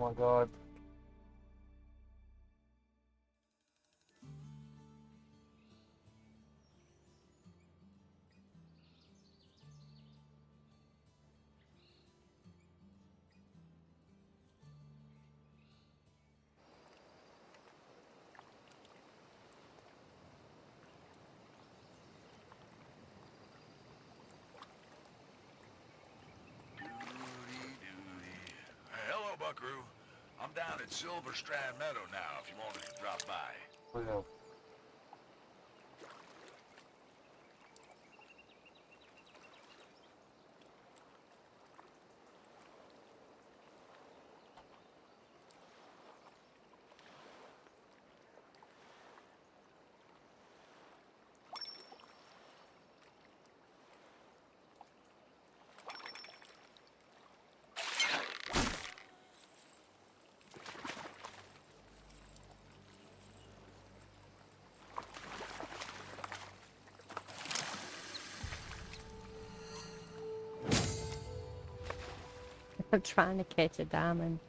my god. Hello, Buckaroo. I'm down at Silver Strand Meadow now, if you wanted to drop by. Well, I'm trying to catch a diamond.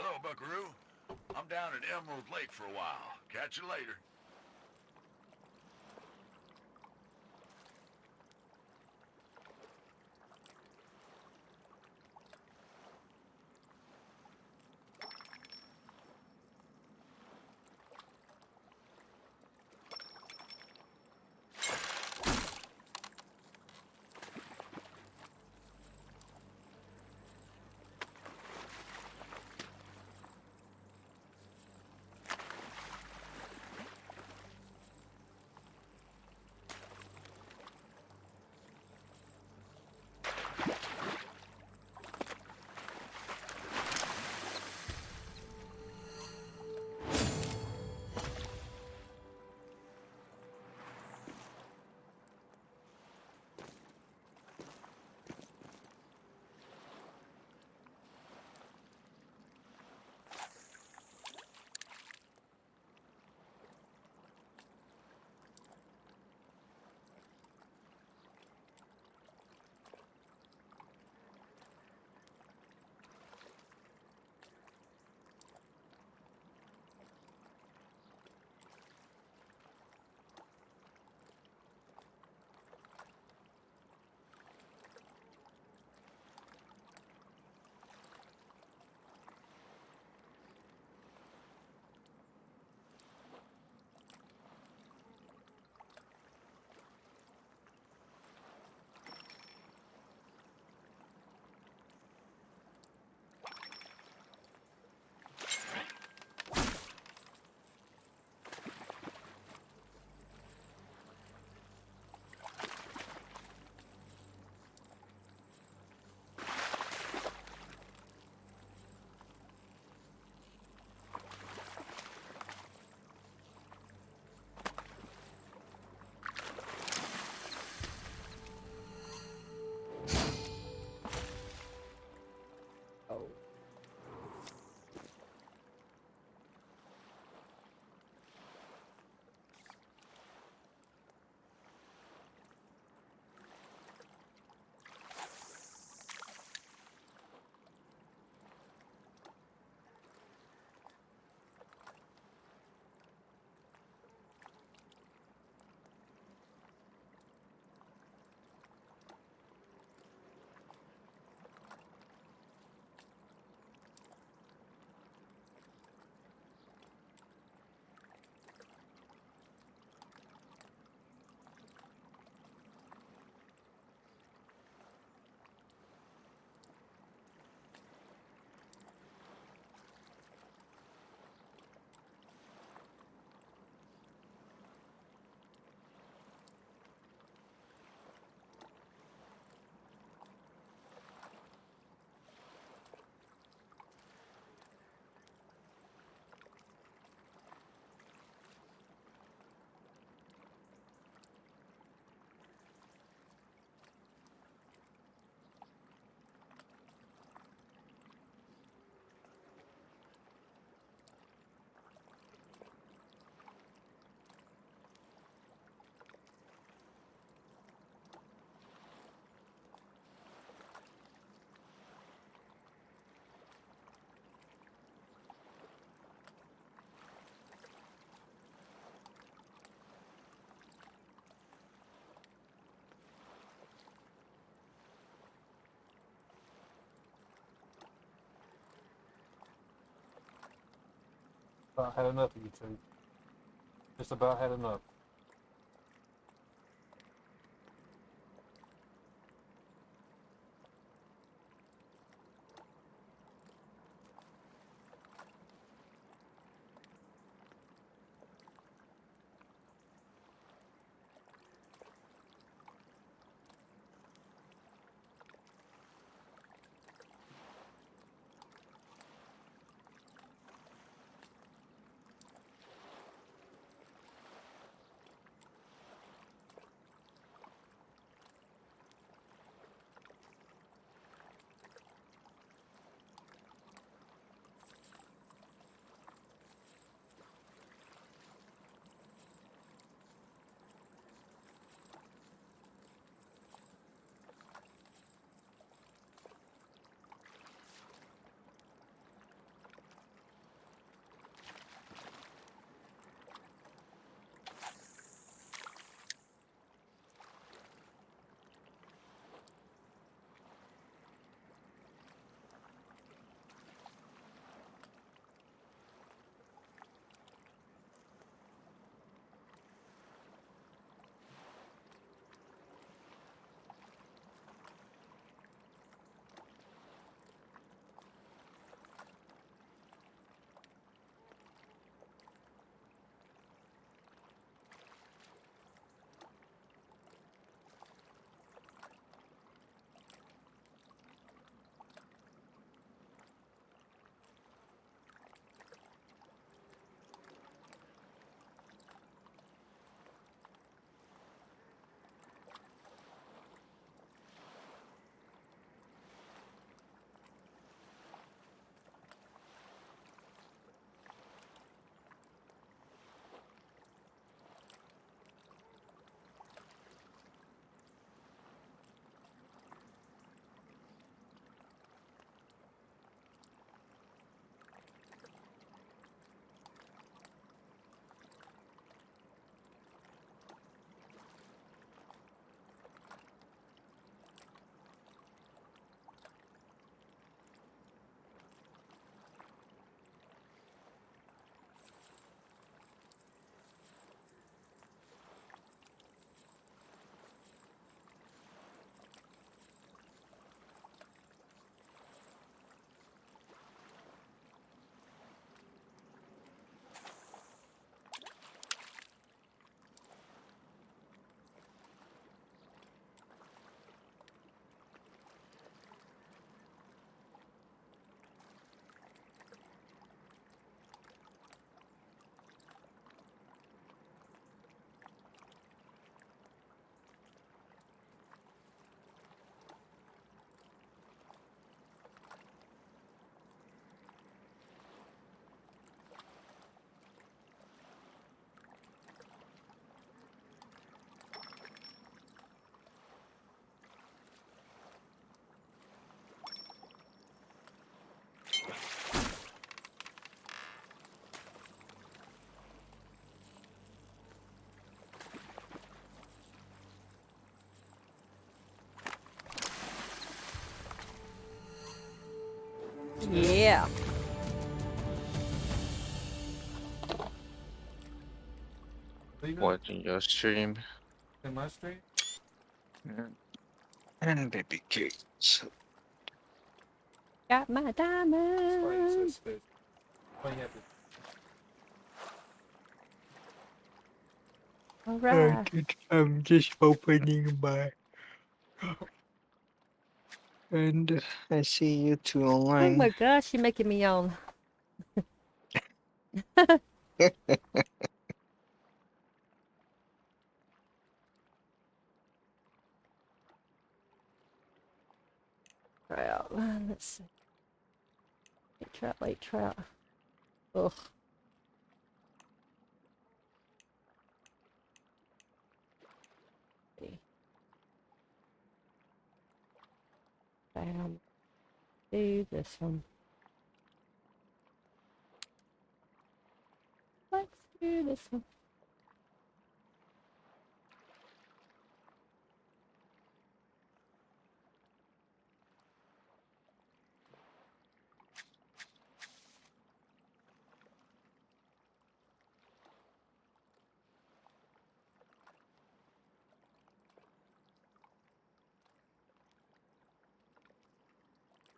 Hello, Buckaroo. I'm down at Emerald Lake for a while. Catch you later. About had enough of you two. Just about had enough. Yeah. Leave it Watching your stream in my stream. and baby cakes. Got my That's why you so diamond. special. Why you have to All right. I'm just opening my and I see you two Oh online. my gosh, you're making me yawn. Trout. Let's see. Late trout, late trout. Ugh. Do this one. Let's do this one.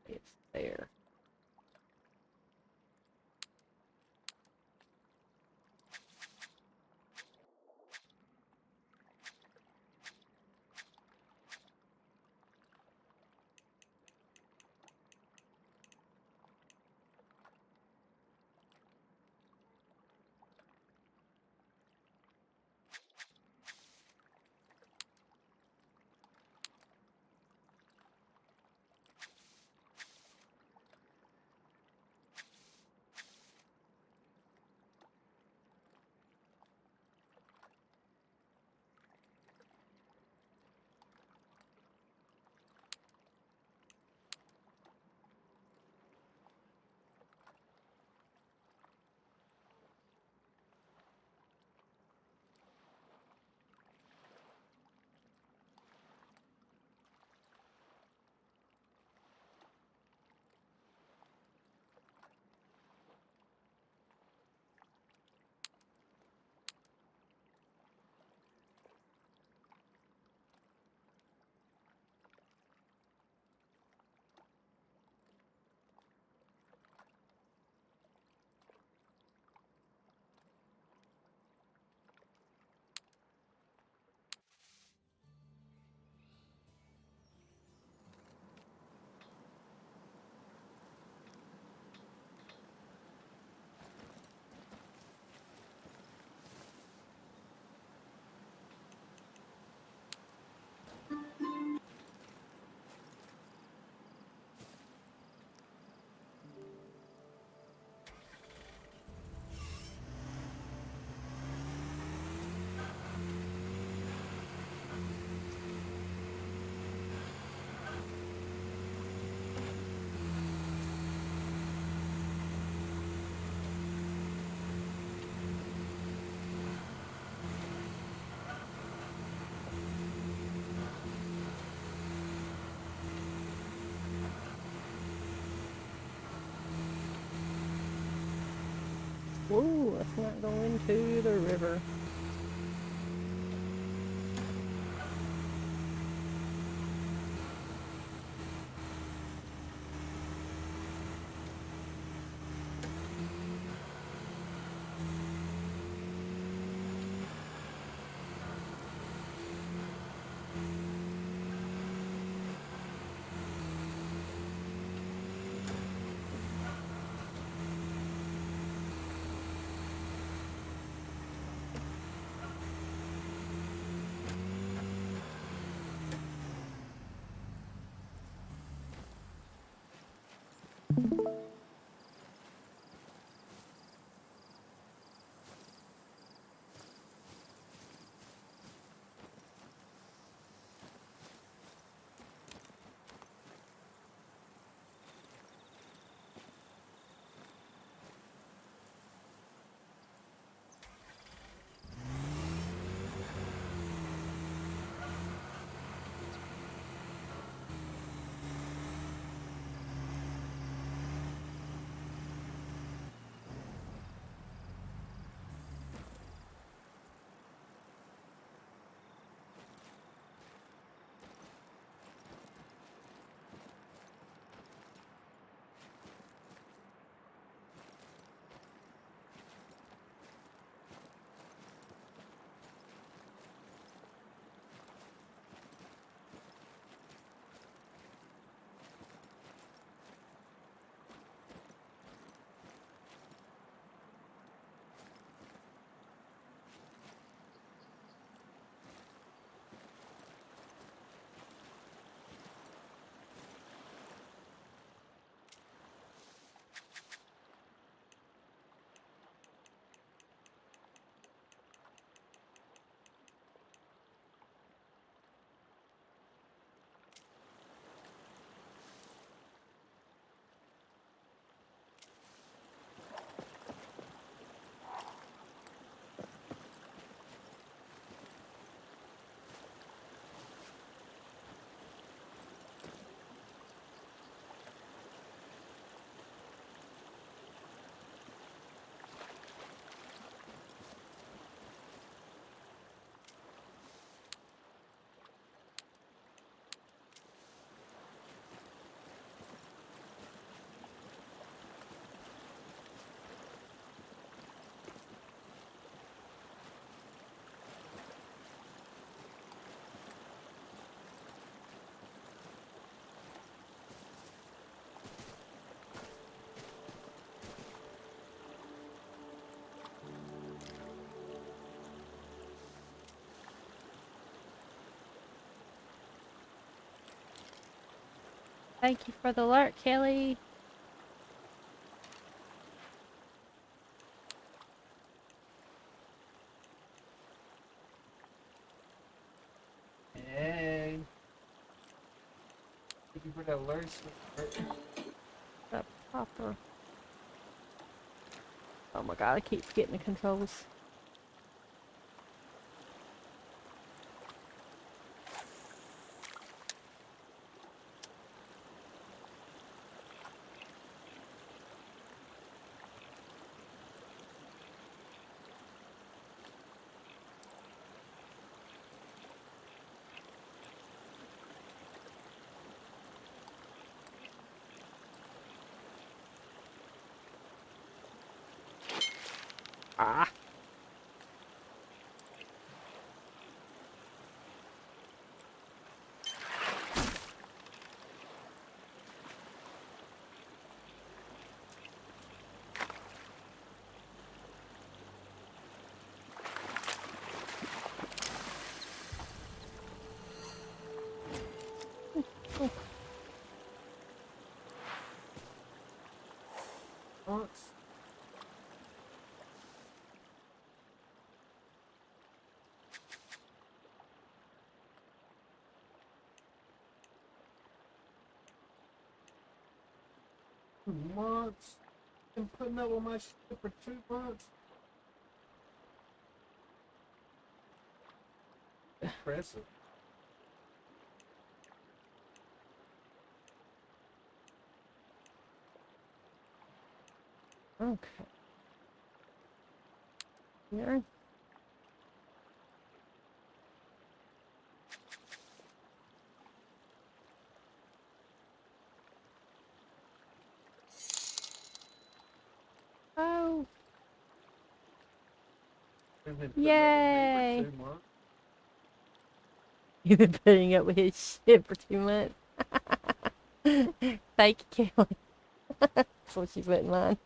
It's there. Whoa, let's not go into the river. Thank you for the alert, Kelly. Hey. Thank you for that alert. The popper. Oh my god, I keep forgetting the controls. Ah. What? Months? Been putting up with my shit for 2 months? Impressive. Okay. Here. Oh. Been putting up with me Yay. for 2 months. You've been putting up with his shit for 2 months. Thank you, Kelly. That's what she put in mine.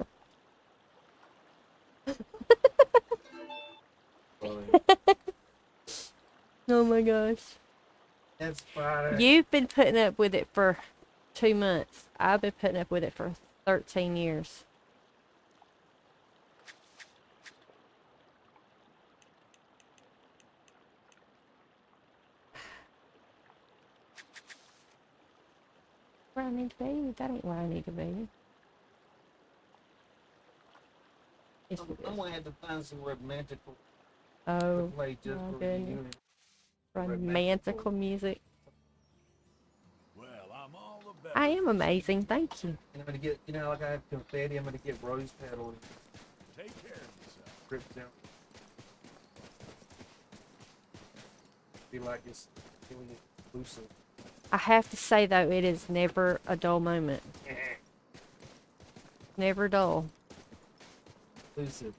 Oh my gosh. That's fine. You've been putting up with it for 2 months. I've been putting up with it for 13 years. Where I need to be? That ain't where I need to be. Yes, it I'm is. gonna have to find some romantical to Oh, play just my for goodness. reunion. Romantical music. Well, I'm all the better. I am amazing, thank you. And I'm gonna get, like I have confetti, I'm gonna get rose petals. Take care of yourself. Rip down. Be like it's really exclusive. I have to say though, it is never a dull moment. Never dull. Exclusive.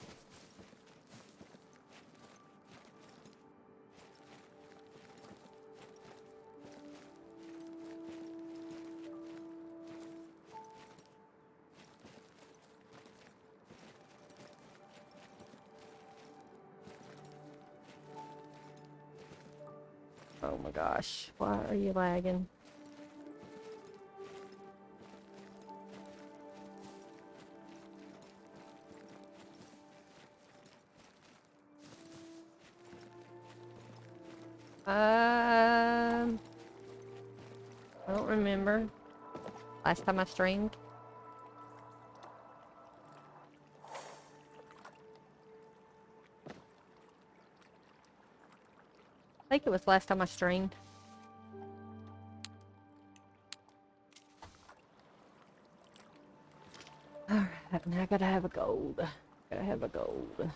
Oh my gosh, why are you lagging? I don't remember. Last time I streamed. I think it was last time I streamed. Alright, now I gotta have a gold. Gotta have a gold.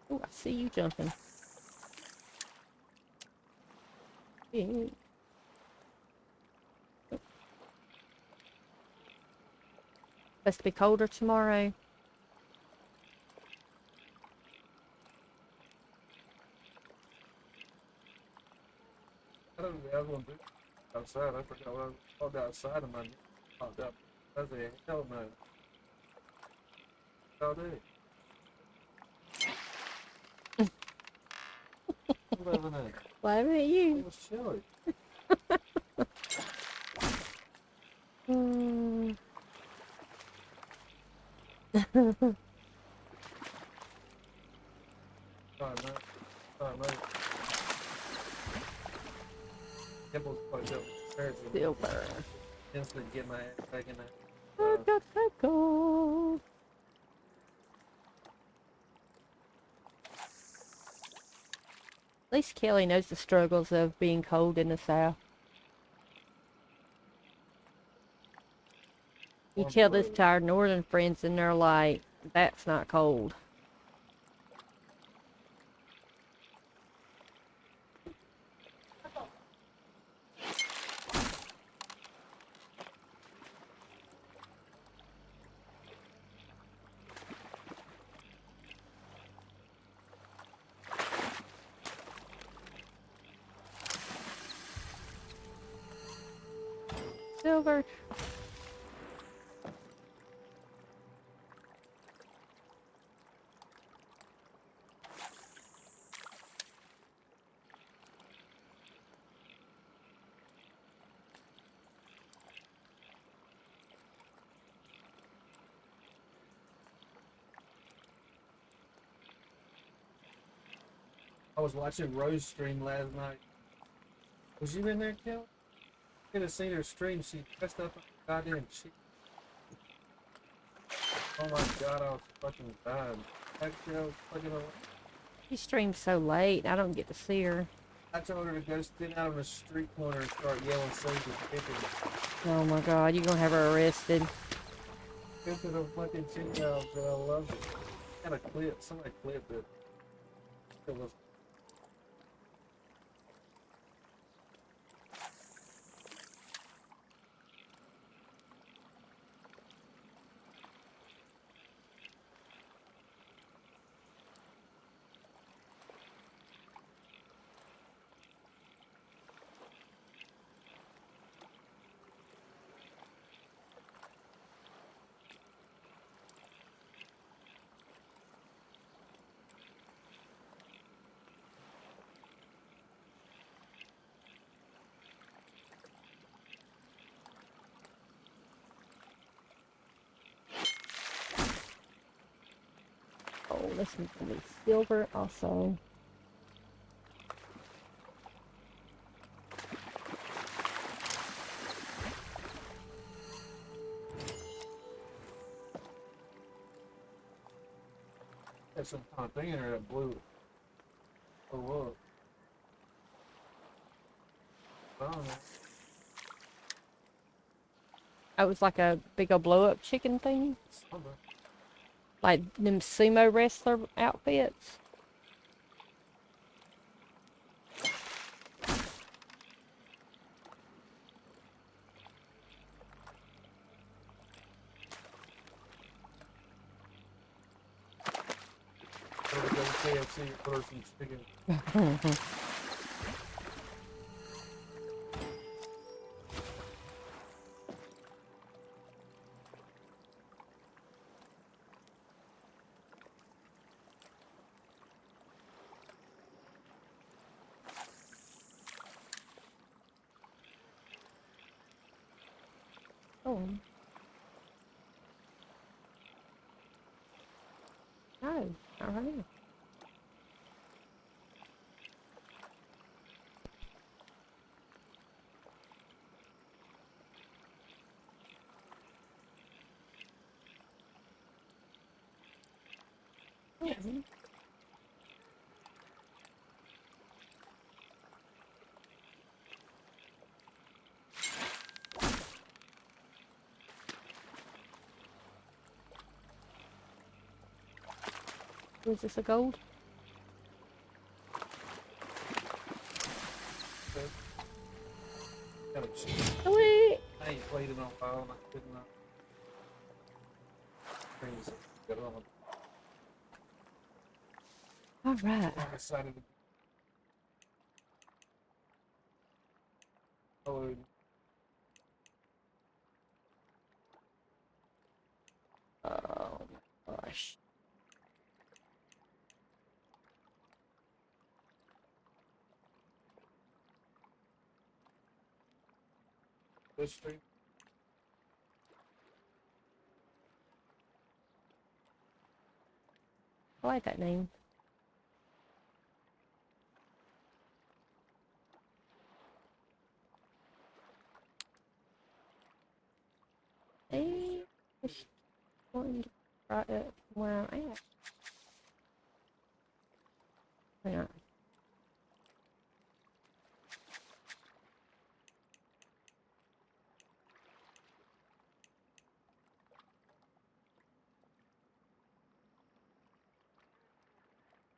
Oh, I see you jumping. Yeah. Supposed to be colder tomorrow. I don't know what I was gonna do outside. I forgot what I called outside of my popped up. I said, hell no. All day. 11 Laughing at It you. was chilly. Mm. Oh, no. Oh, no. Nipples fucked up. Silver. Instantly get my ass back in that. Fanatical. At least Kelly knows the struggles of being cold in the South. You tell this to our northern friends and they're like, that's not cold. Silver. I was watching Rose stream last night. Was you in there, Kel? Could have seen her stream. She dressed up in a goddamn chick. Oh my god, I was fucking dying. Actually, I was fucking away. She streams so late, I don't get to see her. I told her to go stand out on the street corner and start yelling "Save the chicken." Oh my god, you're gonna have her arrested. Go to the fucking chicken house, and I love it. Got a clip. Somebody clipped it. It was. Oh, this is gonna be silver also. Had some kind of thing in there that blew. Oh, look. I don't know. It was like a big old blow up chicken thing. Something. Like them sumo wrestler outfits. Go to KFC and order some chicken. Oh. No, alright. Was this a gold? Got a chicken. Sweet. I ain't played it in a while and I couldn't. Things get on. Alright. I'm excited to. Oh, Oh my gosh. this stream. like that name. Hey, it's going to right up where I'm at. Hang on.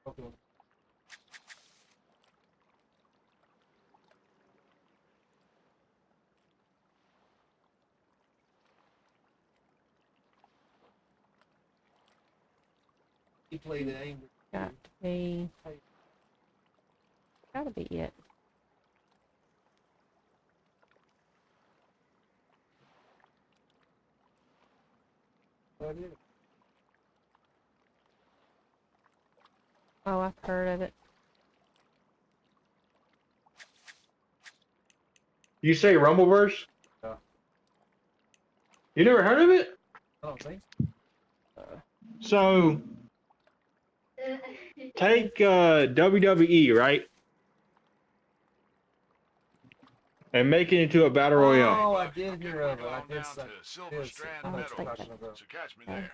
Okay. He played it angry. Got to be. Gotta be it. What is it? Oh, I've heard of it. You say Rumbleverse? Yeah. You never heard of it? I don't think so. So take WWE, right? And make it into a battle royale. Oh, I Buck, did I'm hear getting of ready it. to go I on did down suck. to Silver Yes, Strand Oh, Meadows, it's like that. so catch me Okay. there.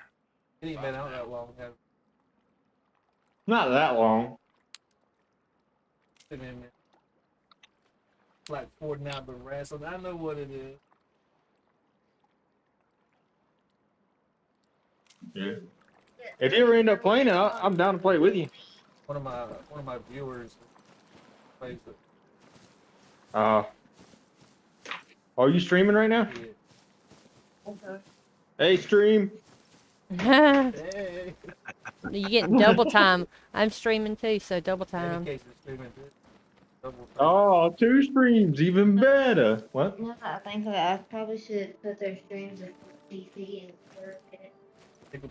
It ain't been out that long. Has Not that long. it? Been in there. Like Fortnite, but wrestling. I know what it is. Yeah. If you ever end up playing it, I'm down to play with you. One of my viewers plays it. Are you streaming right now? Yeah. Hey, stream. Hey. You getting double time. I'm streaming too, so double In any time. case, it's streaming too. Double time. Oh, 2 streams, even better. What? No, I think that I probably should put their streams in PC and serve it.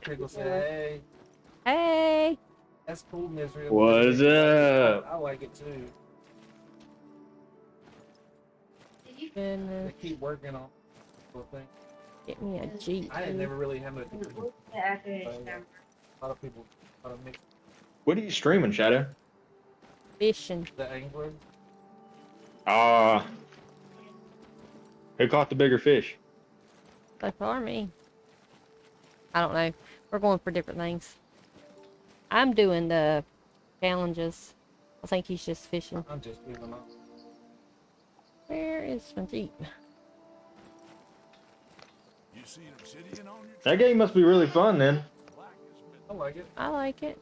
Pickle said, "Hey, Hey! that's cool, Misery. What's up? I like it too. Did you? They Goodness. keep working on the thing. Get me a Jeep. I didn't never really have no. What's the after A camera? lot of people, a lot of mix What are you streaming, Shadow? Fishing. the angler. Who caught the bigger fish? So far, me. I don't know. We're going for different things. I'm doing the challenges. I think he's just fishing. I'm just giving up. Where is my Jeep? You seen obsidian on your That game must be really fun then. black as midnight. I like it. I like it.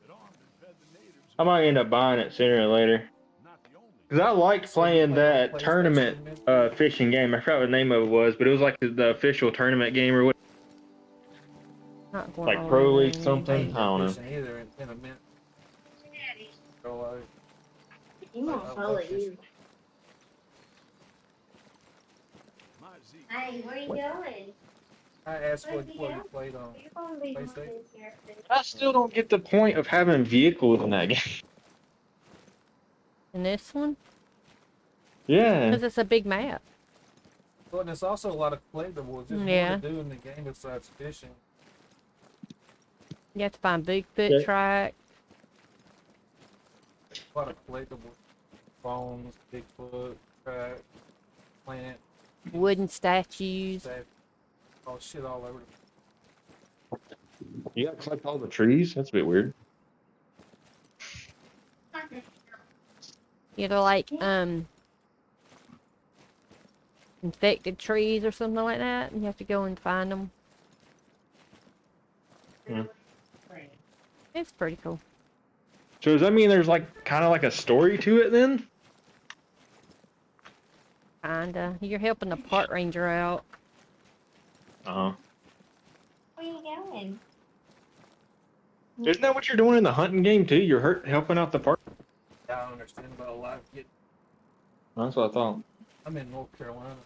It armed and fed the natives. I might end up buying it sooner or later. Not the only. Cause I liked So you playing play on that PlayStation, tournament Misery? fishing game. I forgot what the name of it was, but it was like the official tournament game or what, Not going like all Pro in League there. something. I don't know. Fishing either in a minute. So, He won't follow you. My Z. Hey, where are you going? I asked what you played on. You're going to be PlayStation? here. I still don't get the point of having vehicles in that game. In this one? Yeah. Because it's a big map. Well, and it's also a lot of collectibles. There's Yeah. more to do in the game besides fishing. You have to find Bigfoot Yeah. track. A lot of collectibles. Bones, Bigfoot, track, plant, Wooden statues. that, all shit all over. You gotta collect all the trees? That's a bit weird. You know, like, infected trees or something like that. And you have to go and find them. It's pretty cool. So does that mean there's like kind of like a story to it then? Kinda. You're helping the park ranger out. Uh-huh. Where are you going? Isn't that what you're doing in the hunting game too? You're helping out the park. I don't understand about a lot of get. That's what I thought. I'm in North Carolina.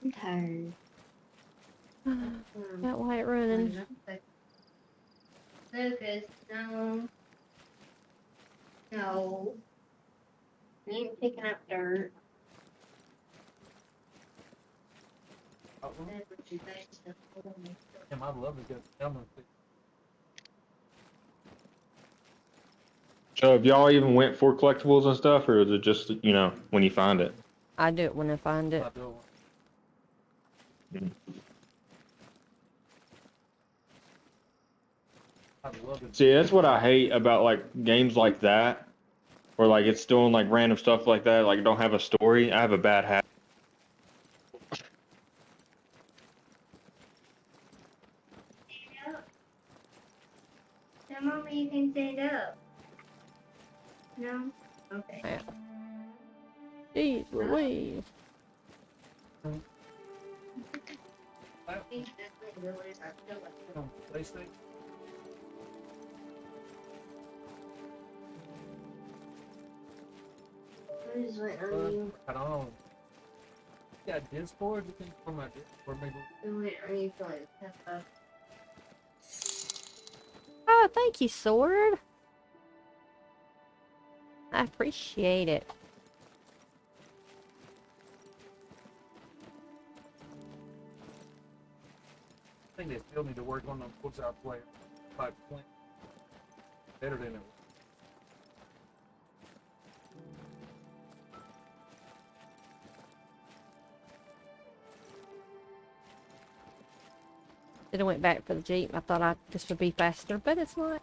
I'm tired. That white running. Lucas, no. No. You ain't picking up dirt. That's what you guys have told me. Damn, I'd love to get salmon fish. So have y'all even went for collectibles and stuff, or is it just, you know, when you find it? I do it when I find it. I do it. Mhm. I'd love to. See, that's what I hate about like games like that, where like it's doing like random stuff like that, like don't have a story. I have a bad habit. Stand up. Tell mommy you can stand up. No? Okay. Yeah. Jeez Louise. I think that's what it is. I feel like On PlayStation. I just went on you. Right on. Yeah, Discord. You can on my Discord maybe. I went on you for like half a Oh, thank you, Sword. I appreciate it. I think they still need to work on the books I play. Like playing better than it. Then I went back for the Jeep. I thought this would be faster, but it's not.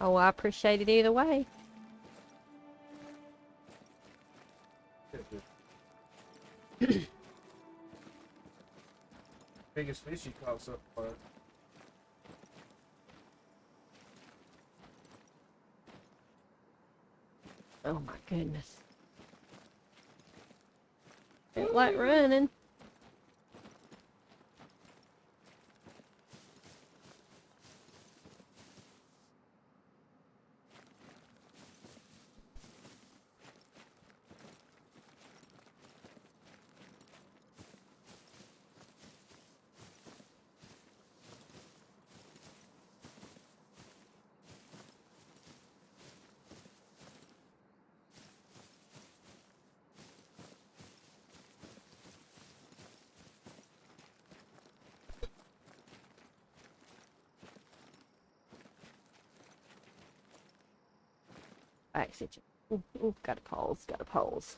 Oh, I appreciate it either way. Biggest fish you caught so far. Oh my goodness. Don't like running. Exit. Ooh, ooh, gotta pause, gotta pause.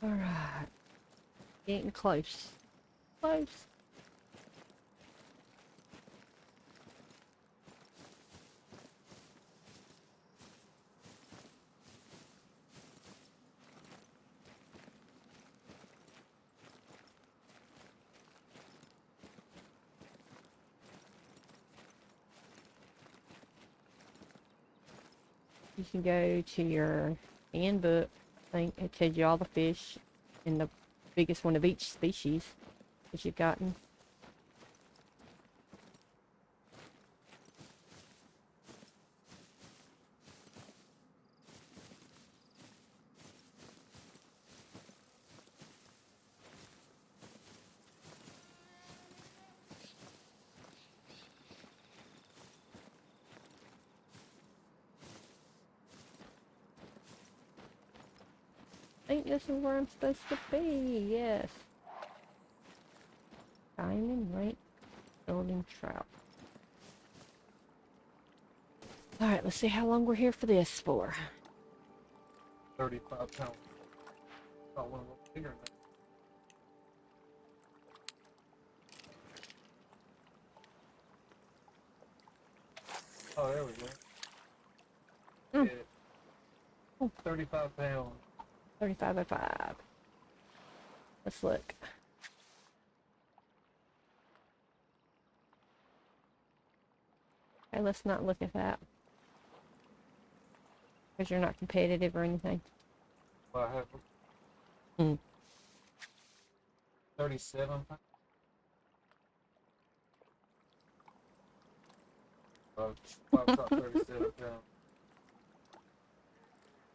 Alright. Getting close. Close. You can go to your handbook. I think it tells you all the fish and the biggest one of each species that you've gotten. I think this is where I'm supposed to be. Yes. Diamond, right? Golden trout. Alright, let's see how long we're here for this for. 35 pounds. Caught one a little bigger than that. Oh, there we go. Hmm. Yeah. Oh. 35 pounds. 35 by 5. Let's look. Okay, let's not look at that. Because you're not competitive or anything. Well, I have Hmm. 37 pounds. I've caught 37 pounds.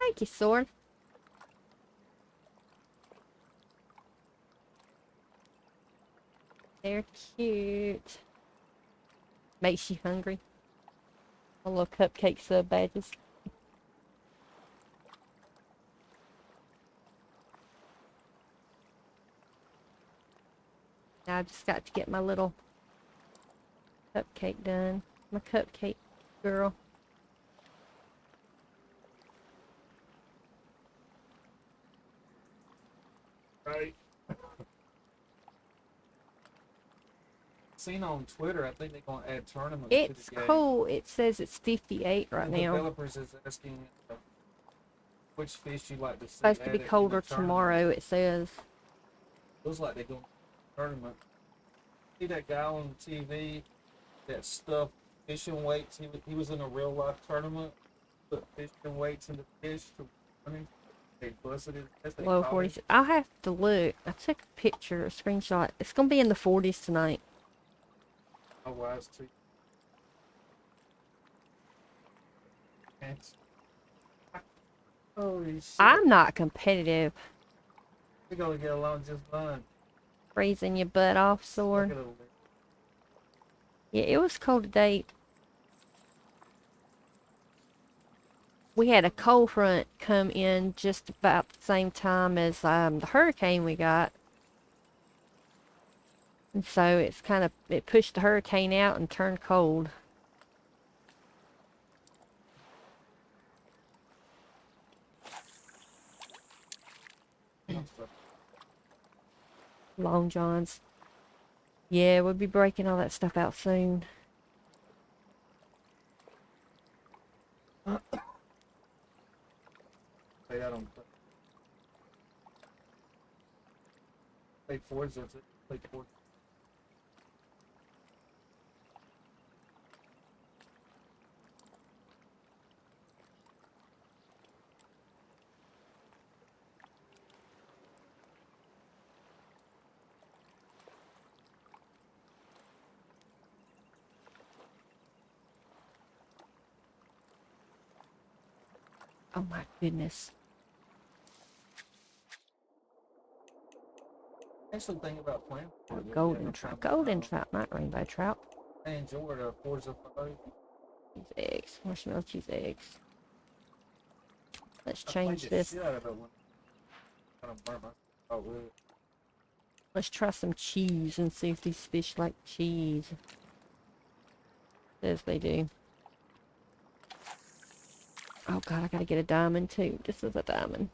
Thank you, Sword. They're cute. Makes you hungry. A little cupcake sub badges. Now I just got to get my little cupcake done. My cupcake girl. Right. Seen on Twitter, I think they're gonna add tournaments to It's the game. cool. It says it's 58 right The now. developers is asking which fish you like to see. Supposed to be added in the colder tournament. tomorrow, it says. Looks like they're going to tournament. See that guy on TV that stuffed fishing weights? He was in a real life tournament. Put fishing weights in the fish to running. They busted it. That's what they Low call it. 40s. I'll have to look. I took a picture, a screenshot. It's going to be in the 40s tonight. Oh, wise too. Thanks. Holy shit. I'm not competitive. We're gonna get along just fine. Freezing your butt off, Look sword. at over there. Yeah, it was cold today. We had a cold front come in just about the same time as the hurricane we got. And so it's it pushed the hurricane out and turned cold. Long Johns. Yeah, we'll be breaking all that stuff out soon. Play that on play Forza. Play Forza. Oh my goodness. Actually, think about playing. Oh, Forza. golden trout. Golden trout, not rainbow trout. I enjoyed Forza 5. Cheese eggs. Marshmallow cheese eggs. Let's I played change the this. shit out of it when I kind of burnt myself out with it. Let's try some cheese and see if these fish like cheese. Says they do. Oh god, I gotta get a diamond too. This is a diamond.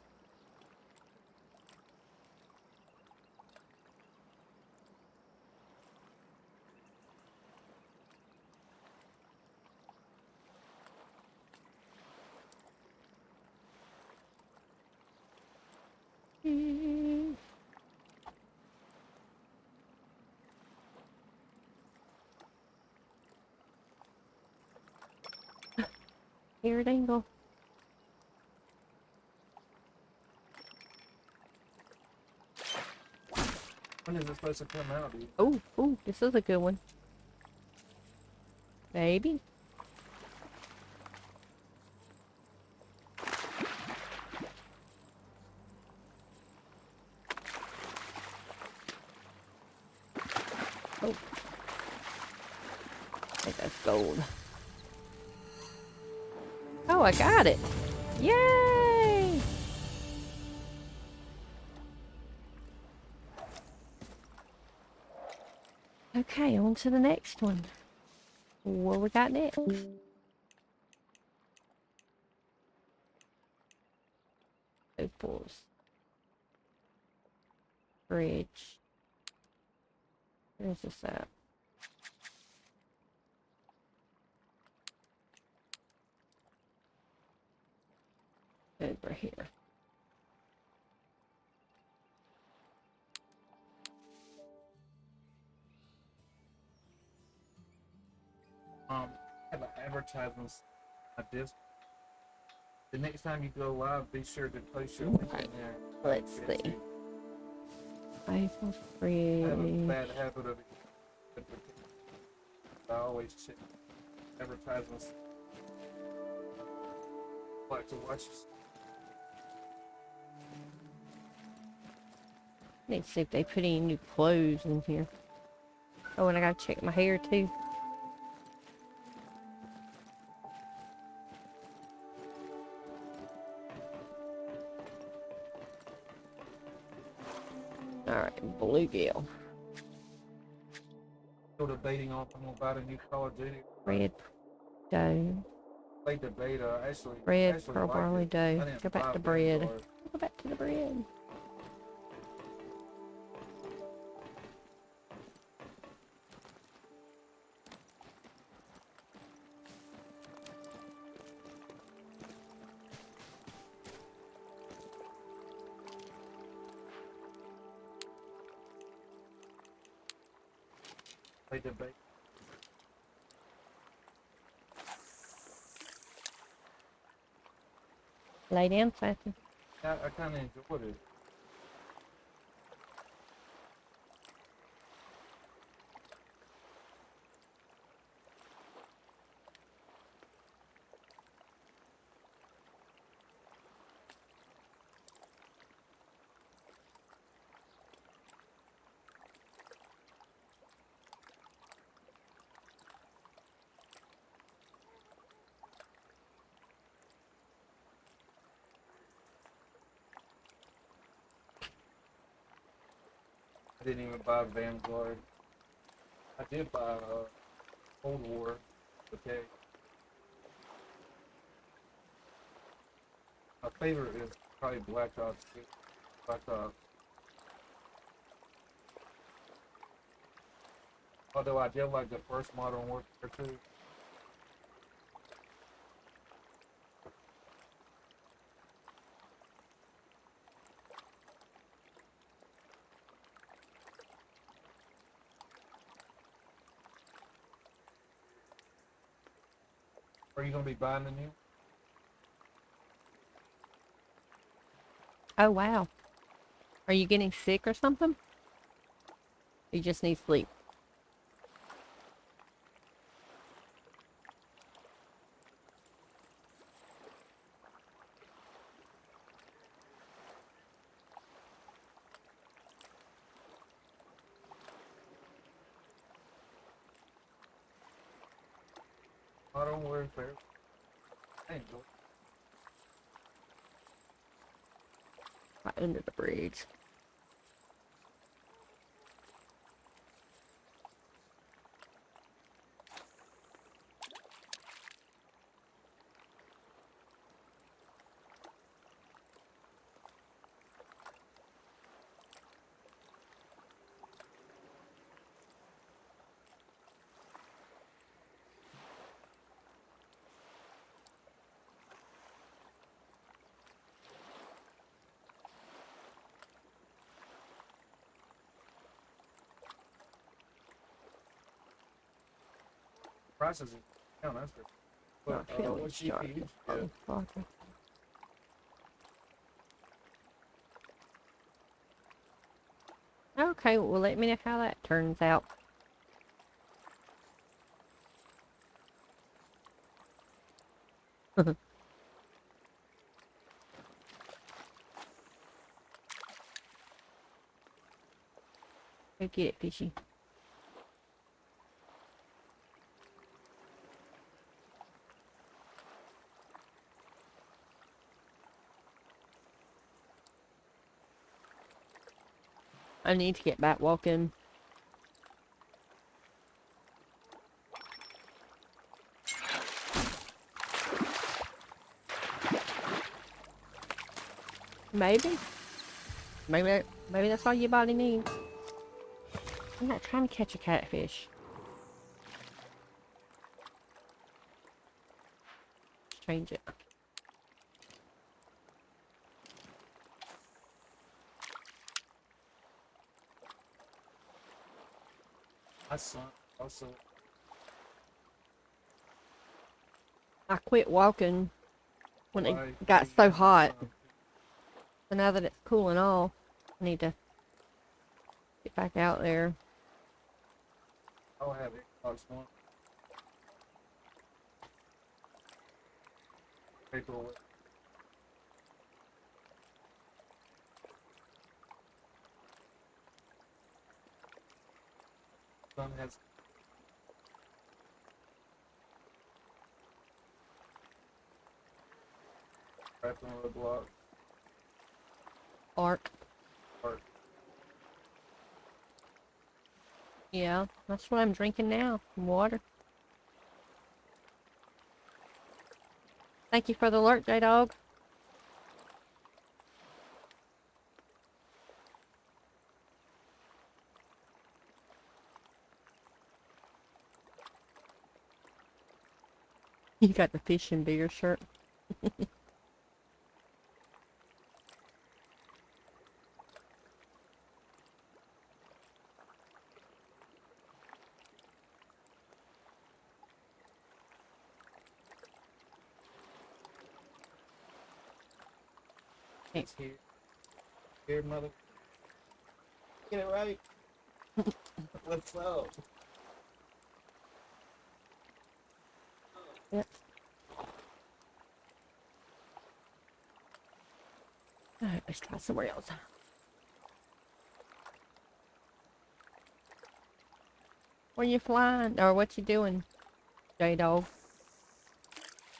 Here it angle. When is it supposed to come out, dude? Oh, this is a good one. Maybe. Oh. I think that's gold. Oh, I got it. Yay! Okay, on to the next one. What we got next? Opals. Bridge. Where's this at? Over here. Have an advertisement like this. The next time you go live, be sure to post your link in there. Let's see. Eiffel I have a Bridge. bad habit of it. I always check advertisements. I like to watch. Need to see if they put any new clothes in here. Oh, and I gotta check my hair too. Alright, bluegill. Still debating on if I'm gonna buy the new Call of Duty. Red doe. Played the beta. Bread, Actually pearl liked barley it. doe. I didn't Go back buy to bread. Vanguard. Go back to the bread. Played the beta. Lay down, Sassy. I kind of enjoyed it. I didn't even buy Vanguard. I did buy Cold War. Okay. My favorite is probably Black Ops 2. Black Ops. Although I did like the first Modern Warfare 2. Are you gonna be buying the new? Oh, wow. Are you getting sick or something? You just need sleep. Modern Warfare. I enjoy it. Right under the bridge. Prices is down, that's good. Not But feeling what sharp. GPU? Yeah. Motherfucker. Okay, well, let me know how that turns out. Go get it, fishy. I need to get back walking. Maybe. Maybe that's all your body needs. I'm not trying to catch a catfish. Change it. My son also. I quit walking when Why it got you so use your hot. son? So now that it's cooling off, I need to get back out there. I'll have Xbox One. Paperwork. son has wrapped on a block. Ark. Or Yeah, that's what I'm drinking now. Water. Thank you for the alert, J-Dog. You got the fish and beer shirt. it's here. Here, mother. Get it right. What's up? Yep. Alright, let's try somewhere else. Where you flying? Or what you doing, J-Dog?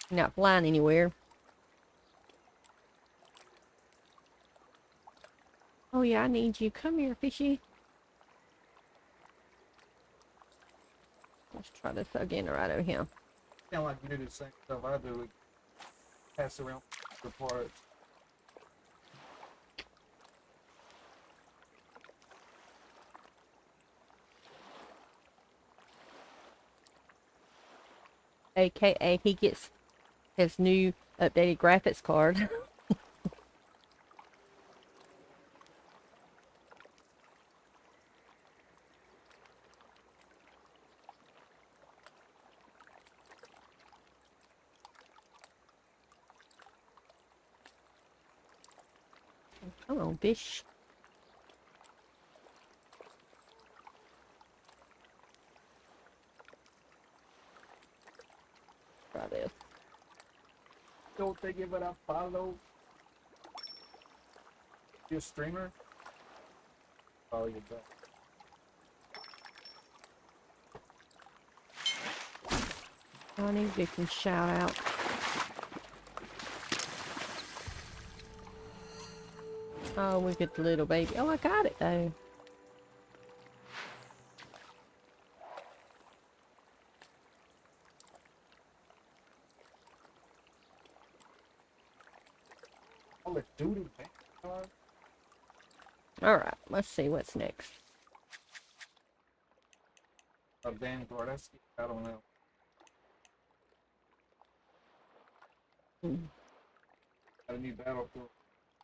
You're not flying anywhere. Oh yeah, I need you. Come here, fishy. Let's try this again right over here. Sound like you do the same stuff I do. We pass around the parts. AKA he gets his new updated graphics card. Come on, fish. Try this. Don't they give it a follow? You a streamer? Oh, you don't. I need to can shout out. Oh, we get the little baby. Oh, I got it though. Call it Duty Vanguard. Alright, let's see what's next. A Vanguard. I don't know. Hmm. Got a new battlefield.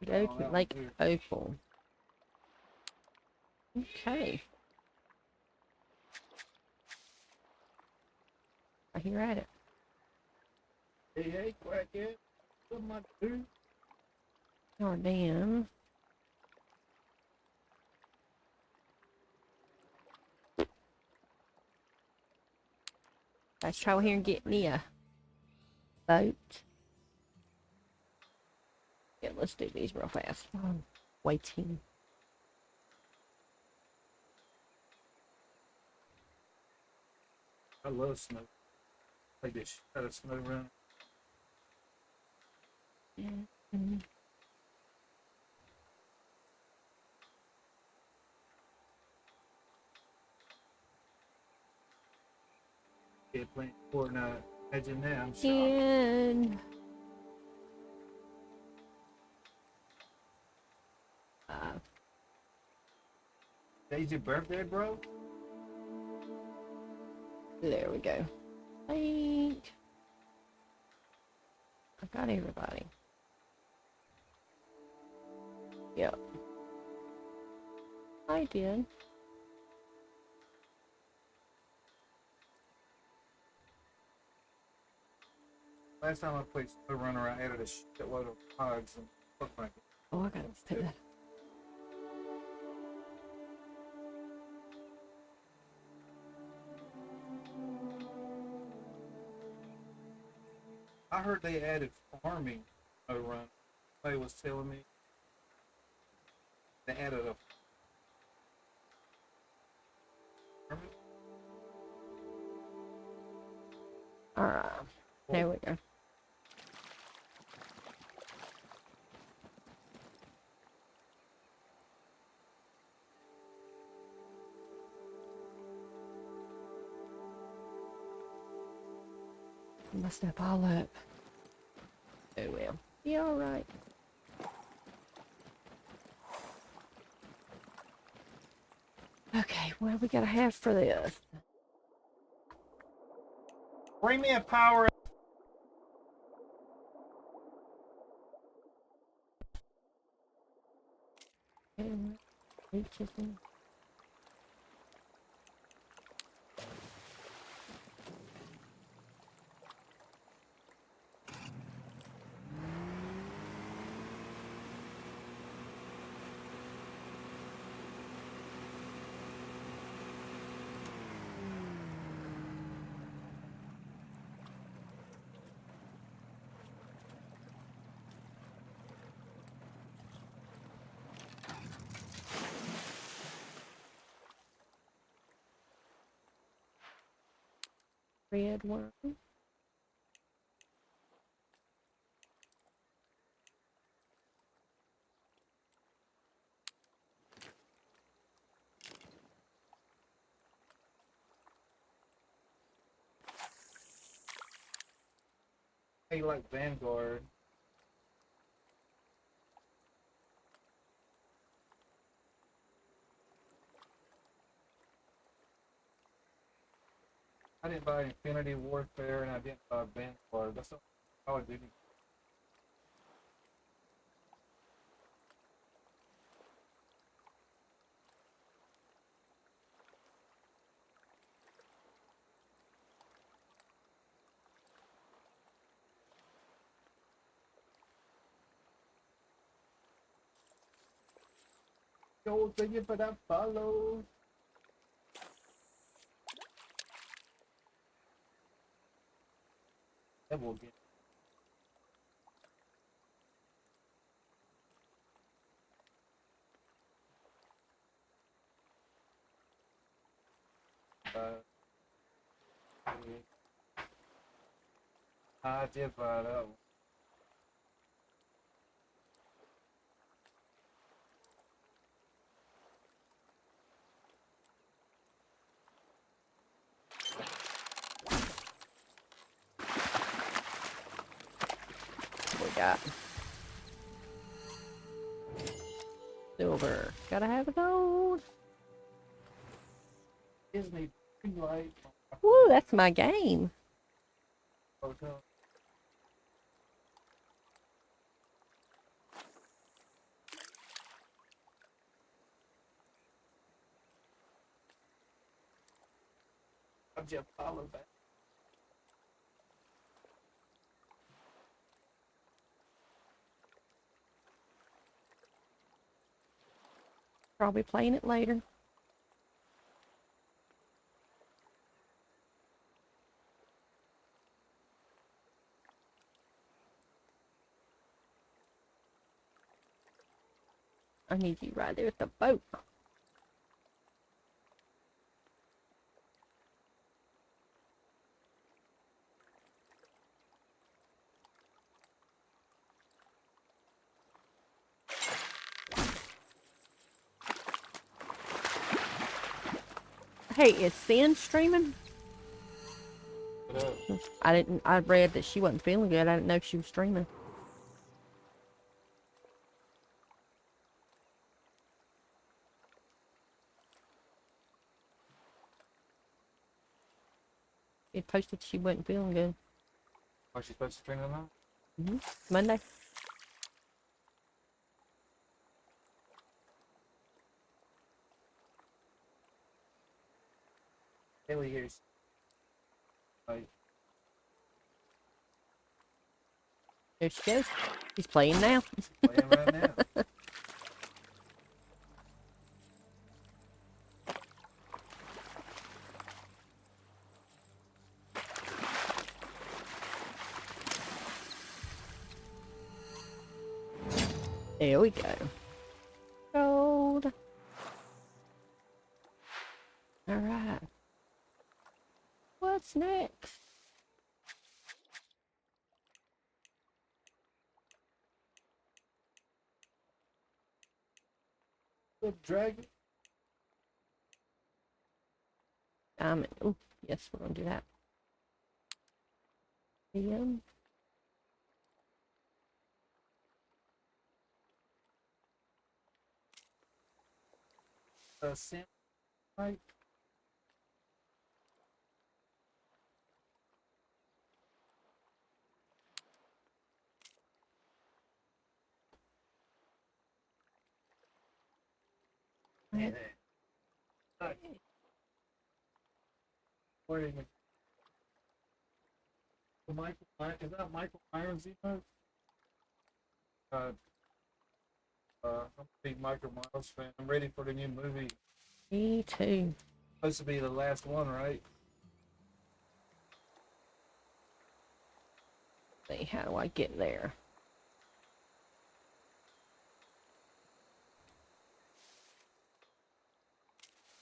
Go Oh, to that Lake one too. Opal. Okay. Right here at it. Hey, crackhead. What am I doing? Oh, damn. Let's try over here and get me a boat. Yeah, let's do these real fast. Waiting. I love snow. Like this. Got a snow run. Mhm. Yeah, playing Fortnite. Imagine that. I'm shocked. And Today's your birthday, bro? there we go. I think I got everybody. Yep. I did. Last time I played Snow Runner, I added a shitload of mods and stuff like that. Oh, I gotta put that. I heard they added farming Snow Run. Somebody was telling me they added a farming. Alright. There we go. Must have all up. Oh well. Be alright. Okay, what do we gotta have for this? Bring me a power. Chicken. Red one. Hey, like Vanguard. I didn't buy Infinity Warfare and I didn't buy Vanguard. That's not Call of Duty. Yo, thank you for that follow. That will get. I did buy that one. We got silver. Gotta have gold. Disney green light. Woo, that's my game. Hotel. I just followed that. Probably playing it later. I need you right there at the boat. Hey, is Sin streaming? What up? I read that she wasn't feeling good. I didn't know if she was streaming. It posted she wasn't feeling good. Are she supposed to stream tonight? Monday. Haley here's like There she goes. He's playing now. playing right now. There we go. Gold. All right. What's next? Good dragon. Oh, yes, we're gonna do that. Yeah. Sam, right? Yeah. Where did Michael Myers? Is that Michael Myers? You know? Uh, I'm a big Michael Myers fan. I'm ready for the new movie. Me too. Supposed to be the last one, right? See, how do I get there?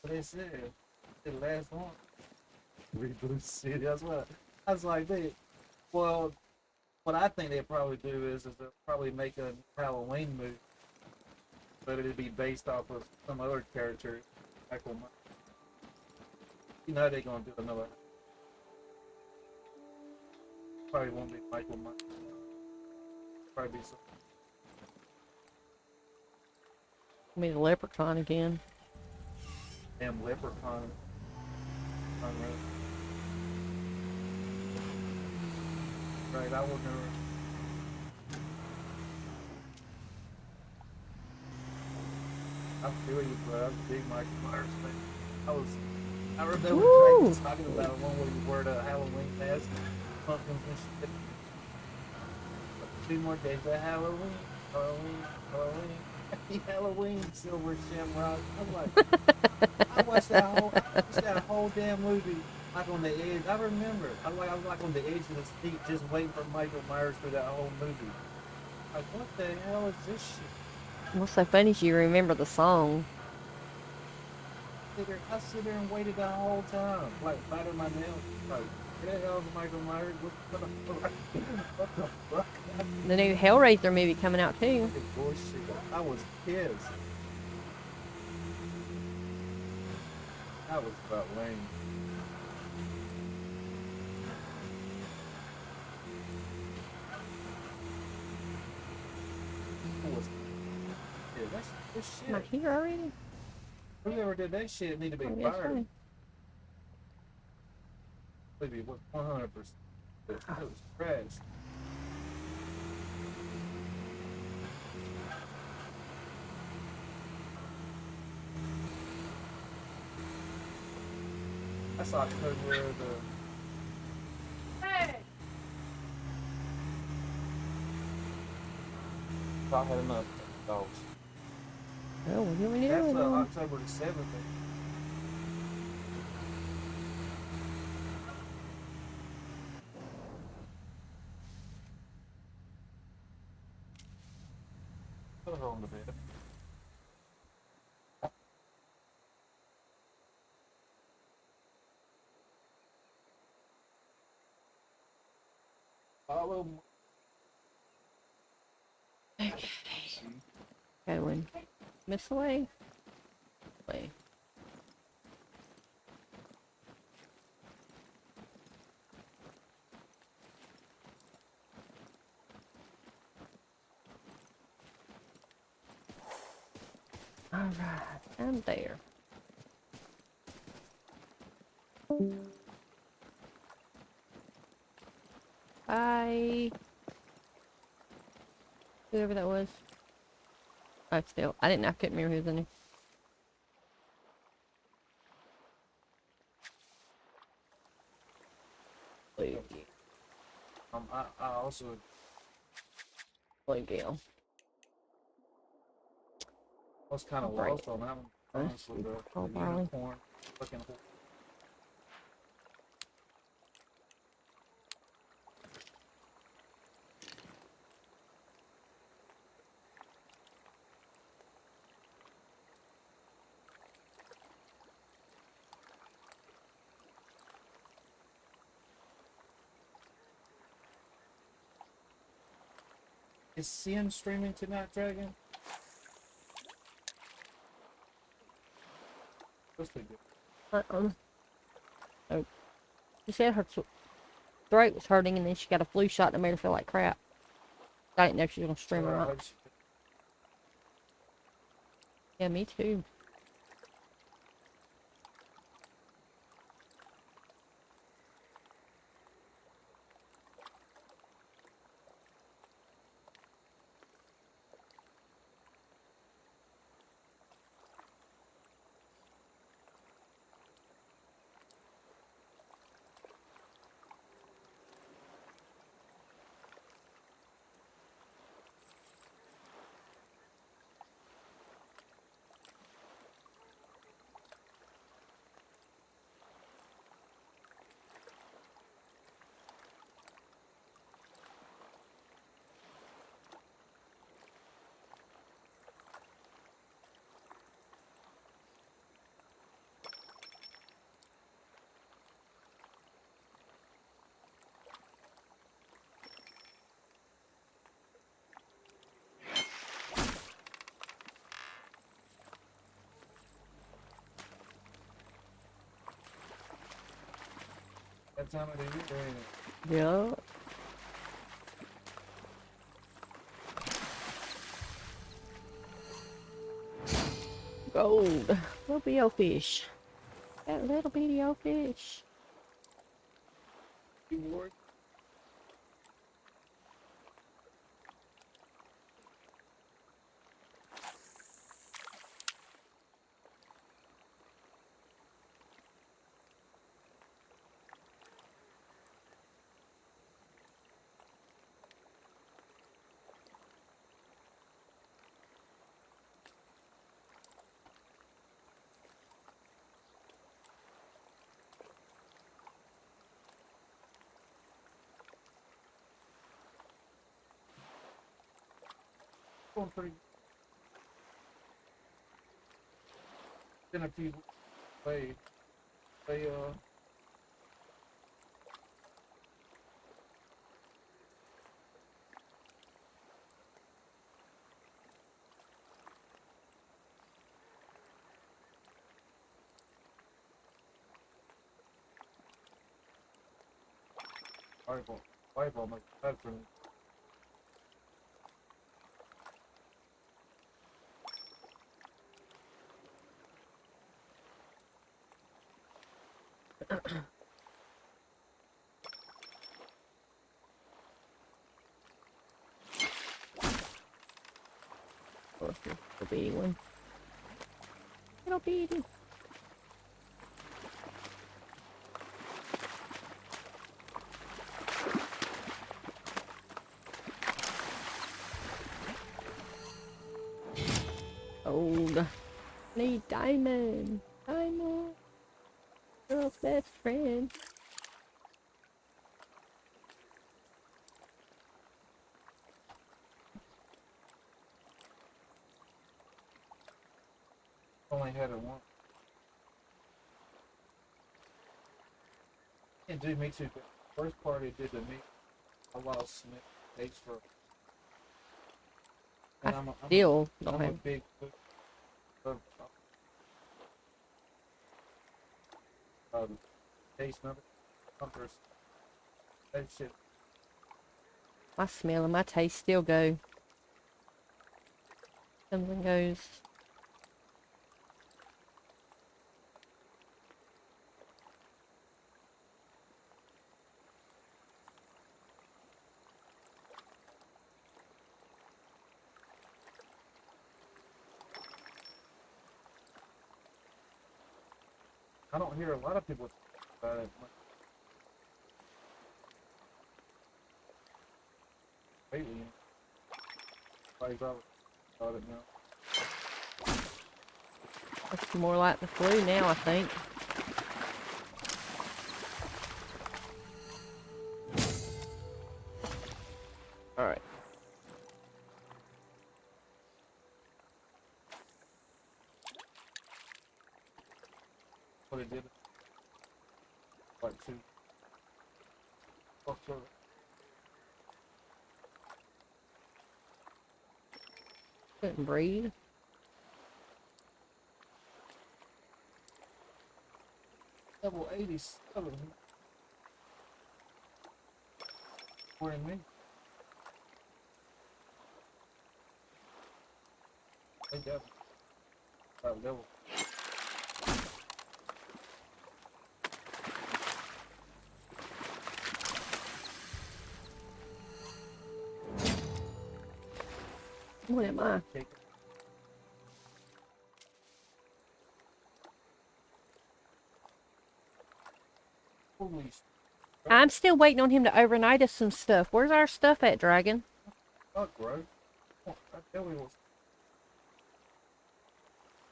What they said. The last one. Reboot City. That's what I was like. Well, what I think they'll probably do is they'll probably make a Halloween movie, but it'll be based off of some other character. Michael Myers. You know they're gonna do another. Probably won't be Michael Myers. Probably be some Me the leprechaun again. damn leprechaun. Right, I will never. I feel you, bro. I was a big Michael Myers fan. I remember Woo! Drake was talking about one where you wear the Halloween mask, pumpkins and shit. 2 more days of Halloween, Halloween, Halloween, Halloween, Silver Shamrock. I'm like, I watched that whole damn movie like on the edge. I remember. I was like on the edge of the seat, just waiting for Michael Myers through that whole movie. Like, what the hell is this shit? What's so funny is you remember the song. I sit there and waited that whole time, like biting my nails. Like, what the hell is Michael Myers? What the fuck? The new Hellraiser movie coming out too. Bullshit. I was pissed. That was about lame. It was. Yeah, that's Am I shit. here already? Whoever did that shit need to be Oh, yes, fired. right. Maybe it was 100%. It was trash. That's October the. I had enough dogs. Oh, what do we That's do? October the 7th. Put her on the bed. Follow. Going. Miss away. Way. Alright, I'm there. Bye. Whoever that was. Oh, still. I didn't know. I couldn't remember who was in there. I also Blue Gale. was kind of Right. lost on that one. Honestly, Oh, the barley. unicorn. Fucking. Is Sin streaming tonight, Dragon? What's the good? Oh, she said her throat was hurting, and then she got a flu shot that made her feel like crap. I didn't know she was gonna stream or not. Yeah, me too. That time of the year, ain't it? Yeah. Gold. Little bitty old fish. That little bitty old fish. You wore it? Going pretty good. Been a few waves. They Bible makes that for me. Or little bitty one. Little bitty. Gold. Need diamond. Diamond. Girl's best friend. Only had it once. It did me too. First part it did to me. I lost Smith taste for. And Still don't I'm a have. big of taste number. Numbers. That shit. My smell and my taste still go. Comes and goes. I don't hear a lot of people talk about it much lately. Everybody's always about it now. It's more like the flu now, I think. Alright. What it did. Like two. Fucked up. Couldn't breathe. Level 87. More than me. They got about level. What am I? Take it. Holy sh- I'm still waiting on him to overnight us some stuff. Where's our stuff at, Dragon? fuck, bro. I tell you what's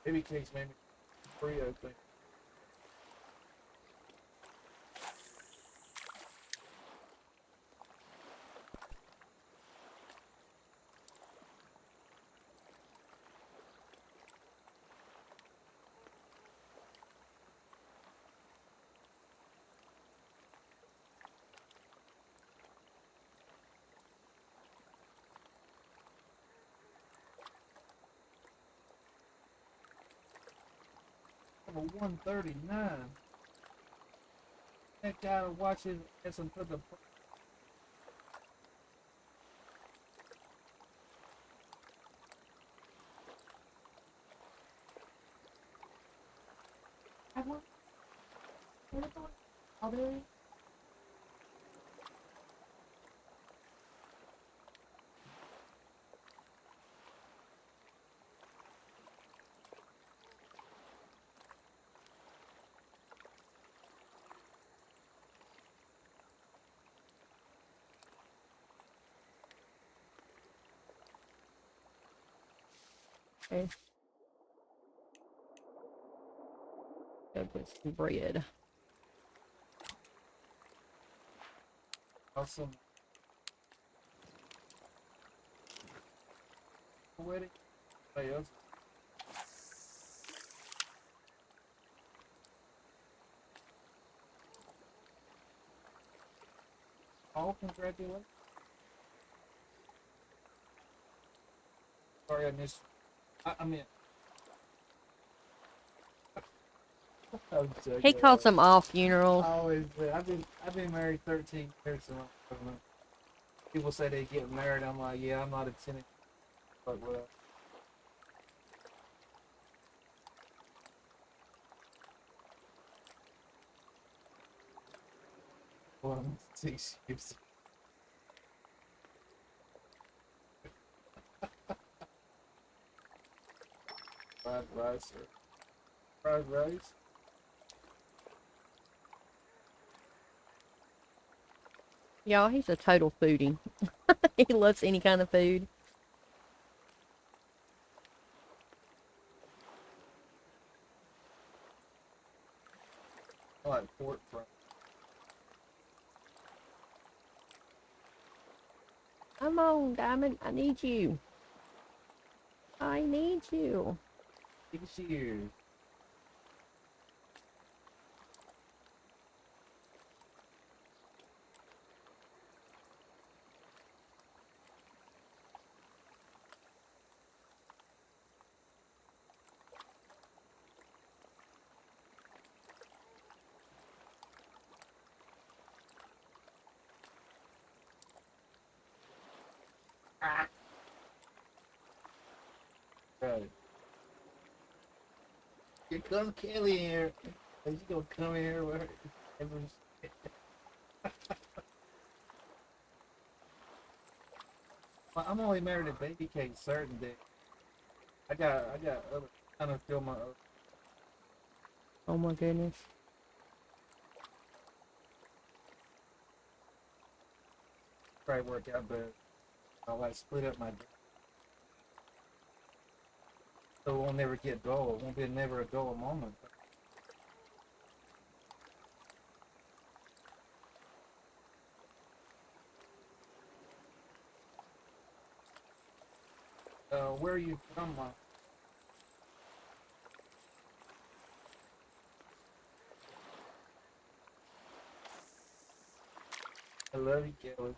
baby cakes made me free, I think. Level 139. That guy watching has some put the Okay. Go get some bread. awesome wedding. Hey, else. Oh, congratulations. Sorry I missed. I mean, I'm joking. He calls them all funerals. I always do. I've been married 13 years, so I don't know. People say they get married. I'm like, yeah, I'm not attending. But well, 6 years. Fried rice or fried rice. Y'all, he's a total foodie. He loves any kind of food. I like pork fries. Come on, Diamond. I need you. I need you. Cheers. Right. Here comes Kelly here. Is she gonna come in here with her? Well, I'm only married to baby cake certain days. I got other kind of feel my Oh my goodness. try to work out, but I like split up my day. So it won't never get dull. It won't be never a dull moment. Where are you from? I love you, Kelly.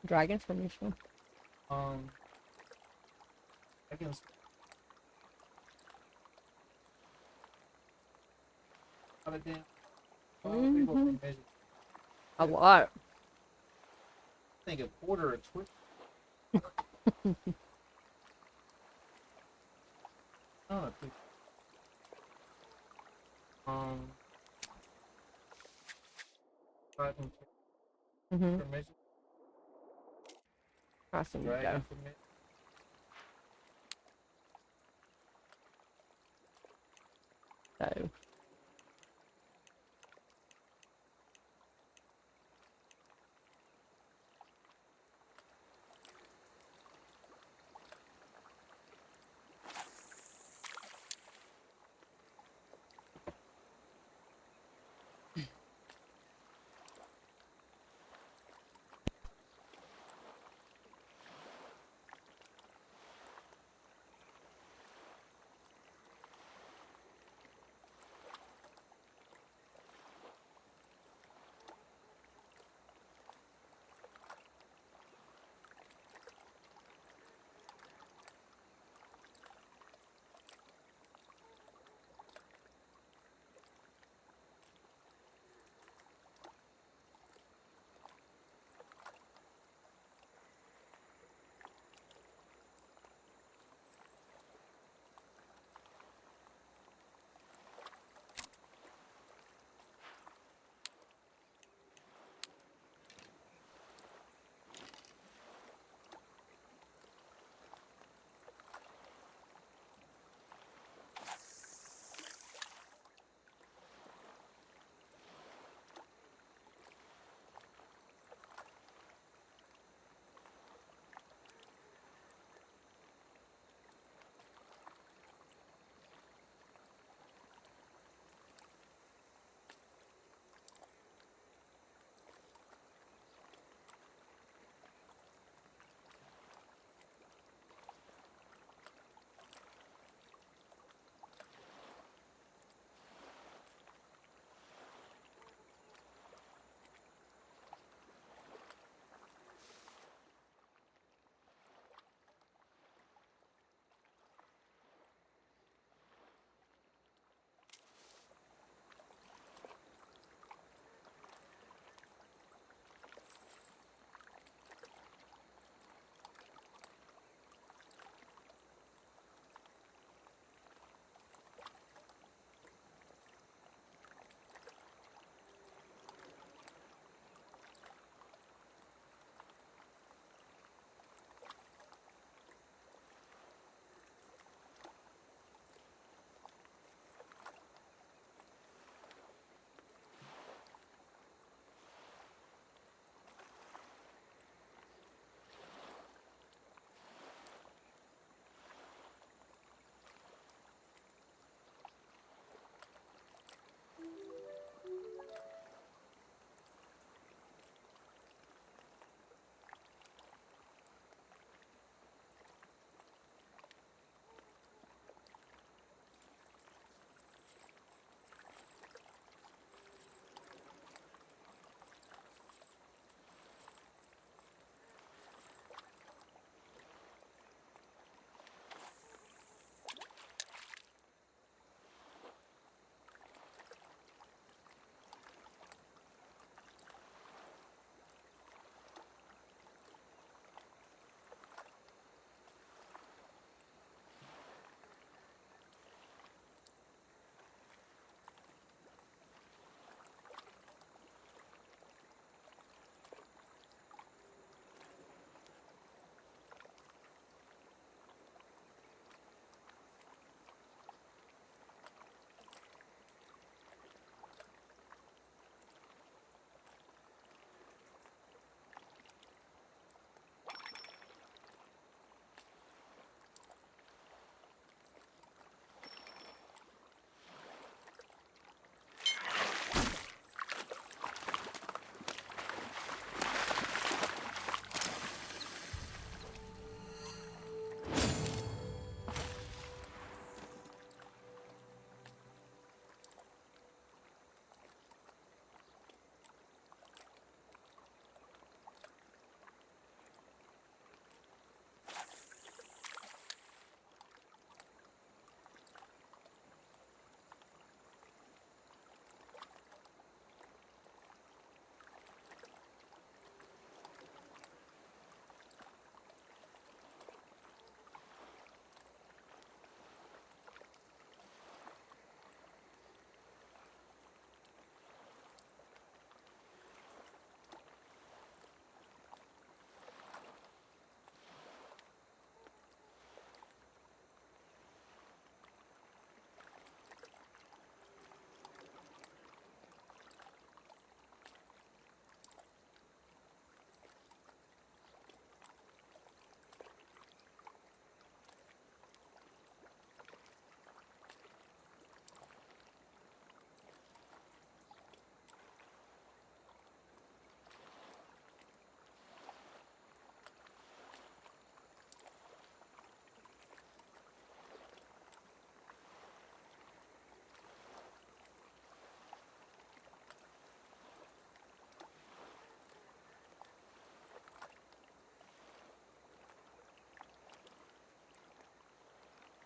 Dragon's permission. I can. How the damn. People Mhm. can measure. A lot. I think a quarter a twist. Not a big. Um. Dragon Mm-hmm. permission. Crossing the Dragon go. permission. So.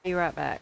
Be right back.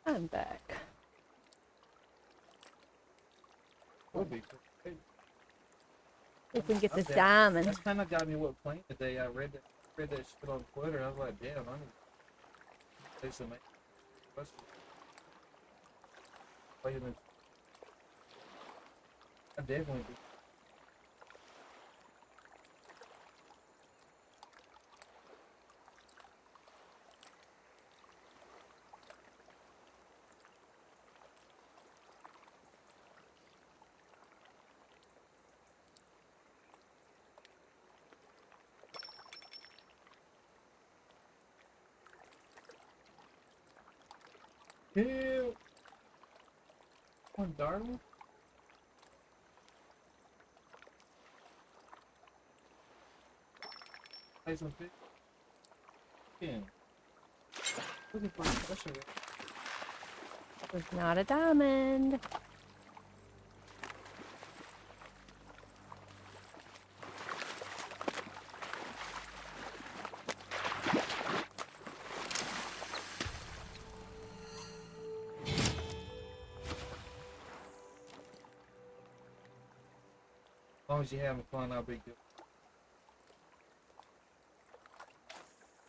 I'm back. Would be cool. Hey, If we can get I'm this down. diamond. That's kind of got me what playing today. I read that shit on Twitter. I was like, damn, I need to play some questions. I definitely do. Kill one darling. Play some fish. Yeah. Looking for a special. It was not a diamond. As long as you're having fun, I'll be good.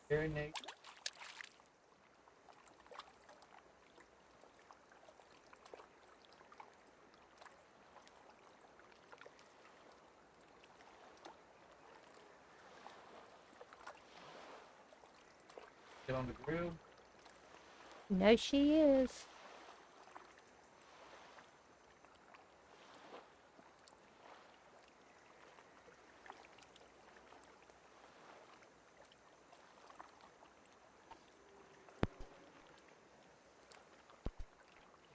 Very neat. Get on the grill. No, she is.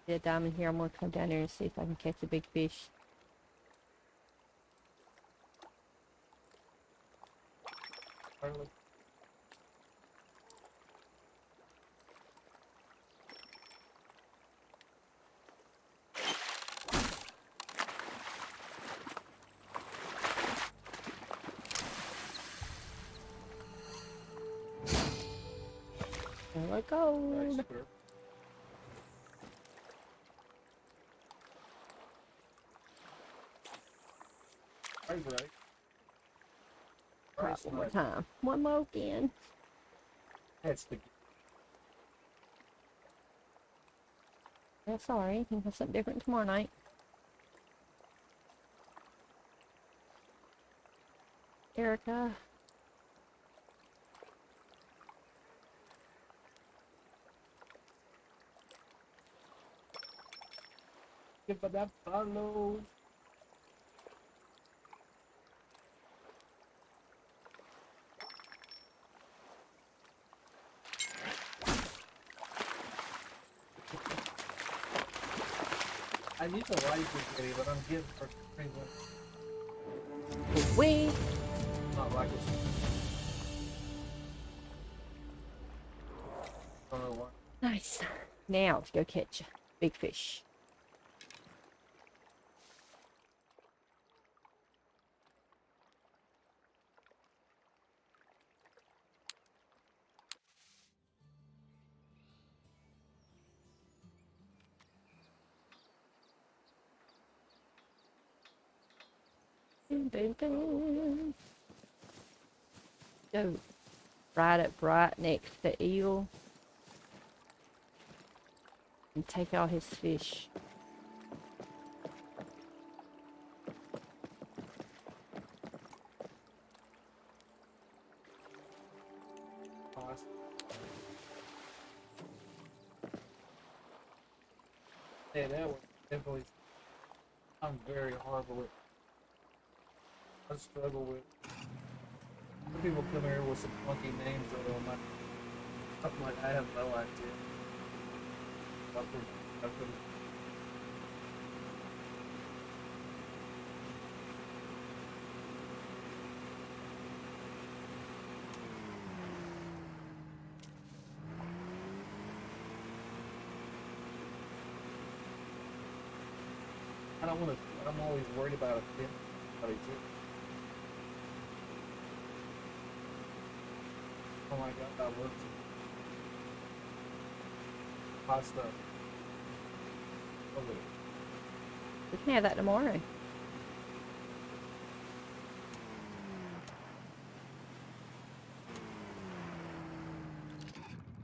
The diamond here. I'm gonna come down there and see if I can catch a big fish. Early. There I go. Nice, sir. Right. Right, one more time. One more again. That's the Yeah, sorry. We'll have something different tomorrow night. Erica. give it that follow. I need to like this video, but I'm getting for We. not like it. Don't know why. Nice. Now let's go catch a big fish. Boom, boom, boom. Go right up right next to the eel and take all his fish. Awesome. Yeah, that one definitely. I'm very horrible with. I struggle with. Some people come here with some funky names that are not. I'm like, I have no idea. I couldn't. I don't want to. I'm always worried about it. Oh my god, I love it. Pasta. Love it. We can have that tomorrow.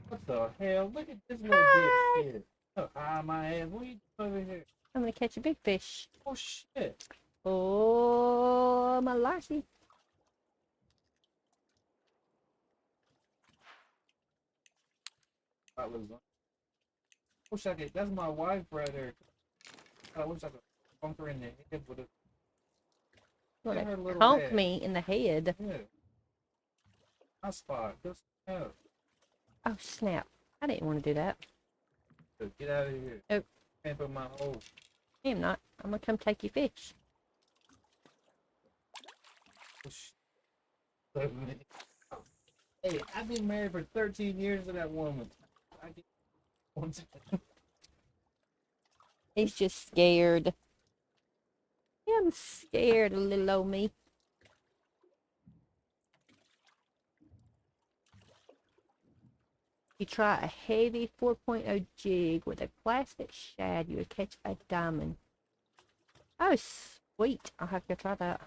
What the hell? Look at this little bitch kid. Oh, hi, my ass. What are you doing over here? I'm gonna catch a big fish. Oh shit. Oh, my Larcy. I was. Wish I could. That's my wife right there. I wish I could funk her in the head with a. You Get her wanna little conk head. me in the head? Yeah. My spot. Just no. Oh snap! I didn't want to do that. Get out of here. Oh. Can't put my hole. I am not. I'm gonna come take your fish. Oh, shit. Hey, I've been married for 13 years to that woman. I get one time. He's just scared. I'm scared of little old me. You try a heavy 4.0 jig with a plastic shad, you would catch a diamond. Oh, Sweet. I'll have to try that.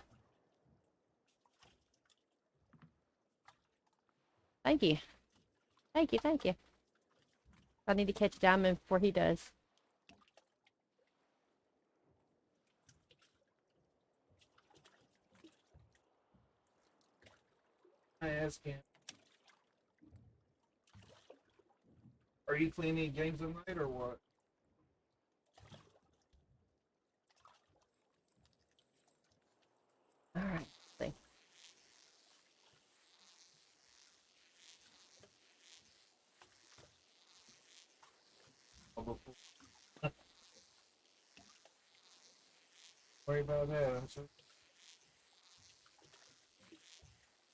Thank you. Thank you, thank you. I need to catch Diamond before he does. I ask him, are you cleaning games tonight or what? Alright, see. Worry about that. I'm sure.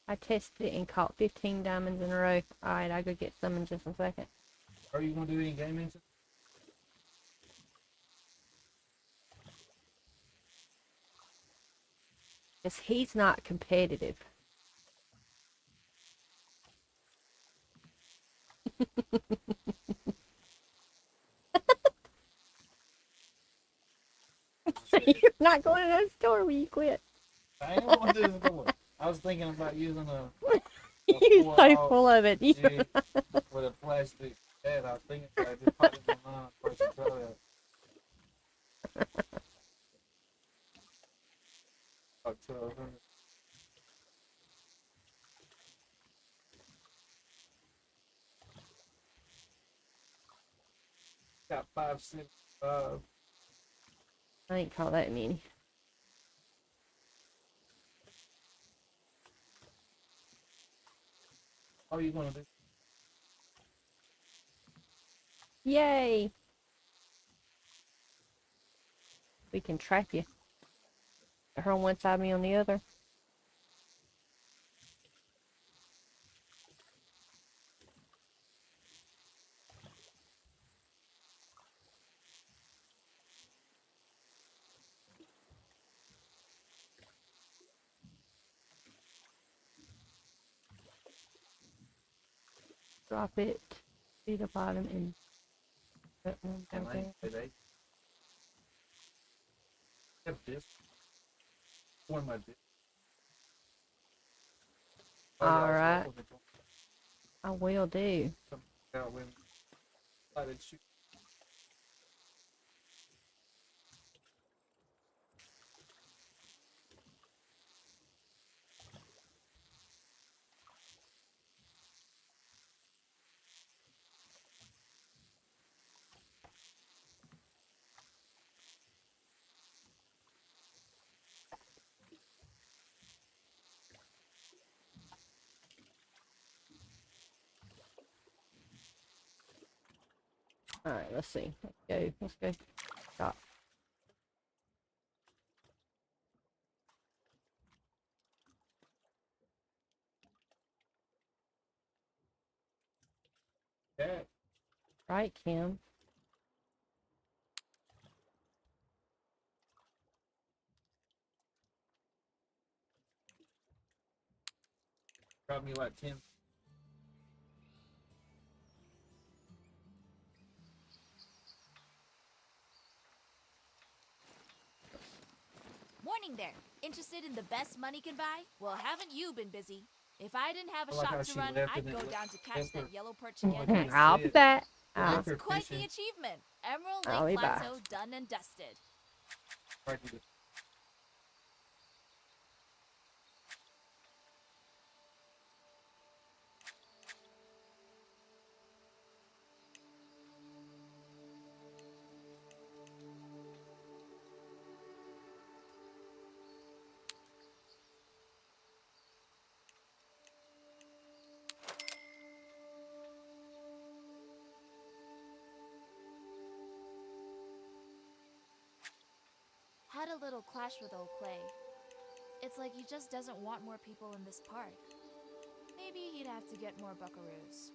I tested it and caught 15 diamonds in a row. Alright, I'll go get some in just a second. Are you gonna do any gaming? Because he's not competitive. You're not going to that store when you quit. I ain't going to the door. I was thinking about using a You're so pull-out full of it. jig with a plastic head. I was thinking about it. Just put it in my mind first and try that. About 1200. Got 575. I ain't caught that many. How are you gonna do? Yay! We can trap you. Her on one side, me on the other. Drop it to the bottom and put one And down I there. ain't say they have this. One of my disc. Alright. I will do. Out when I did shoot. Alright, let's see. Let's go. Let's go. Stop. Yeah. Right, Kim. Got me like 10. Morning there. Interested in the best money can buy? Well, haven't you been busy? If I didn't have a I like how shop to she run, left I'd and go then down to catch left her- that yellow perch again myself. I'll be back. Left That's her quite the fishing. achievement. Emerald I'll Lake be back. Plateau done and dusted. Right to the- Had a little clash with old Clay. It's like he just doesn't want more people in this park. Maybe he'd have to get more buckaroos.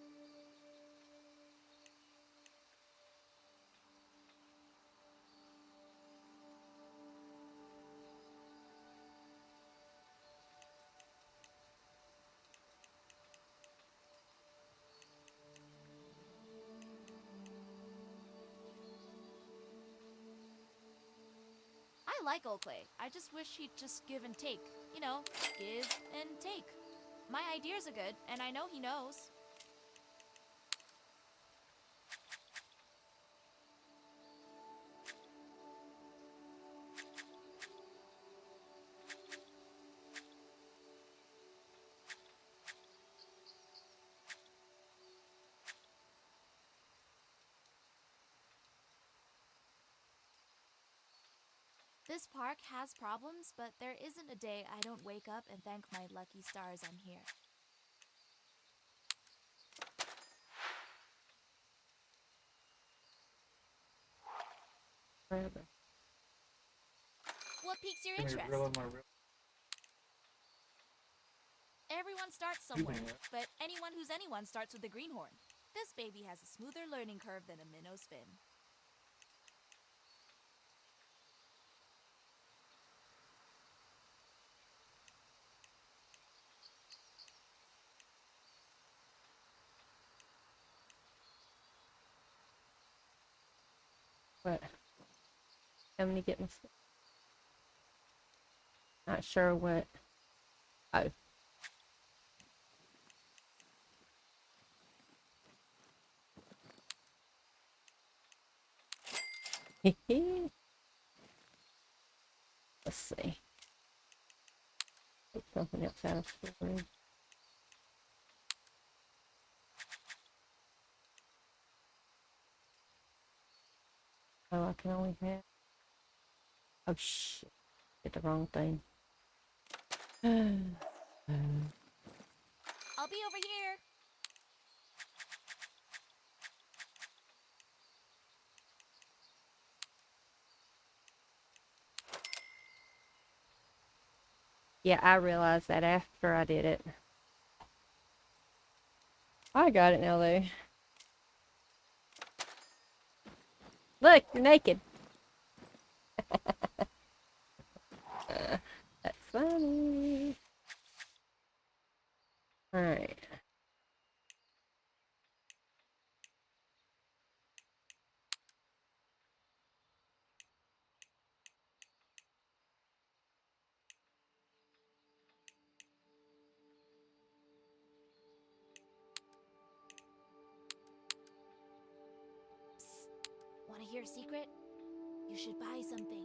I like Old Clay. I just wish he'd just give and take. You know, give and take. My ideas are good, and I know he knows. This park has problems, but there isn't a day I don't wake up and thank my lucky stars I'm here. Forever. What piques your Give me interest? real on my real. Everyone starts Excuse me, somewhere, but anyone who's anyone starts with a greenhorn. This baby has a smoother learning curve than a minnow fin. What? How many get missed? Not sure what. Oh. Let's see. Take something else out of storage. Oh, I can only have. Oh shit! Did the wrong thing. I'll be over here. Yeah, I realized that after I did it. I got it now, though. Look, you're naked. That's funny. Alright. Want to hear a secret? You should buy something.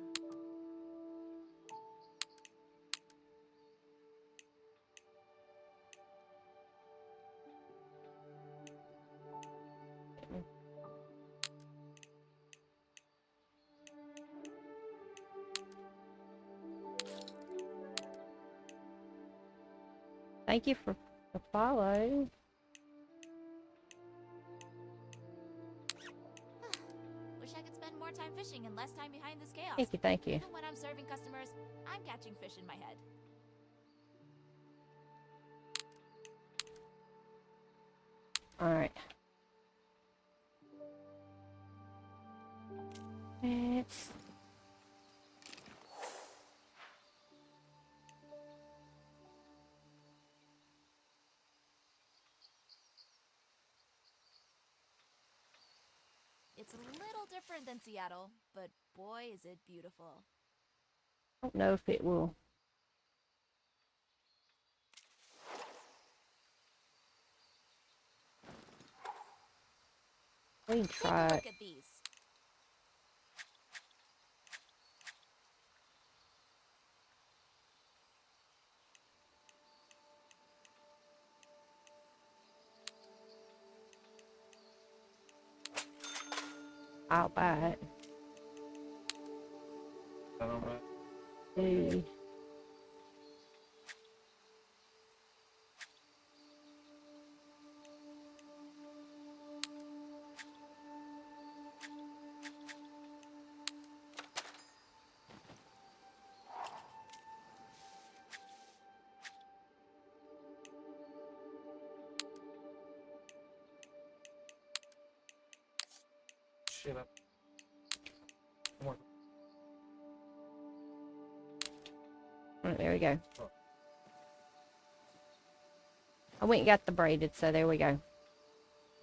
Thank you for the follow. Wish I could spend more time fishing and less time behind this chaos. Thank you, thank you. Even when I'm serving customers, I'm catching fish in my head. Alright. It's It's a little different than Seattle, but boy is it beautiful. I don't know if it will. We can Take a try it. look at these. I'll buy it. I don't know. Dude. Shit up. More. Alright, there we go. I went and got the braided, so there we go.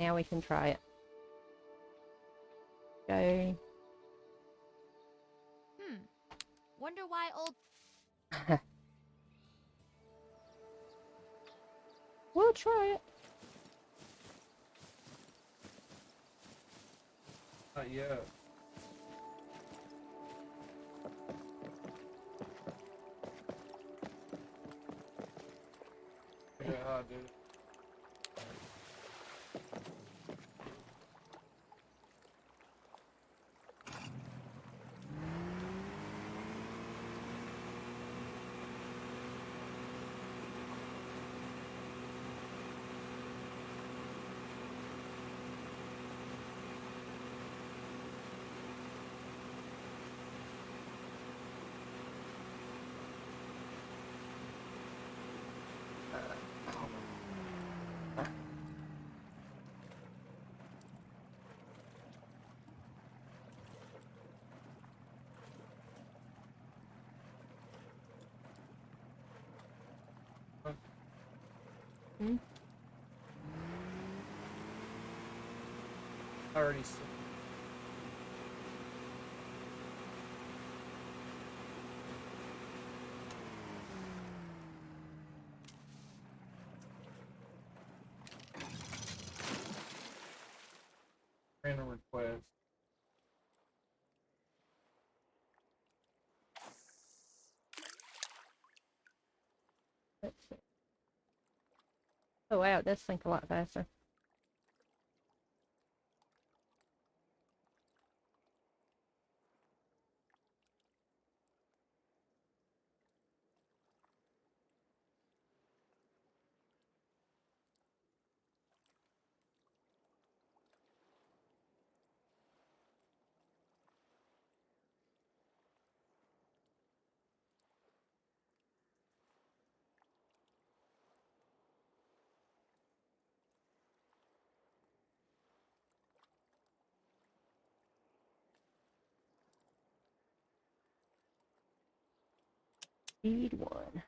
Now we can try it. Go. Wonder why old. We'll try it. Not yet. Figure out how to do it. Hmm? I already see. Random request. Let's see. Oh wow, it does sink a lot faster. Speed one.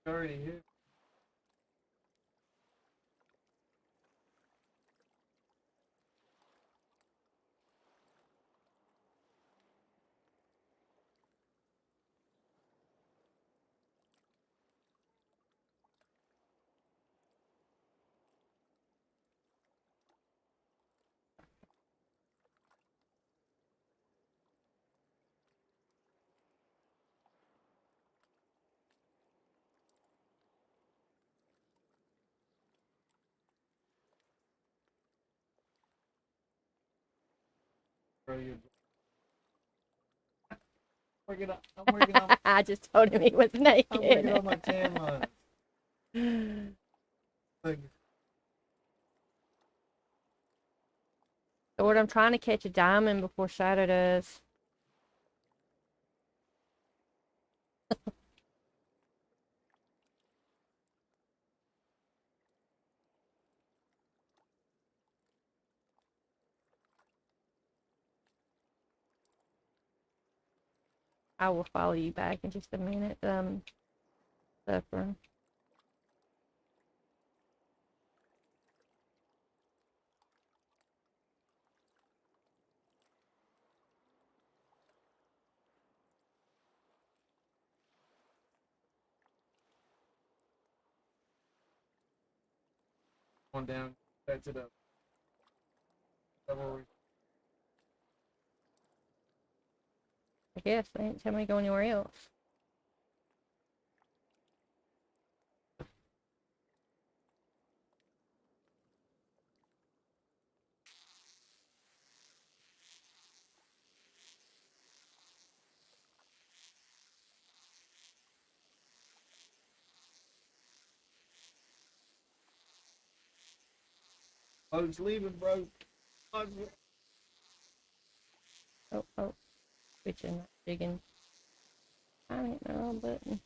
Already here. Bro, you're working on. I'm working on. I just told him he was naked. I'm working on my tan line. Like, Lord, I'm trying to catch a diamond before Shadow does. I will follow you back in just a minute, Zephyr. on down back to the. Level. I guess they didn't tell me to go anywhere else. Boat's leaving, bro. Oh, switching, digging. I ain't the wrong button.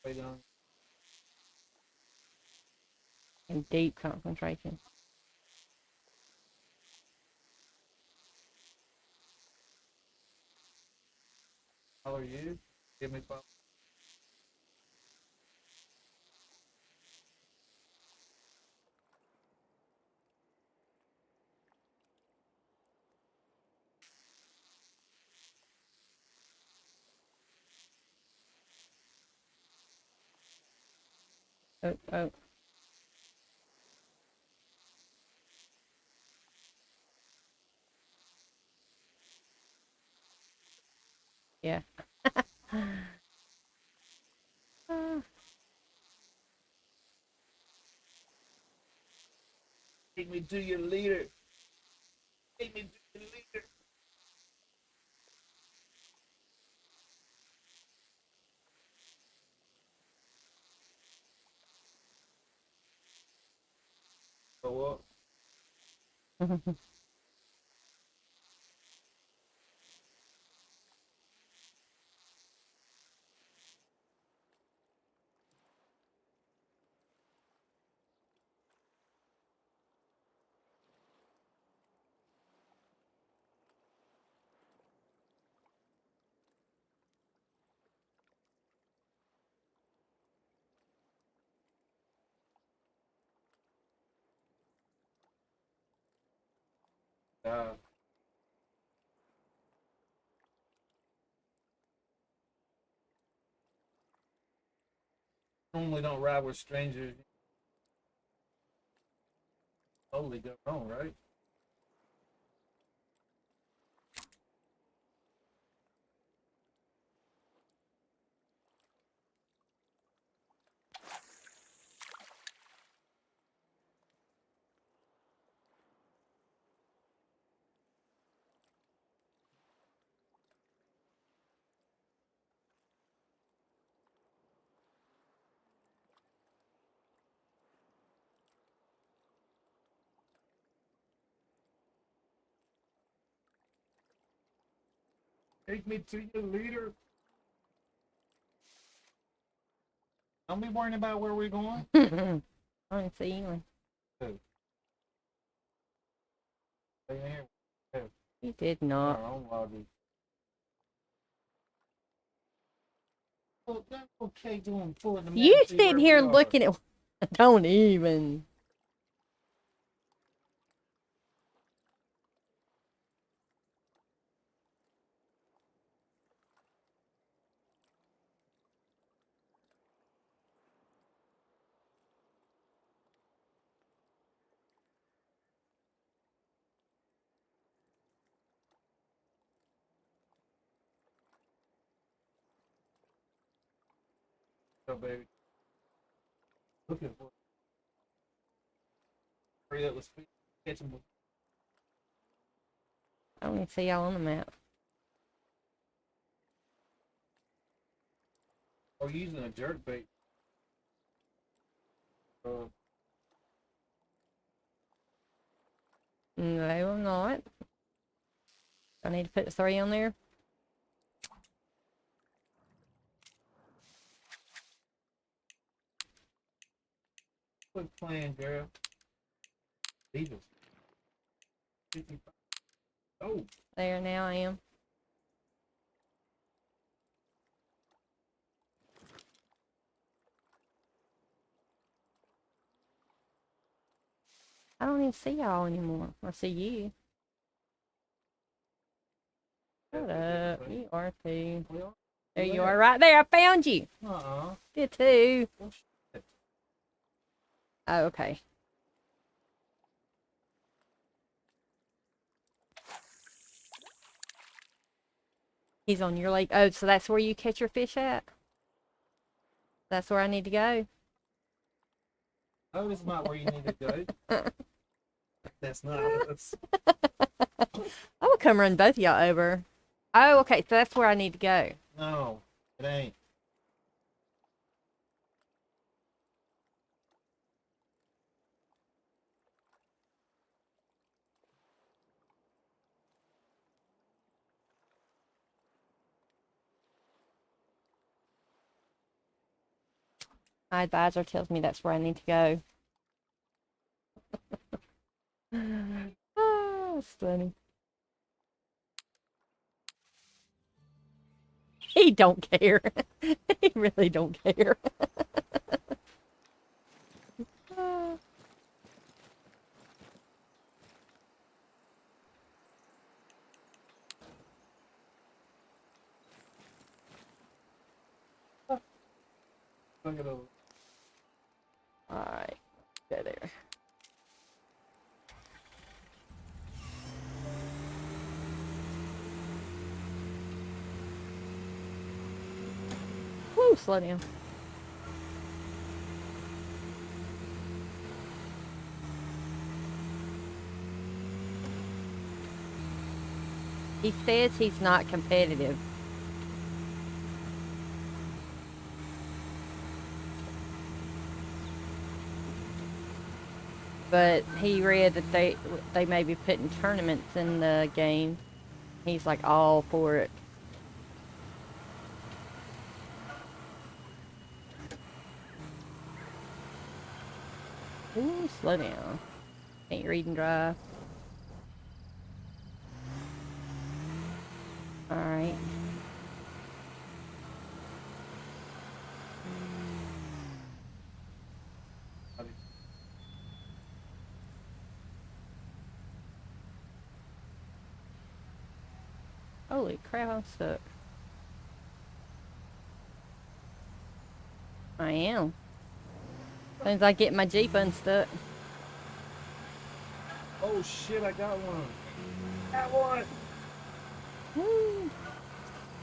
Way down. In deep concentration. How are you? Give me 5. Oh, oh. Yeah. Ah, Take me to your leader. Take me to your leader. So what? Uh, normally don't ride with strangers. Totally go wrong, right? Take me to your leader. Don't be worrying about where we're going. I don't see anyone. Stay here. He did In not. our own lobby. Well, that's okay doing pulling the map. You See sitting where here we are. looking at. Don't even. So, baby. Looking for. Hurry up, let's catch him. I don't even see y'all on the map. Or using a jerk bait. No, I'm not. I need to put 3 on there. Quit playing, girl. Leave us. 55. Oh, There, now I am. I don't even see y'all anymore. I see you. Shut up. You are too. well, There you where? are, right there. I found you. Uh-uh. Did too. Well, shit. Oh, okay. He's on your lake. Oh, so that's where you catch your fish at? That's where I need to go? No, this is not where you need to go. That's not us. I will come run both of y'all over. Oh, okay. So that's where I need to go. No, it ain't. My advisor tells me that's where I need to go. Oh, it's funny. He don't care. He really don't care. Look at those. Alright, go there. Woo, slow down. He says he's not competitive. But he read that they may be putting tournaments in the game. He's like all for it. Ooh, slow down. Can't read and drive. Alright. Holy crap, I'm stuck. I am. As soon as I get my Jeep unstuck. Oh shit, I got one. Got one. Woo.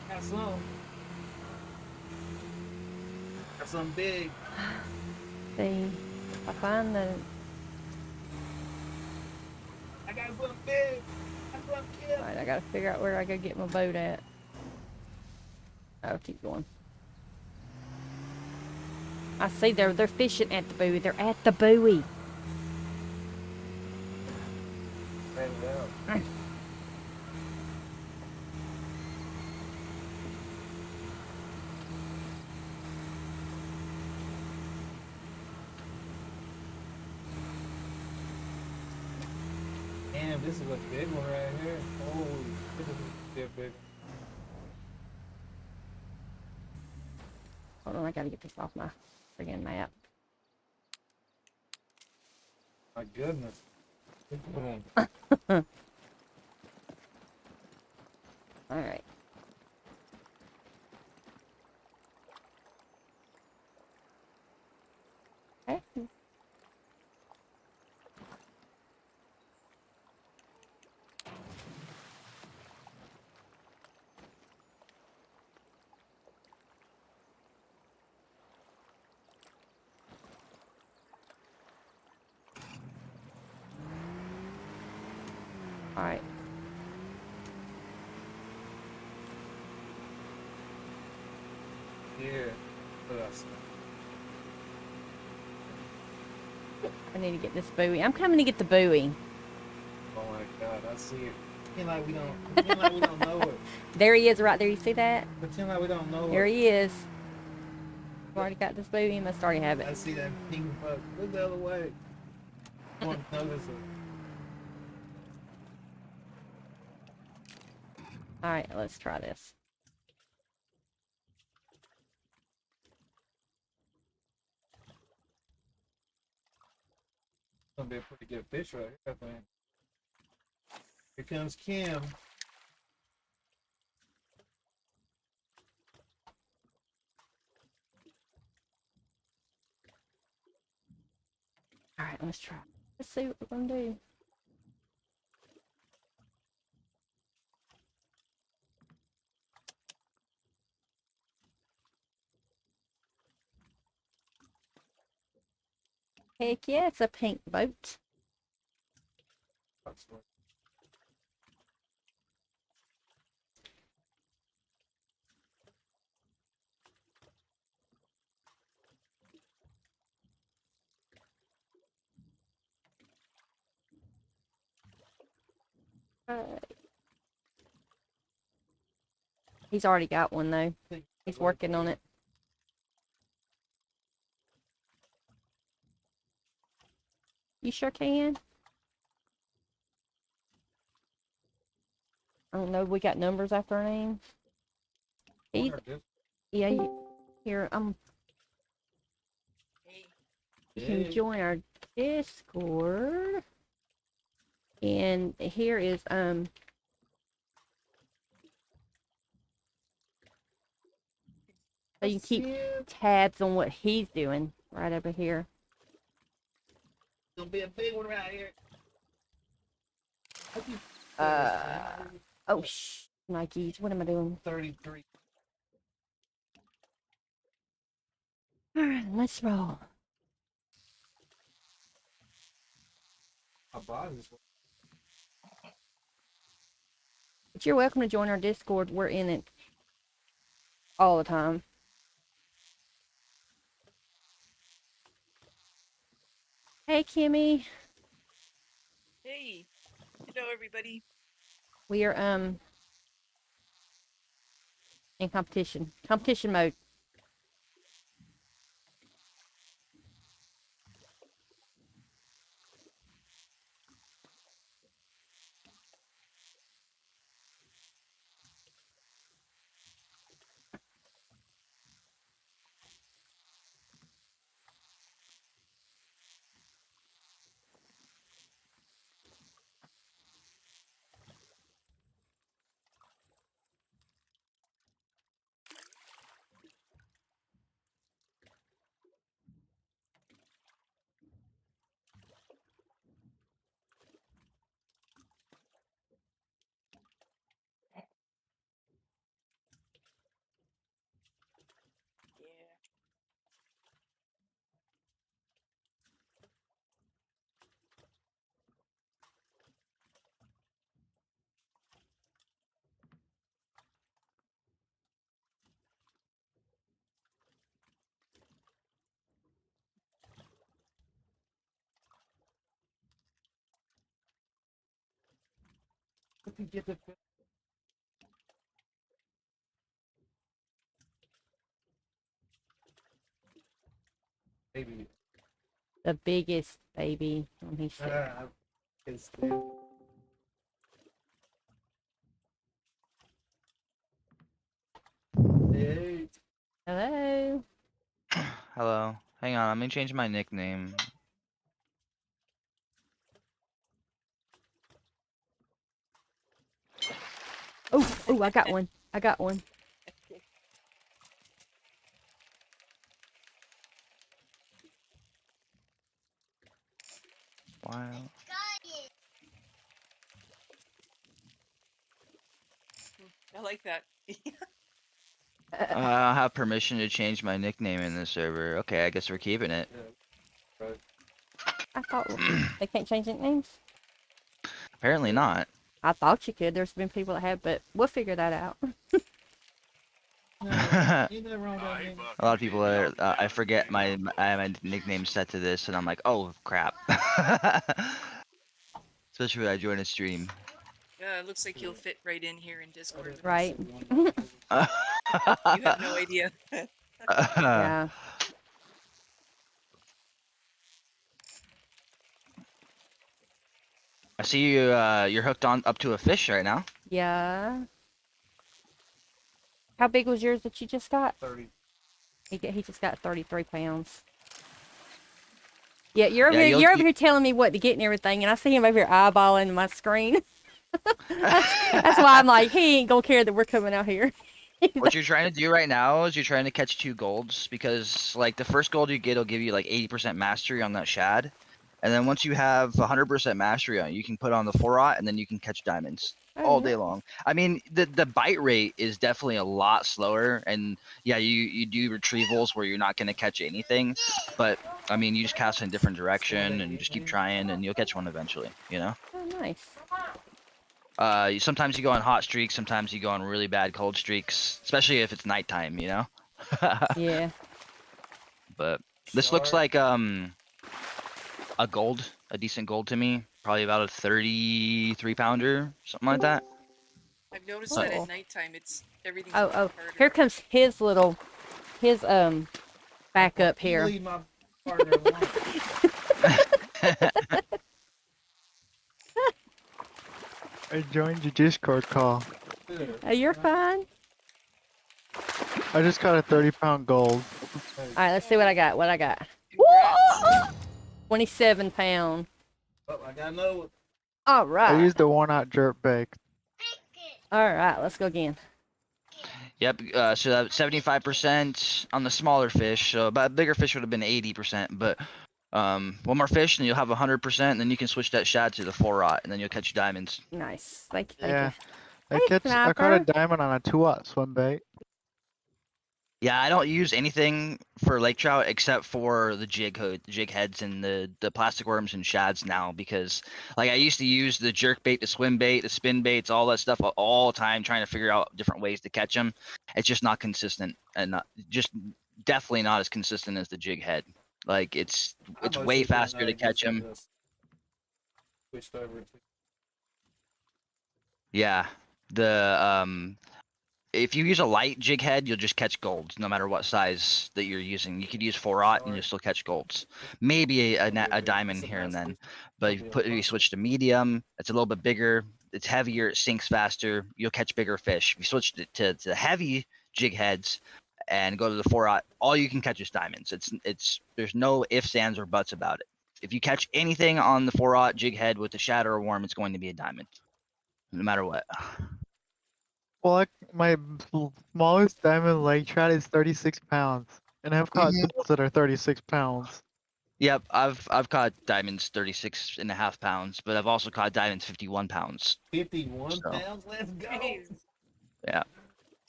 Got some. Got something big. See, I find that I got something big. I got something big. alright, I gotta figure out where I gotta get my boat at. I'll keep going. I see they're fishing at the buoy. They're at the buoy. Ran it out. Damn, this is a big one right here. Holy, this is a big one. Hold on, I gotta get this off my friggin' map. My goodness. Big one. Alright. Okay. Alright. Yeah. What else? I need to get this buoy. I'm coming to get the buoy. Oh my god, I see it. Pretend like we don't know it. There he is right there. You see that? Pretend like we don't know There it. he is. I've already got this buoy. You must already have I it. see that pink bug. Look the other way. I want to notice it. Alright, let's try this. It's gonna be a pretty good fish right here, I think. Here comes Kim. Alright, let's try. Let's see what we're gonna do. Heck yeah, it's a pink boat. Alright. He's already got one though. He's working on it. You sure can. I don't know. We got numbers after our names. He's, yeah. Here, you can join our Discord. And here is so you can keep tabs on what he's doing right over here. Gonna be a big one right here. Oh Nikes, what am I doing? 33. All right, let's roll. My body's But you're welcome to join our Discord. We're in it all the time. Hey, Kimmy. Hey, hello everybody. We are in competition mode. Yeah. If you get the baby. The biggest baby. Let me see. It's Hey. Hello. Hello. Hang on, let me change my nickname. Oh, I got one. Okay. Wow. I like that. I don't have permission to change my nickname in this server. Okay, I guess we're keeping it. Yeah, right. I thought they can't change nicknames. Apparently not. I thought you could. There's been people that have, but we'll figure that out. No, you never wrong Oh, that hey, name. Buck, A lot you of people need me? are. I'll be down I if you forget need help. I have my nickname set to this, and I'm like, oh crap. Especially when I join a stream. Yeah, it looks like you'll fit right in here in Discord. Right. You have no idea. Yeah. I see you. You're hooked on up to a fish right now. Yeah. How big was yours that you just got? 30. He just got 33 pounds. Yeah, you're over Yeah, here. You're over here telling me what to get and everything, and I see him over here eyeballing my screen. That's why I'm like, he ain't gonna care that we're coming out here. What you're trying to do right now is you're trying to catch 2 golds because like the first gold you get will give you like 80% mastery on that shad, and then once you have 100% mastery on it, you can put on the 4-aught and then you can catch diamonds all day long. I mean, the bite rate is definitely a lot slower, and yeah, you do retrievals where you're not gonna catch anything, but I mean, you just cast in a different direction and just keep trying, and you'll catch one eventually. You know. Oh, nice. Sometimes you go on hot streaks, sometimes you go on really bad cold streaks, especially if it's nighttime, you know? Yeah. But this looks like a decent gold to me. Probably about a 33 pounder, something like that. I've noticed that Cool. at nighttime, everything's Oh, a lot harder. here comes his backup You here. leave my partner alone. I joined your Discord call. Good. You're fine. I just got a 30-pound gold. Hey, All right, let's see what I got. What I got. Congrats. 27 pound. oh, I gotta know. All I right. used the one-out jerk bait. All right, let's go again. Yep. So that 75% on the smaller fish. So about bigger fish would have been 80%. But one more fish, and you'll have 100%. And then you can switch that shad to the 4-aught, and then you'll catch diamonds. Nice. Thank you. Thank Yeah. you. I Hey, caught a Sniper. diamond on a 2-aught swim bait. Yeah, I don't use anything for lake trout except for the jig heads and the plastic worms and shads now, because like I used to use the jerk bait, the swim bait, the spin baits, all that stuff all the time, trying to figure out different ways to catch them. It's just not consistent, and just definitely not as consistent as the jig head. Like it's I've way mostly been, faster to catch using them. this. Switched over to. Yeah, the if you use a light jig head, you'll just catch golds no matter what size that you're using. You could use 4-aught and you'll still catch golds. Maybe a diamond here and then. But if you switch to medium, it's a little bit bigger, it's heavier, it sinks faster, you'll catch bigger fish. If you switch to heavy jig heads and go to the 4-aught, all you can catch is diamonds. It's there's no ifs, ands, or buts about it. If you catch anything on the 4-aught jig head with a shadow or worm, it's going to be a diamond, no matter what. Well, my smallest diamond lake trout is 36 pounds. And I've caught golds that are 36 pounds. Yep, I've caught diamonds 36.5 pounds, but I've also caught diamonds 51 pounds. 51 So. pounds. Let's go. Jeez. Yeah.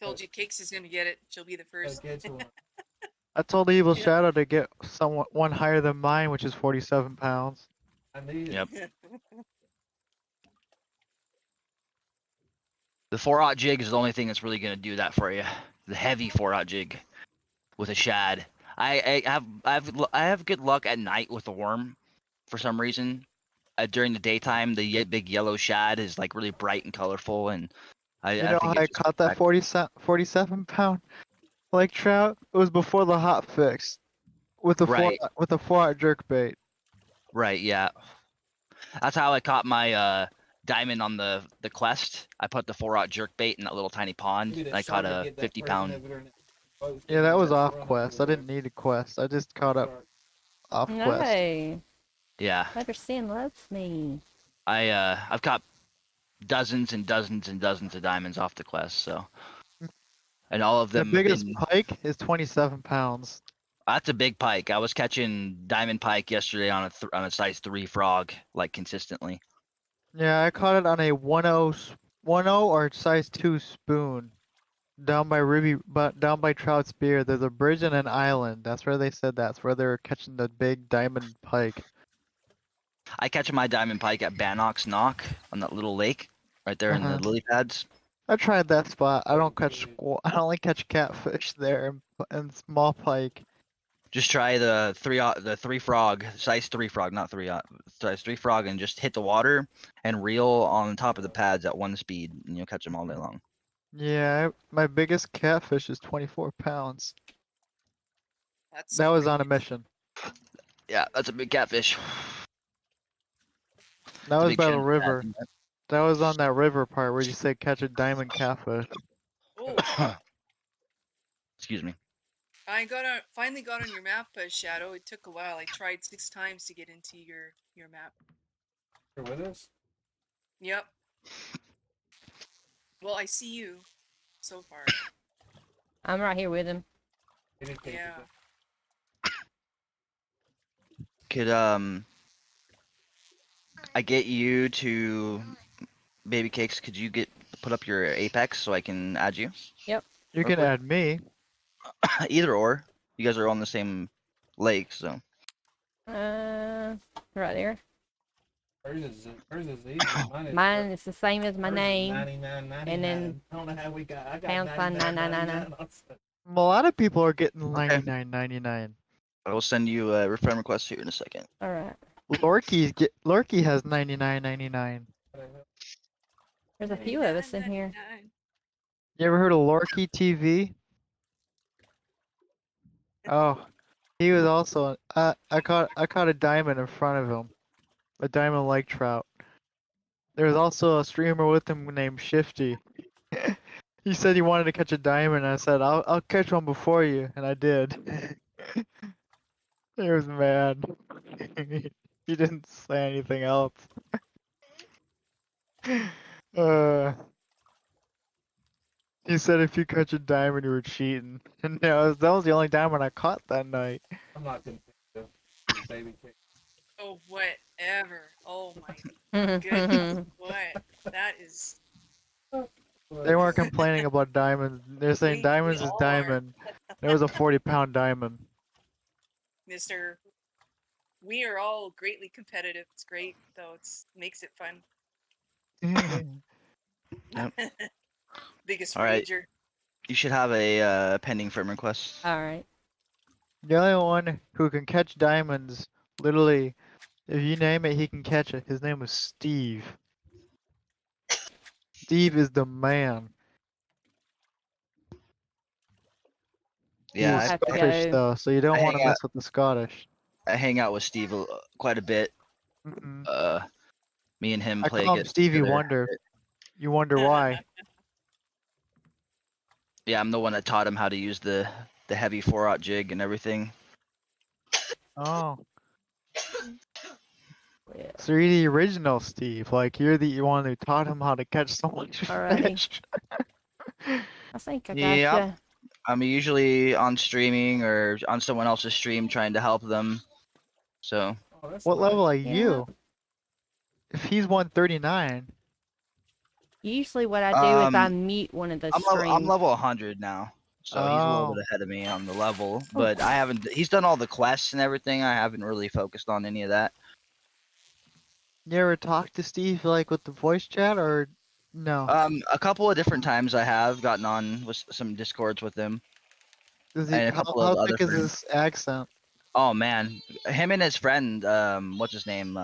Told you Cakes is gonna get it. She'll be the first. Catch one. I told the Evil Yeah. Shadow to get one higher than mine, which is 47 pounds. I need it. Yep. The 4-aught jig is the only thing that's really gonna do that for you. The heavy 4-aught jig with a shad. I have good luck at night with the worm, for some reason. During the daytime, the big yellow shad is like really bright and colorful, and I You know think how I it's just caught that 47 pound lake trout? It was before the hot fix with the Right. with the 4-aught jerk bait. Right, yeah. That's how I caught my diamond on the quest. I put the 4-aught jerk bait in that little tiny pond, Maybe and that I caught shark would a get that 50 person pound. over there in that boat Yeah, that thing, was that off run over quest. I there. didn't need a quest. I just caught up Shark. off quest. Hey, Yeah, Better Sin loves me. I've caught dozens and dozens and dozens of diamonds off the quest. So, and all of The them have biggest been. pike is 27 pounds. That's a big pike. I was catching diamond pike yesterday on a size 3 frog, like consistently. Yeah, I caught it on a 10 or size 2 spoon down by down by Trout Spear. There's a bridge and an island. That's where they said that's where they were catching the big diamond pike. I catch my diamond pike at Bannock's Knock on that little lake right there in the lily pads. I tried that spot. I don't catch I only catch catfish there and small pike. Just try the 3 frog, size 3 frog, not 3 size 3 frog, and just hit the water and reel on top of the pads at 1 speed, and you'll catch them all day long. Yeah, my biggest catfish is 24 pounds. That's That was pretty on a good. mission. Yeah, that's a big catfish. That It's a was big by the channel cat, river. That was on that river part where you say catch a diamond catfish. Oh, Excuse me. I finally got on your map, Shadow. It took a while. I tried 6 times to get into your map. You're with us? Yep. Well, I see you so far. I'm right here with him. Yeah. Could I get you to Baby Cakes? Could you put up your Apex so I can add you? Yep. You Real can quick? add me. Either or. You guys are on the same lake, so. Right there. Hers is easy. Mine is the same as my hers is name. 99.99. And then I don't know how we got. I got pound sign 999. A lot of people are getting Okay. 99.99. I will send you a friend request here in a second. All right. Lorky has 99.99. There's a few of us in here. You ever heard of Lorky TV? Oh, he was also. I caught a diamond in front of him, a diamond lake trout. There was also a streamer with him named Shifty. He said he wanted to catch a diamond. I said, I'll catch one before you, and I did. He was mad. He didn't say anything else. Uh, he said if you catch a diamond, you were cheating. And that was the only diamond I caught that night. I'm not gonna pick the baby cake. Oh, whatever. Oh my goodness. What? That is. They weren't complaining about diamonds. They're saying We diamonds is all are, diamond. It was a 40-pound diamond. Mister. We are all greatly competitive. It's great, though. It's makes it fun. Yep. Biggest All right. rager. You should have a pending firm request. All right. The only one who can catch diamonds, literally, if you name it, he can catch it. His name was Steve. Steve is the man. He's Yeah, a I have to Scottish go. though, so you don't I want hang to out. mess with the Scottish. I hang out with Steve quite a bit. Mm-mm. Me and him I play call him against each Stevie other. Wonder. You wonder why? Yeah, I'm the one that taught him how to use the heavy 4-aught jig and everything. Oh, Yeah. so you're the original Steve. Like you're the one who taught him how to catch so much Alrighty. fish. I think I Yeah, gotcha. I'm usually on streaming or on someone else's stream trying to help them. So Oh, that's What nice. level are Yeah. you? If he's 139. Usually, what I do is I um, mute one of the I'm streams. level 100 now. So he's a little Oh, bit ahead of me on the level, Oh. but I haven't. He's done all the quests and everything. I haven't really focused on any of that. you ever talk to Steve like with the voice chat or no? A couple of different times I have gotten on with some discords with him Does he? and a How couple of how other thick is friends. his accent? Oh man, him and his friend, what's his name,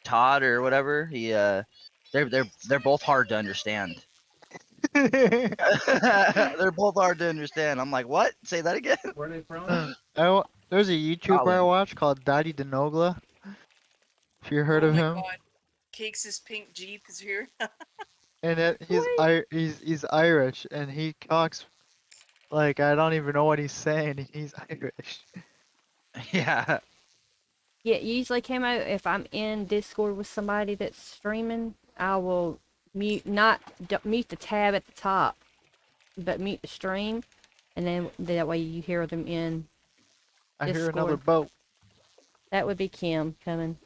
Todd or whatever. They're both hard to understand. They're both hard to understand. I'm like, what? Say that again. Where are they from? There's a YouTuber I Scotland. watch called Daddy Denogla. If you heard Oh of my him, God. Cakes' pink Jeep is here. and Sweet. he's Irish, and he talks like I don't even know what he's saying. He's Irish. Yeah. Yeah, it usually came out if I'm in Discord with somebody that's streaming, I will mute not mute the tab at the top, but mute the stream, and then that way you hear them in I hear another Discord. boat. That would be Kim coming.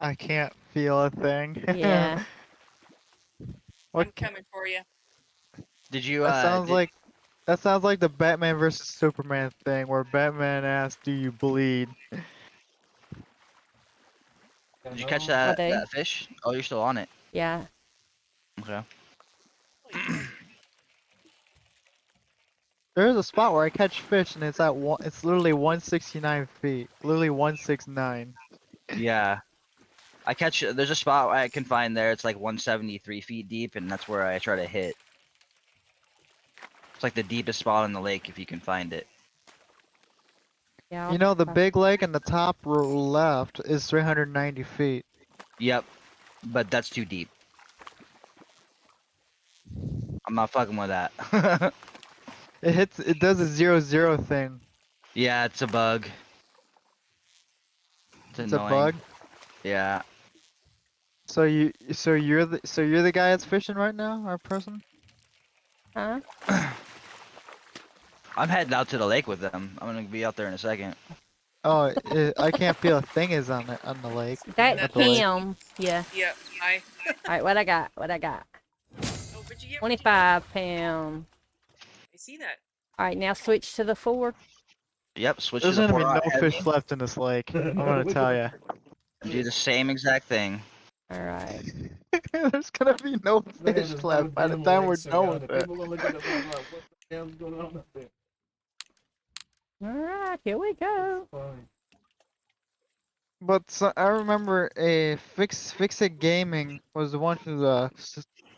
I can't feel a thing. Yeah. What? I'm coming for you. Did you That sounds did, like that sounds like the Batman versus Superman thing, where Batman asks, "Do you bleed?" did you catch I that do. fish? Oh, you're still on it. Yeah. Okay. Holy crap. There's a spot where I catch fish, and it's at one. It's literally 169 feet. Literally 169. Yeah. I catch. There's a spot I can find there. It's like 173 feet deep, and that's where I try to hit. It's like the deepest spot in the lake if you can find it. Yeah. You know, the big lake in the top left is 390 feet. Yep, but that's too deep. I'm not fucking with that. It does a 0-0 thing. Yeah, it's a bug. It's It's a annoying. bug. Yeah. So you're the guy that's fishing right now, our person? Huh? I'm heading out to the lake with them. I'm gonna be out there in a second. Oh, I can't feel a thing is on the lake. That's At the lake. Kim. Yeah. Yep. I. All right. What I got? What I got? Oh, what'd you get? 25 pound. I see that. All right. Now switch to the 4. Yep, switch There's to the gonna be 4-aught no heavy fish left in this lake. I'm gonna tell you. and do the same exact thing. All right. There's gonna be no They have fish this left blue by the dim time we're lights done around with it. it. People gonna look at it and like, what the hell's going on up there? All right. Here we go. Fine. But I remember a Fix It Gaming was the one who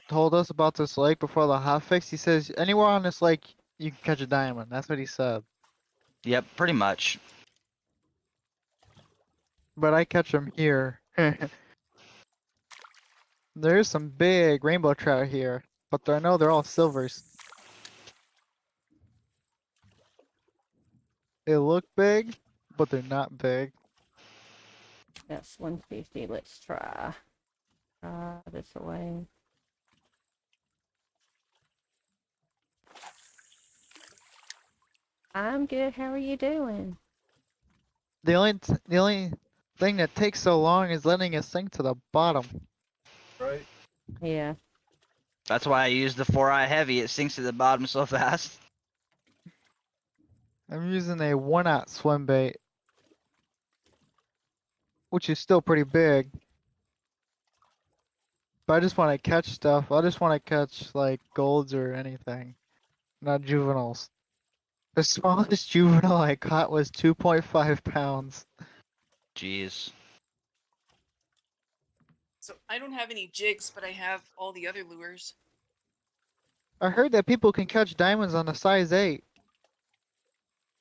told us about this lake before the hotfix. He says anywhere on this lake you can catch a diamond. That's what he said. Yep, pretty much. But I catch them here. There's some big rainbow trout here, but I know they're all silvers. They look big, but they're not big. That's 150. Let's try. This away. I'm good. How are you doing? The only thing that takes so long is letting it sink to the bottom. Right? Yeah. That's why I use the 4-eye heavy. It sinks to the bottom so fast. I'm using a 1-aught swim bait, which is still pretty big. But I just want to catch stuff. I just want to catch like golds or anything, not juveniles. The smallest juvenile I caught was 2.5 pounds. Jeez. So I don't have any jigs, but I have all the other lures. I heard that people can catch diamonds on a size 8.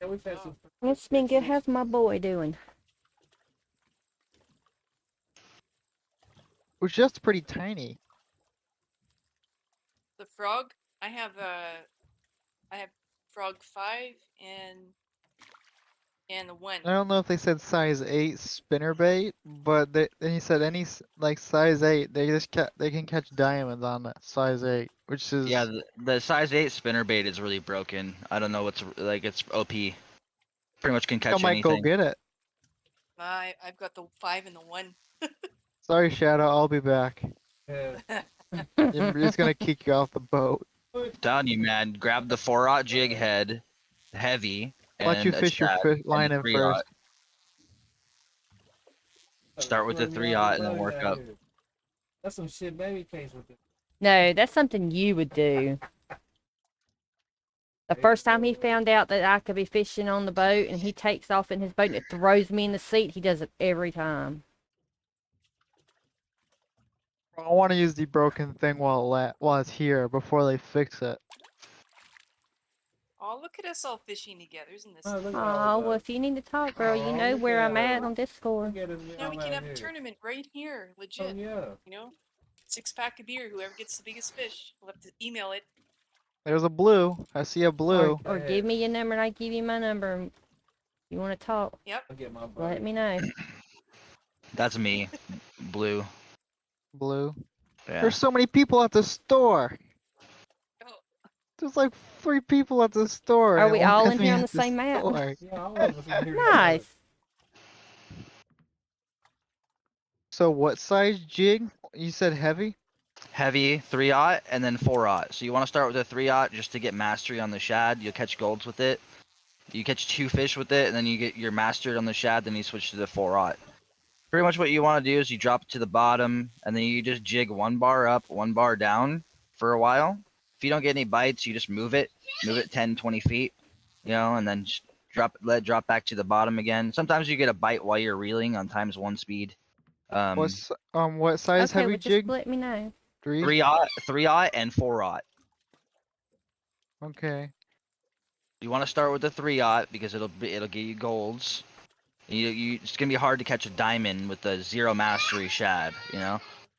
Yeah, we've had some. What's been good? How's my boy doing? Which is just pretty tiny. The frog, I have frog 5 and the 1. I don't know if they said size 8 spinnerbait, but then he said any like size 8, they can catch diamonds on that size 8, which is Yeah, the size 8 spinnerbait is really broken. I don't know what's like. It's OP. Pretty much can I catch might go anything. get it. I've got the 5 and the 1. Sorry, Shadow, I'll be back. Yeah. I'm just gonna kick you off the boat. Telling you, man. Grab the 4-aught jig head, heavy, Why don't you and a fish your shad, and line the in 3-aught. first? Start with the 3-aught and then work up. That's some shit baby case with it. No, that's something you would do. The first time he found out that I could be fishing on the boat and he takes off in his boat and it throws me in the seat, he does it every time. I want to use the broken thing while it's here before they fix it. Oh, look at us all fishing together. Isn't this Oh, look at Oh, all well, that. if you need to talk, girl, you Oh, know look where at I'm at us. on Discord. Look at us. Now we I'm can out have a here. tournament right here, Oh, legit. yeah. You know, 6-pack of beer. Whoever gets the biggest fish, we'll have to email it. There's a blue. I see a blue. Or give me your number and I give you my number. And you want to talk, Yep. I'll get my let buddy. me know. That's me, blue. Blue. Yeah. There's so many people at the store. Oh, There's like 3 people at the store. Are and we it won't all let in me here on at the same map? store. Yeah, all of us in here. Nice. So what size jig? You said heavy? Heavy 3-aught and then 4-aught. So you want to start with a 3-aught just to get mastery on the shad. You'll catch golds with it. You catch 2 fish with it, and then you get your mastered on the shad. Then you switch to the 4-aught. Pretty much what you want to do is you drop it to the bottom, and then you just jig 1 bar up, 1 bar down for a while. If you don't get any bites, you just move it 10, 20 feet, and then just let it drop back to the bottom again. Sometimes you get a bite while you're reeling on *1 speed. What size Okay, heavy well, just jig? let me know. 3? 3-aught, and 4-aught. Okay. You want to start with the 3-aught because it'll give you golds. It's gonna be hard to catch a diamond with the 0 mastery shad,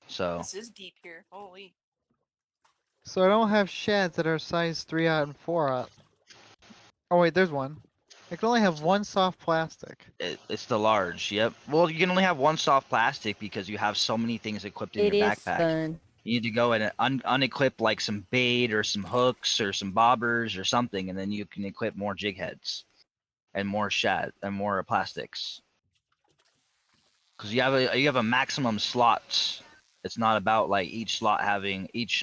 So this is deep here. Holy. So I don't have shads that are size 3-aught and 4-aught. Oh wait, there's one. I can only have 1 soft plastic. it's the large. Yep. Well, you can only have 1 soft plastic because you have so many things equipped in It your is backpack. fun. You need to go and unequip like some bait or some hooks or some bobbers or something, and then you can equip more jig heads and more shad and more plastics. Because you have a maximum slots. It's not about like each item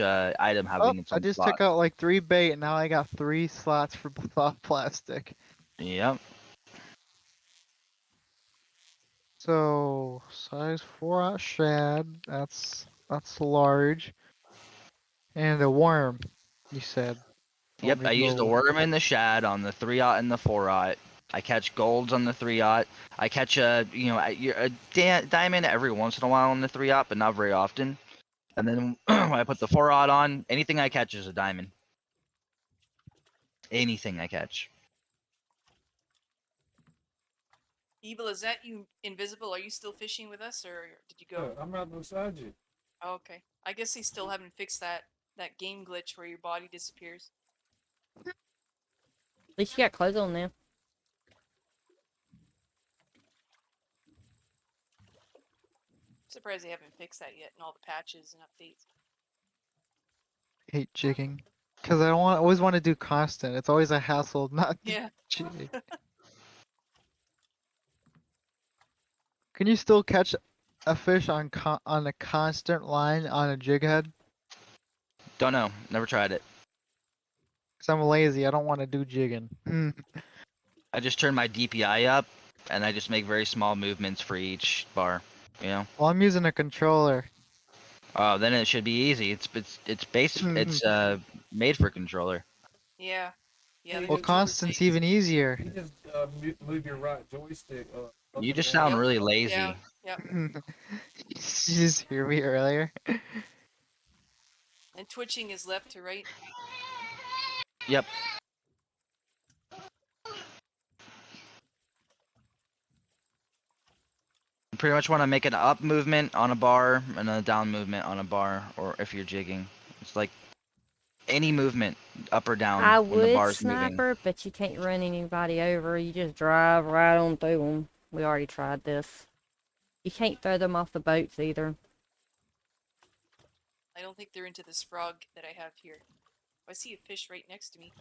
Oh, having its I own just slot. took out like 3 bait and now I got 3 slots for soft plastic. Yep. So size 4-aught shad, that's large. And a worm, you said. Yep. I use the worm and the shad on the 3-aught and the 4-aught. I catch golds on the 3-aught. I catch a diamond every once in a while on the 3-aught, but not very often. And then when I put the 4-aught on, anything I catch is a diamond. Anything I catch. Evil, is that you invisible? Are you still fishing with us, or did you go? I'm right beside you. Oh, okay. I guess they still haven't fixed that game glitch where your body disappears. At least you got clothes on now. Surprised they haven't fixed that yet in all the patches and updates. Hate jigging. Because I don't want, always want to do constant. It's always a hassle not to Yeah. jig. Can you still catch a fish on on a constant line on a jig head? Don't know. Never tried it. Because I'm lazy. I don't want to do jigging. I just turn my DPI up, and I just make very small movements for each bar. You know. Well, I'm using a controller. Oh, then it should be easy. It's made for controller. Yeah. Yeah, the Well, Well, controller's constant's nice. even easier. You just move your right joystick up You and just down. sound Yep. really Down. lazy. Yep. You just hear me earlier. And twitching is left to right. Yep. You pretty much want to make an up movement on a bar and a down movement on a bar, or if you're jigging, it's like any movement, up or down, I when the would bar's moving. sniper, but you can't run anybody over. You just drive right on through them. We already tried this. You can't throw them off the boats either. I don't think they're into this frog that I have here. I see a fish right next to me.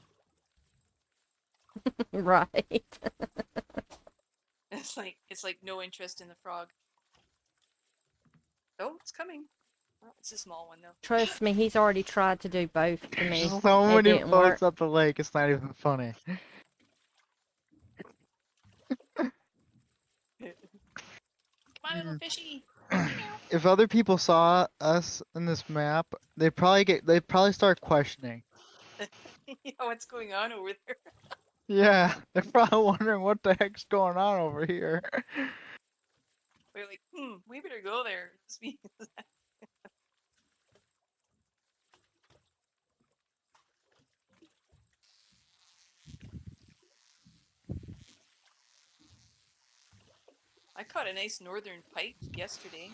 Right. It's like no interest in the frog. Oh, it's coming. Well, it's a small one though. Trust me, he's already tried to do both to me. There's so It many didn't work. boats at the lake. It's not even funny. Come on, little fishy. If other people saw us in this map, they'd probably start questioning. You know what's going on over there? Yeah, they're probably wondering what the heck's going on over here. We're like, we better go there. I caught a nice northern pike yesterday.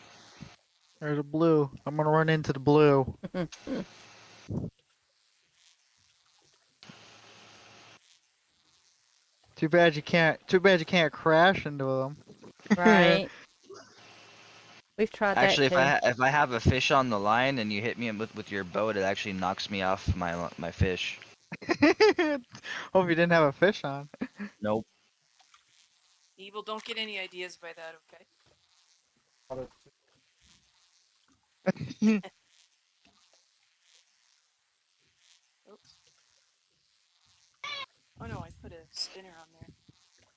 There's a blue. I'm gonna run into the blue. Too bad you can't. Too bad you can't crash into them. Right. We've tried that Actually, too. if I have a fish on the line and you hit me with your boat, it actually knocks me off my fish. Hope you didn't have a fish on. Nope. Evil, don't get any ideas by that, okay? Oops. Oh no, I put a spinner on there.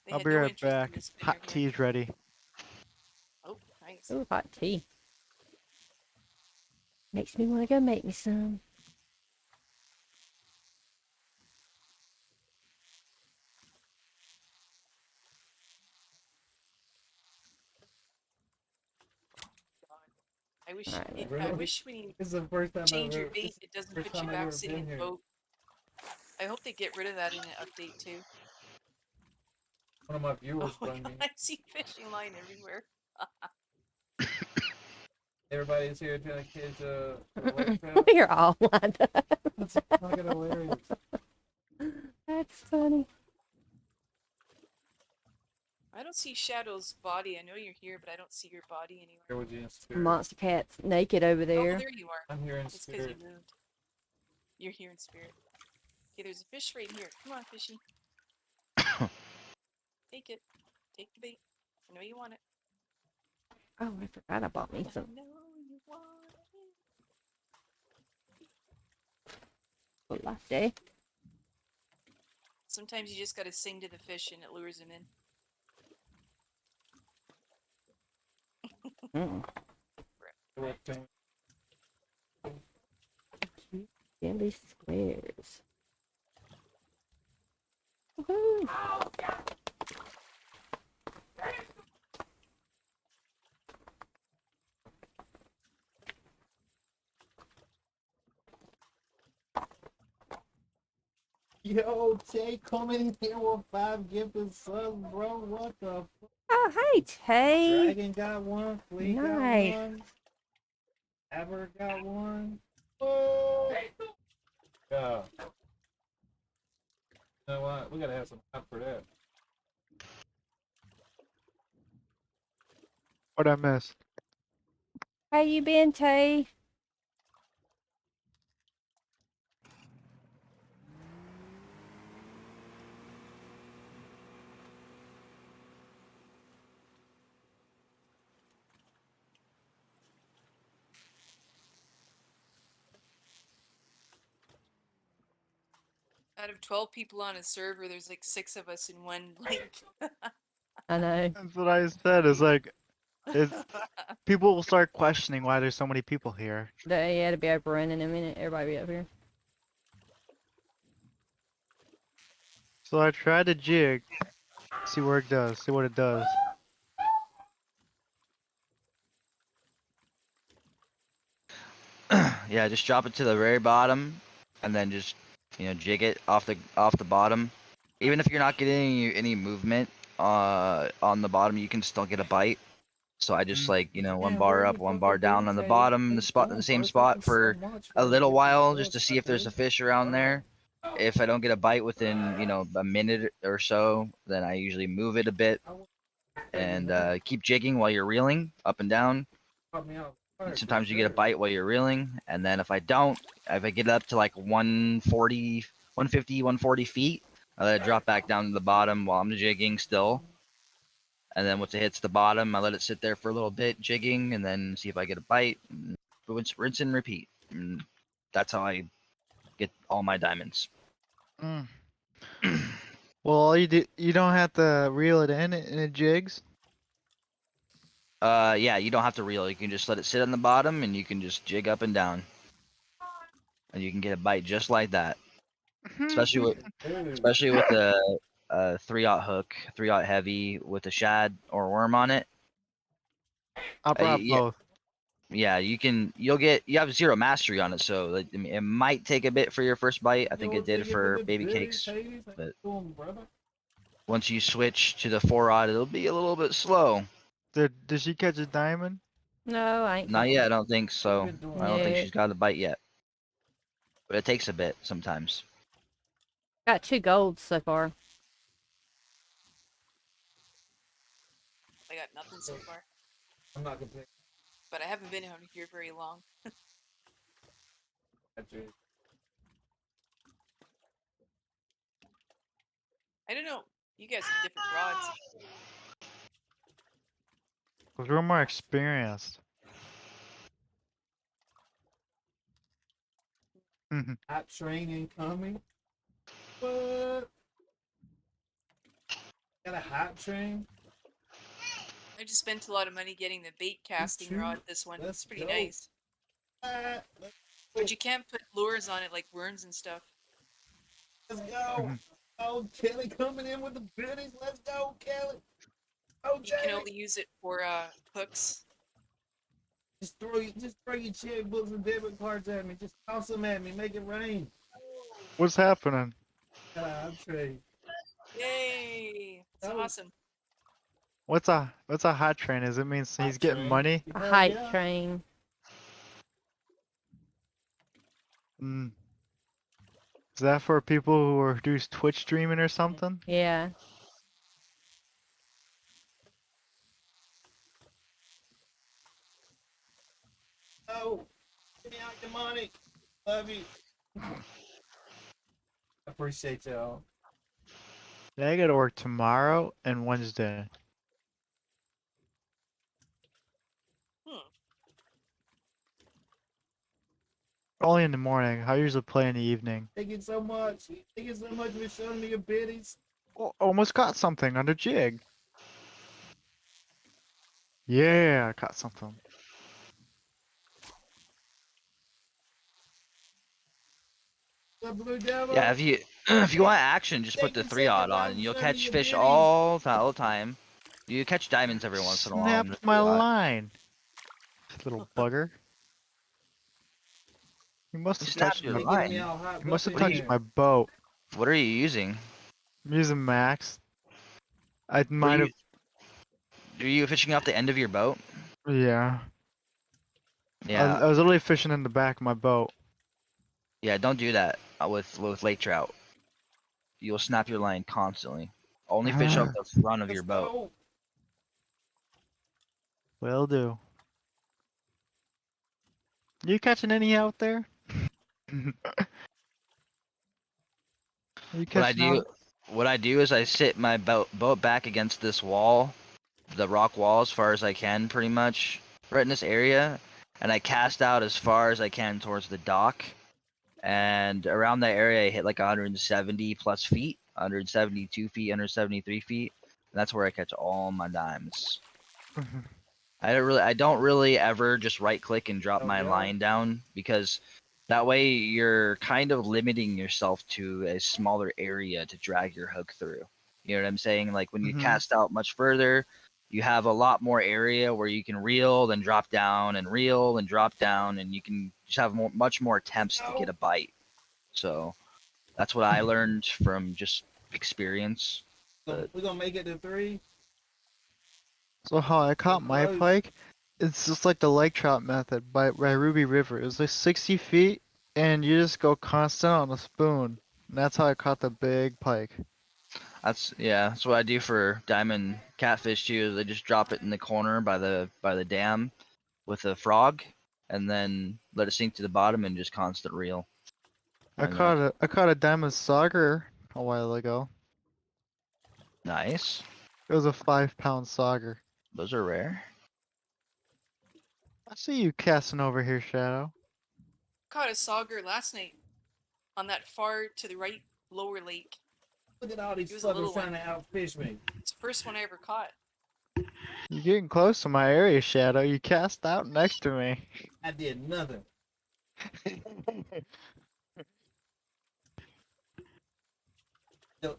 They I'll had be no right interest in back. the spinner Hot here. tea's ready. Oh, nice. Ooh, hot tea. Makes me want to go make me some. I wish Alright, I Really? wish when you This is the first time change I've your ever. bait, This is it doesn't the first put you time I've back ever sitting been in the here. boat. I hope they get rid of that in an update too. One of my Oh viewers my told god, me. I see fishing line everywhere. Everybody's here trying to catch a lake trout. We're all lined up. That's fucking hilarious. That's funny. I don't see Shadow's body. I know you're here, but I don't see your body anywhere. Here with you in spirit. Monster Cat's naked over Oh, there. there you are. I'm here in It's because you spirit. moved. You're here in spirit. Okay, there's a fish right here. Come on, fishy. Take it. Take the bait. I know you want it. Oh, I forgot I bought me I some know you want it. latte. Sometimes you just gotta sing to the fish and it lures him in. Jelly squares. Woohoo! Yo, Tay coming here with 5 gifted subs, bro. What the fuck? Oh, hey, Tay. Dragon got one. Flea Nice. got one. Ever got one? Oh, yeah. You know what? We gotta have some hype for that. What I missed? How you been, Tay? Out of 12 people on a server, there's like 6 of us in one link. I know. That's what I said. It's like it's people will start questioning why there's so many people here. Yeah, it'll be overrun in a minute. Everybody be up here. So I tried to jig, see where it does, see what it does. Yeah, just drop it to the very bottom, and then just jig it off the bottom. Even if you're not getting any movement on the bottom, you can still get a bite. So I just Mm. one Man, where bar you up, one bar fucking down been, on the Tay? bottom, How you the doing, same bro? Thank you spot so for much a for little everything while, you just do. to see I if there's do. a fish around there. If I don't get a bite within, a minute or so, then I usually move it a bit I want to say, and man, keep jigging while you're reeling up and down. caught me out fire for Sometimes you get a sure. bite while you're reeling, and then if I don't, if I get up to like 140, 150, 140 feet, I let it drop back down to the bottom while I'm jigging still. And then once it hits the bottom, I let it sit there for a little bit, jigging, and then see if I get a bite. And rinse and repeat. And that's how I get all my diamonds. Mm. Well, all you don't have to reel it in and it jigs. Yeah, you don't have to reel. You can just let it sit on the bottom, and you can just jig up and down, and you can get a bite just like that. Especially with Dude, especially with a 3/0 hook, 3/0 heavy with a shad or worm on it. I brought Yeah, both. yeah, you have zero mastery on it, so like, I mean, it might take a bit for your first bite. I think yo, it did take it to for the baby bitties, cakes, Hades. How but you doing, brother? once you switch to the 4/0, it'll be a little bit slow. Did she catch a diamond? No, I ain't Not caught yet, one. I don't think What you so. been doing, I don't think No. she's got a bite yet, but it takes a bit sometimes. Got 2 golds so far. I got nothing so far. I'm not gonna take But I haven't been out here very long. that, Jay. I don't know. You guys have different rods. Cause we're more experienced. Hot train incoming. What? Got a hot train? I just spent a lot of money getting the bait Me casting too. rod. This one, Let's it's pretty go. nice. Let's But go. you can't put lures on it like worms and stuff. Let's go. Oh, Kelly coming in with the goodies. Let's go, Kelly. Oh, You can Jamie. only use it for hooks. Just throw your checkbooks and debit cards at me. Just toss them at me. Make it rain. What's happening? Got a hot train. Yay! It's Oh, awesome. What's a hot train? Does it mean he's hot getting train. money? A Hell hype yeah. train. Mm. Is that for people who are do Twitch streaming or something? Yeah. Oh, give me out your money. Love you. Appreciate y'all. Yeah, I gotta work tomorrow and Wednesday. Hmm. Only in the morning. I usually play in the evening. Thank you so much. Thank you so much for showing me your biddies. Oh, almost got something on the jig. Yeah, I caught something. The Blue Yeah, Devil. if you if you want action, just put Thank the you, 3/0 second on, life, and for you'll showing me catch your fish biddies. all the time. You catch diamonds every once in a while on the Snapped my 3/0. line. Little bugger. He must You have snapped touched your my. They getting me line. all hyped He must up have in What are you touched my here. boat. What are you using? I'm using Max. I What might have. are you fishing off the end of your boat? Yeah. Yeah, I was literally fishing in the back of my boat. yeah. Don't do that with lake trout. You'll snap your line constantly. Only fish off the front of Let's your boat. go. Will do. You catching any out there? You What I catching do, out? what I do is I sit my boat back against this wall, the rock wall, as far as I can, pretty much, right in this area, and I cast out as far as I can towards the dock. And around that area, I hit like 170 plus feet, 172 feet, 173 feet. And that's where I catch all my dimes. I don't really ever just right click and drop Oh my yeah. line down because that way you're kind of limiting yourself to a smaller area to drag your hook through. You know what I'm saying? Like when you cast out much further, you have a lot more area where you can reel, then drop down, and reel, and drop down, and you can just have much more attempts to get a bite. So that's what I learned from just experience. But We're gonna make it to 3. So how I We're caught my close. pike, it's just like the lake trout method by Ruby River. It was like 60 feet, and you just go constant on a spoon. And that's how I caught the big pike. that's what I do for diamond catfish too. They just drop it in the corner by the dam with a frog, and then let it sink to the bottom and just constant reel. And I caught a diamond sauger a while ago. nice. It was a 5-pound sauger. Those are rare. I see you casting over here, Shadow. Caught a sauger last night on that far to the right lower lake. Look at all these He was a fuckers little trying one. to outfish me. It's the first one I ever caught. You're getting close to my area, Shadow. You cast out next to me. I did nothing.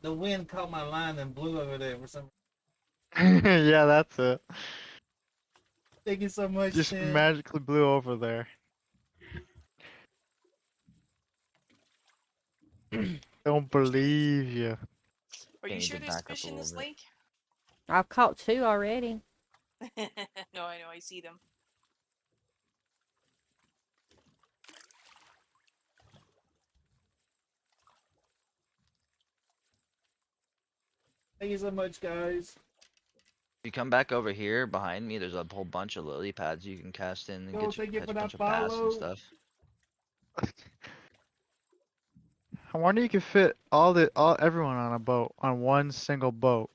The wind caught my line and blew over there for some. Yeah, that's it. Thank you so much, Just Shin. magically blew over there. Don't believe you. Are Okay, you need sure to there's back up fish a in little this bit. lake? I've caught 2 already. No, I know, I see them. Thank you so much, guys. If you come back over here behind me, there's a whole bunch of lily pads you can cast in and Yo, thank you catch for a that bunch of bass and follow. stuff. I wonder you could fit all everyone on a boat on one single boat.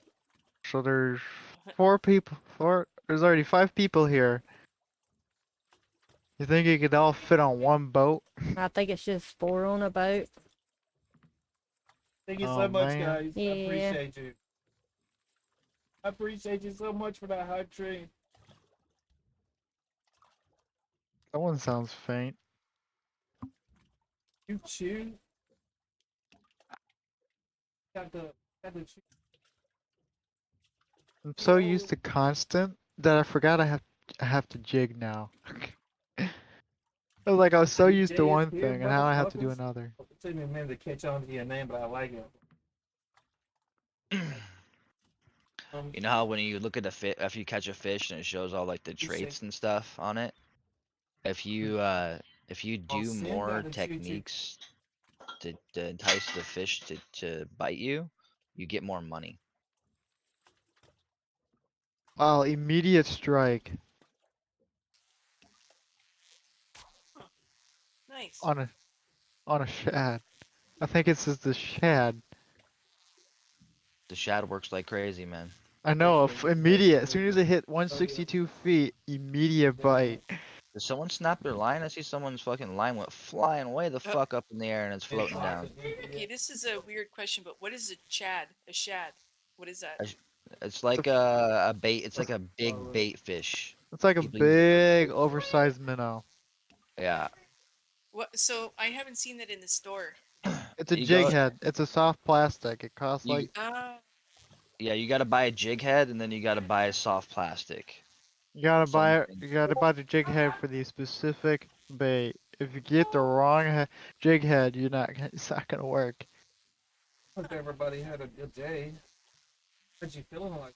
So there's 4 people. There's already 5 people here. You think you could all fit on one boat? I think it's just 4 on a boat. Thank you Oh so much, man, guys. I Yeah. appreciate you. I appreciate you so much for that hype train. that one sounds faint. You chew. Got the chew. I'm so Whoa. used to constant that I forgot I have to jig now. I was so used to DJ is one here, thing, and now I have to do motherfuckers. another. It took me a minute to catch on to your name, but I like it. You know how when you look at a fish, if you catch a fish and it shows all like the Appreciate traits and stuff on it, if you do Sin got more the choo-choo. techniques to entice the fish to bite you, you get more money. Wow, immediate strike Nice. on a shad. I think it's just the shad. The shad works like crazy, man. I know, immediate. As soon as it hit 162 feet, immediate bite. Did someone snap their line? I see someone's fucking line went flying way the Uh, fuck up in the air and it's floating down. Okay, this is a weird question, but what is a chad? A shad? What is that? It's It's like a, a bait. It's like a big bait fish. it's like a People use, big, oversized minnow. yeah. What? So I haven't seen that in the store. It's a You jig go, head. It's a soft plastic. It costs you like Ah, yeah. You gotta buy a jig head and then you gotta buy a soft plastic. Same thing. you gotta buy the jig head for the specific bait. If you get the wrong jig head, it's not gonna work. Hope everybody had a good day. How'd you feeling like?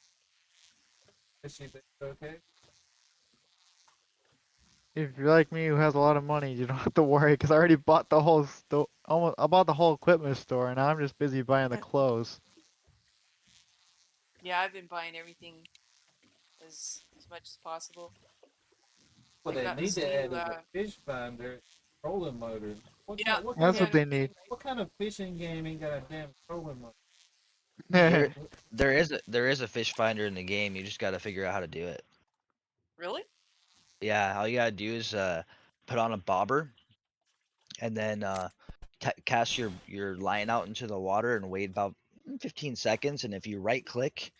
Is she okay? if you're like me who has a lot of money, you don't have to worry because I already bought the whole store. Almost, I bought the whole equipment store, and now I'm just busy buying the clothes. Yeah, I've been buying everything as much as possible. What I they got need this to add new is a fish finder, trolling motor. What yeah, kind? What kind That's of what yeah, they need. what kind of fishing game ain't got a damn trolling motor? There, there is a fish finder in the game. You just got to figure out how to do it. really? Yeah, all you gotta do is put on a bobber and then cast your line out into the water and wait about 15 seconds. And if you right click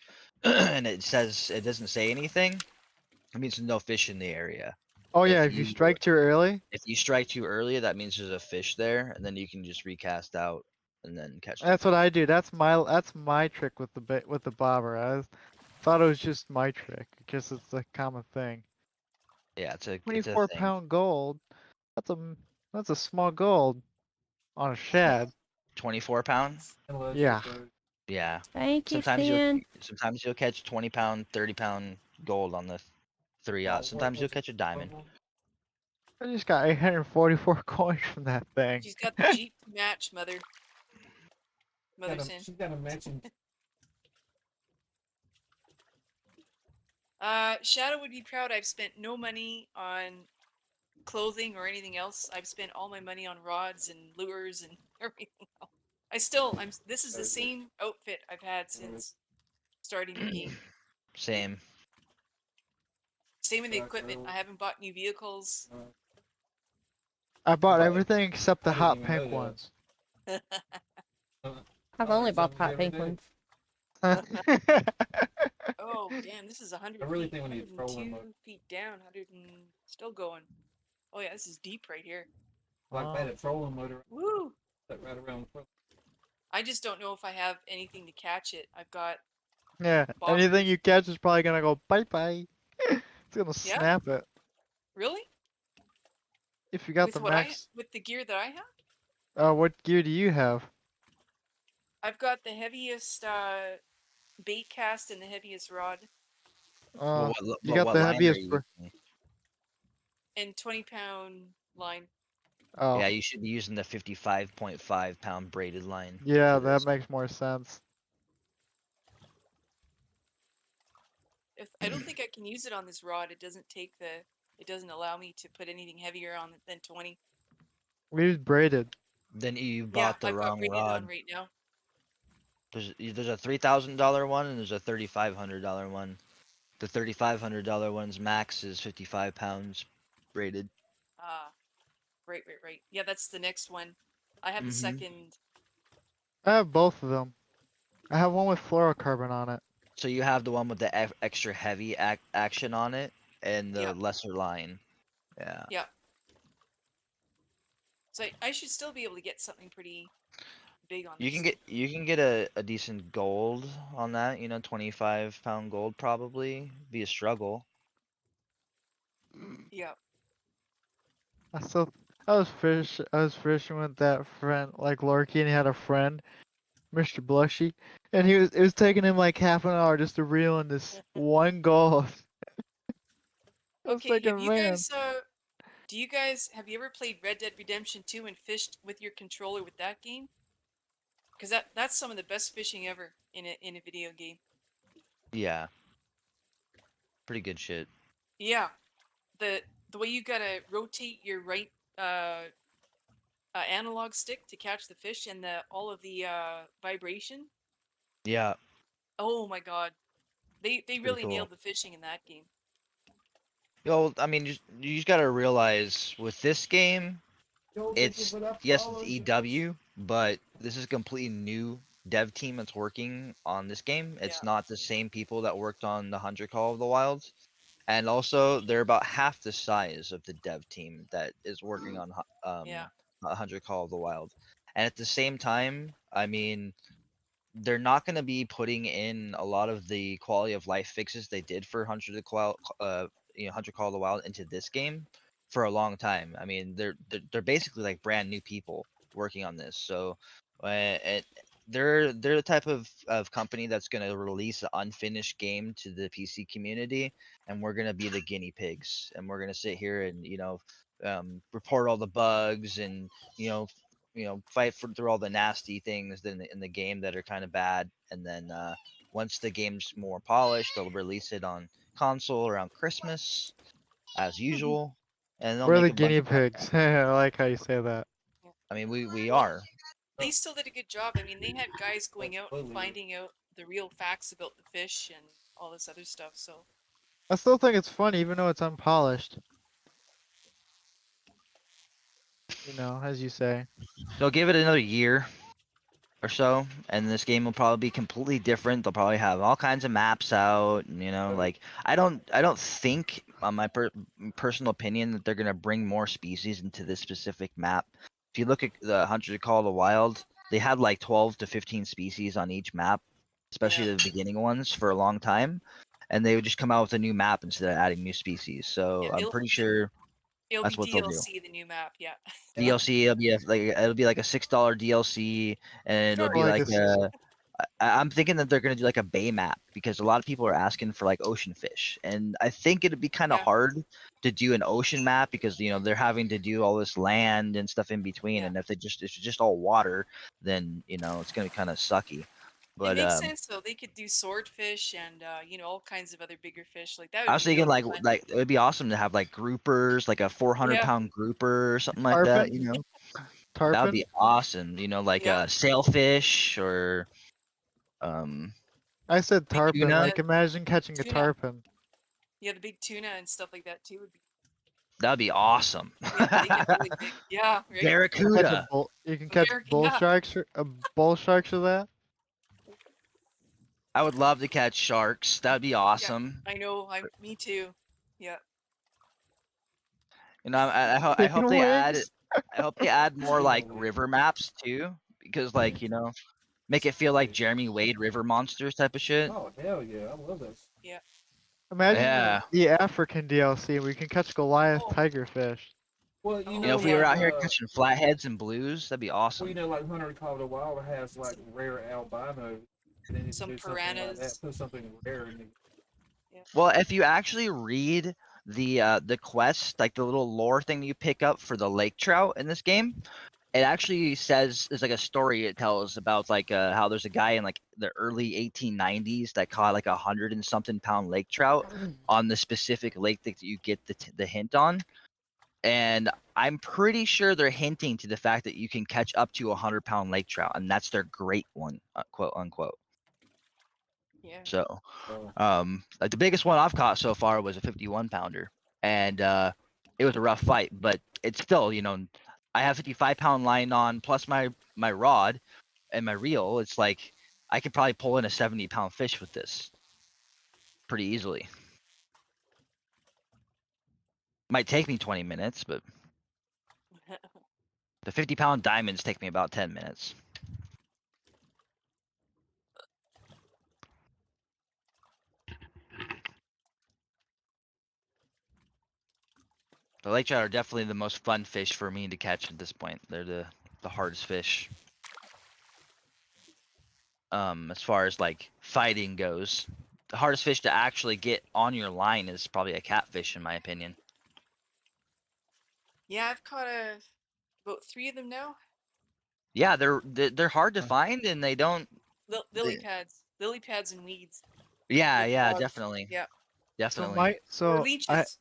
and it doesn't say anything, it means there's no fish in the area. Oh yeah, If if you you strike too early. if you strike too early, that means there's a fish there, and then you can just recast out and then catch the That's what fish. I do. That's my trick with the bobber. Thought it was just my trick. Because it's a common thing. Yeah, it's a 24 thing. pound gold. That's a that's a small gold on a shad. 24 pound. Unless Yeah. it's a Yeah. Thank you, Sometimes you'll Finn. sometimes you'll catch 20 pound, 30 pound gold on the 3 what Sometimes you'll was it? catch a diamond. I just got 844 coins from that thing. She's got the Jeep to match, mother. Mother Sin. She's got a matching. Shadow would be proud. I've spent no money on clothing or anything else. I've spent all my money on rods and lures and everything else. This is the same outfit I've had since starting the game. Same. Same with the equipment. I haven't bought new vehicles. I bought Like, everything except the I didn't hot even know pink that. ones. I've I only learned bought the something hot every pink day. ones. Oh, damn, this is 100 I really feet. think we need to troll 102 them. feet down, 100 and still going. Oh yeah, this is deep right here. Like I had a trolling motor Woo! right around the front. I just don't know if I have anything to catch it. I've got Yeah, anything bobbers. you catch is probably gonna go bye bye. It's gonna Yeah? snap it. Really? If you got With the what max. with the gear that I have? What gear do you have? I've got the heaviest bait cast and the heaviest rod Uh, you But got what the line are heaviest. you using? and 20-pound line. Oh, Yeah, you should be using the 55.5 pound braided line yeah, for that this. makes more sense. If I don't think I can use it on this rod. It doesn't allow me to put anything heavier on it than 20. We use braided. Then you Yeah, bought the I've got wrong braided on rod. right now. There's a $3,000 one and there's a $3,500 one. The $3,500 one's max is 55 pounds braided. Ah, right. Yeah, that's the next one. I have the Mm-hmm. second. I have both of them. I have one with fluorocarbon on it. So you have the one with the extra heavy action on it and the Yeah, lesser line. Yeah. yeah. So I should still be able to get something pretty big on You can this. get a decent gold on that, 25 pound gold probably. Be a struggle. Yeah. I was fishing with that friend, like Lorky, and he had a friend, Mr. Blushy, and it was taking him like half an hour just to reel in this one gold. I was Okay, thinking, man, have you ever played Red Dead Redemption 2 and fished with your controller with that game? Because that's some of the best fishing ever in a video game. Yeah. Pretty good shit. Yeah, the way you gotta rotate your right uh, analog stick to catch the fish and the all of the vibration. Yeah. Oh my god, they It's pretty really cool. nailed the fishing in that game. I mean, you just gotta realize with this game, Yo, thank you it's for that yes, it's follow, Josh. EW, but this is a completely new dev team that's working on this game. Yeah, It's not the same people that worked on the 100 Call of the Wilds, and also they're about half the size of the dev team that is working on yeah, 100 Call of the Wild. And at the same time, I mean, they're not going to be putting in a lot of the quality of life fixes they did for 100 Call of the Wild into this game for a long time. I mean, they're basically like brand new people working on this. So, and they're the type of company that's gonna release an unfinished game to the PC community, and we're gonna be the guinea pigs, and we're gonna sit here and report all the bugs and fight through all the nasty things in the game that are kind of bad, and then once the game's more polished, they'll release it on console around Christmas as usual, and they'll We're make the a bunch guinea of money. pigs. I like how you say that. I mean, we Well, are. they still did a good job. I mean, they had guys going out and Absolutely. finding out the real facts about the fish and all this other stuff. So I still think it's fun, even though it's unpolished. You know, as you say. They'll give it another year or so, and this game will probably be completely different. They'll probably have all kinds of maps out, and like I don't think, on my personal opinion, that they're gonna bring more species into this specific map. If you look at the Hunters Call of the Wild, they had like 12 to 15 species on each map, especially yeah, the beginning ones for a long time, and they would just come out with a new map instead of adding new species. So yeah, I'm pretty sure it'll that's be what they'll do. DLC, the new map. Yeah. DLC. It'll be like a $6 DLC, and it'll Sure. be Well, like like it's I'm thinking that they're gonna do like a bay map because a lot of people are asking for like ocean fish, and I think it'd be kind of Yeah. hard to do an ocean map because they're having to do all this land and stuff in between, Yeah. and if it's just all water, then it's gonna be kind of sucky. It But makes sense though. They could do swordfish and all kinds of other bigger fish. Like that I would was be thinking really like fun. like it would be awesome to have like groupers, like a 400 Yeah. pound grouper or something like that. tarpon. That would Tarpon. be awesome. Like Yeah. a sailfish or I said Big tarpon. tuna. Like imagine catching a tuna. tarpon. Yeah, the big tuna and stuff like that too would be. That'd be awesome. Yeah, they get really big. Yeah, right. You can catch a Barracuda. bull. You can catch bull Yeah. sharks. Bull sharks with that. I would love to catch sharks. That'd be Yeah. awesome. I know. Me too. Yeah. I hope Chicken they add wings. I hope they add more like Chicken wings. river maps too, because make it feel like Jeremy Wade river monsters type of shit. Oh hell yeah, I love this. Yeah. Imagine Yeah. the African DLC. We can catch Goliath Oh. tigerfish. Well, Oh If we were yeah. out here catching flatheads and blues, that'd be awesome. like Hunter Call of the Wild has like rare albino, and then you Some do something like that, piranhas. put something rare in the Well, if you actually read the quest, like the little lore thing you pick up for the lake trout in this game, it actually says there's like a story it tells about like how there's a guy in like the early 1890s that caught like 100 and something pound lake trout on the specific lake that you get the hint on, and I'm pretty sure they're hinting to the fact that you can catch up to 100-pound lake trout, and that's their great one, quote unquote. Yeah. So, Oh. like the biggest one I've caught so far was a 51 pounder, and it was a rough fight, but it's still, I have 55-pound line on plus my rod and my reel. It's like I could probably pull in a 70-pound fish with this pretty easily. Might take me 20 minutes, but the 50-pound diamonds take me about 10 minutes. The lake trout are definitely the most fun fish for me to catch at this point. They're the hardest fish. As far as like fighting goes, the hardest fish to actually get on your line is probably a catfish, in my opinion. Yeah, I've caught about 3 of them now. Yeah, they're hard to find, and they don't. Lily pads and weeds. Yeah, With yeah, frogs. definitely, Yeah. So definitely. my Or so I leeches.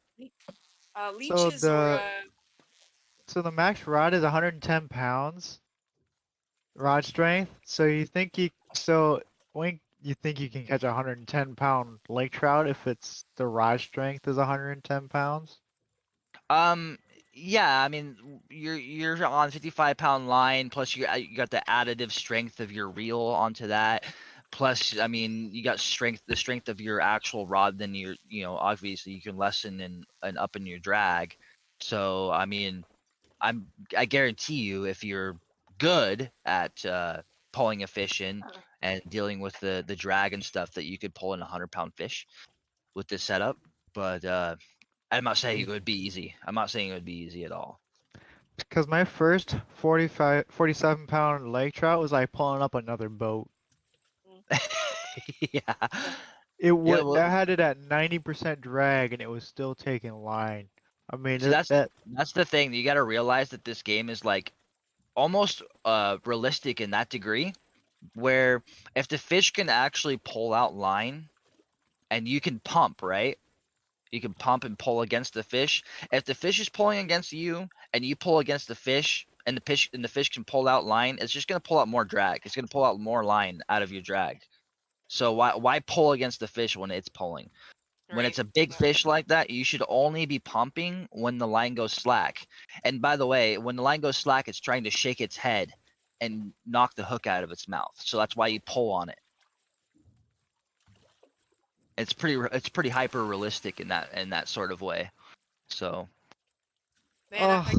so Leeches or the max rod is 110 pounds rod strength. So when you think you can catch a 110-pound lake trout if it's the rod strength is 110 pounds? Yeah, I mean, you're on 55-pound line, plus you got the additive strength of your reel onto that. Plus, I mean, you got the strength of your actual rod. Then obviously you can lessen and up in your drag. So, I mean, I guarantee you, if you're good at pulling a fish in and dealing with the drag and stuff, that you could pull in a 100-pound fish with this setup. But I'm not saying it would be easy. I'm not saying it would be easy at all. Because my first 45, 47-pound lake trout was like pulling up another boat. Yeah. It Yeah. would Well, I had it at 90% drag and it was still taking line. I mean see, that that's the thing. You got to realize that this game is like almost realistic in that degree, where if the fish can actually pull out line, and you can pump, right? You can pump and pull against the fish. If the fish is pulling against you and you pull against the fish and the fish can pull out line, it's just gonna pull out more drag. It's gonna pull out more line out of your drag. So why pull against the fish when it's pulling? When Right. it's a big fish like that, you should only be pumping when the line goes slack. And by the way, when the line goes slack, it's trying to shake its head and knock the hook out of its mouth. So that's why you pull on it. It's pretty hyper realistic in that sort of way. So Man, oh, I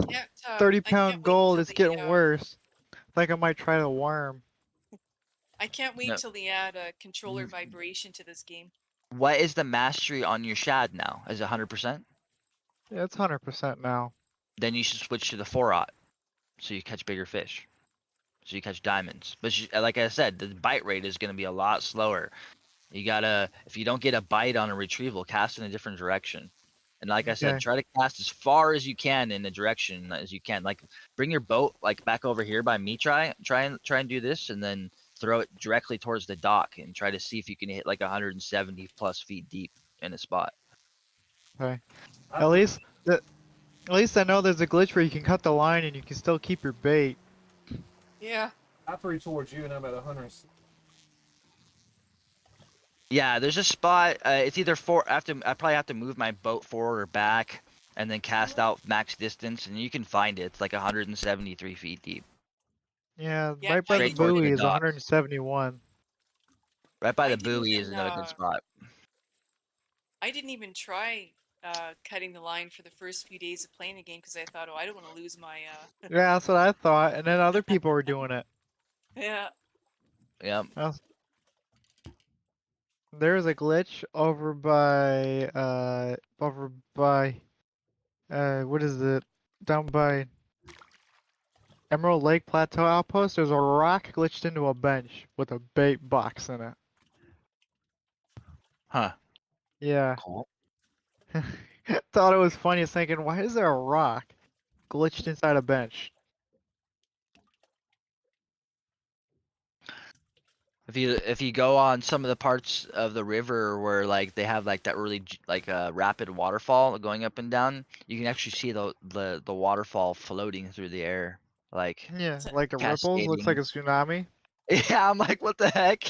30-pound can't wait gold, till it's getting worse. I think I might try the worm. I can't wait no, till they add a controller Mm. vibration to this game. what is the mastery on your shad now? Is it 100%? Yeah, it's 100% now. Then you should switch to the 4-aught, so you catch bigger fish. So you catch diamonds. But like I said, the bite rate is going to be a lot slower. You gotta, if you don't get a bite on a retrieval, cast in a different direction. And like I said, Okay. try to cast as far as you can in the direction as you can. Like bring your boat like back over here by me. Try and do this, and then throw it directly towards the dock and try to see if you can hit like 170 plus feet deep in a spot. Okay. I At pre- least the at least I know there's a glitch where you can cut the line and you can still keep your bait. Yeah. I pre towards you, and I'm at 100. Yeah, there's a spot. It's either I probably have to move my boat forward or back, and then cast out max distance, and you can find it. It's like 173 feet deep, Yeah, Yeah, right by I the straight didn't towards buoy the is even dock. 171. Right by I the didn't buoy is even another good spot. I didn't even try cutting the line for the first few days of playing the game because I thought, oh, I don't want to lose my Yeah, that's what I thought. And then other people were doing it. yeah. Yep. There was a glitch over by what is it? Down by Emerald Lake Plateau Outpost, there's a rock glitched into a bench with a bait box in it. Huh. Yeah. Cool. Thought it was funny, thinking, why is there a rock glitched inside a bench? If you go on some of the parts of the river where like they have like that really like a rapid waterfall going up and down, you can actually see the waterfall floating through the air, like Yeah, like the ripples, looks like cascading. a tsunami. Yeah, I'm like, what the heck?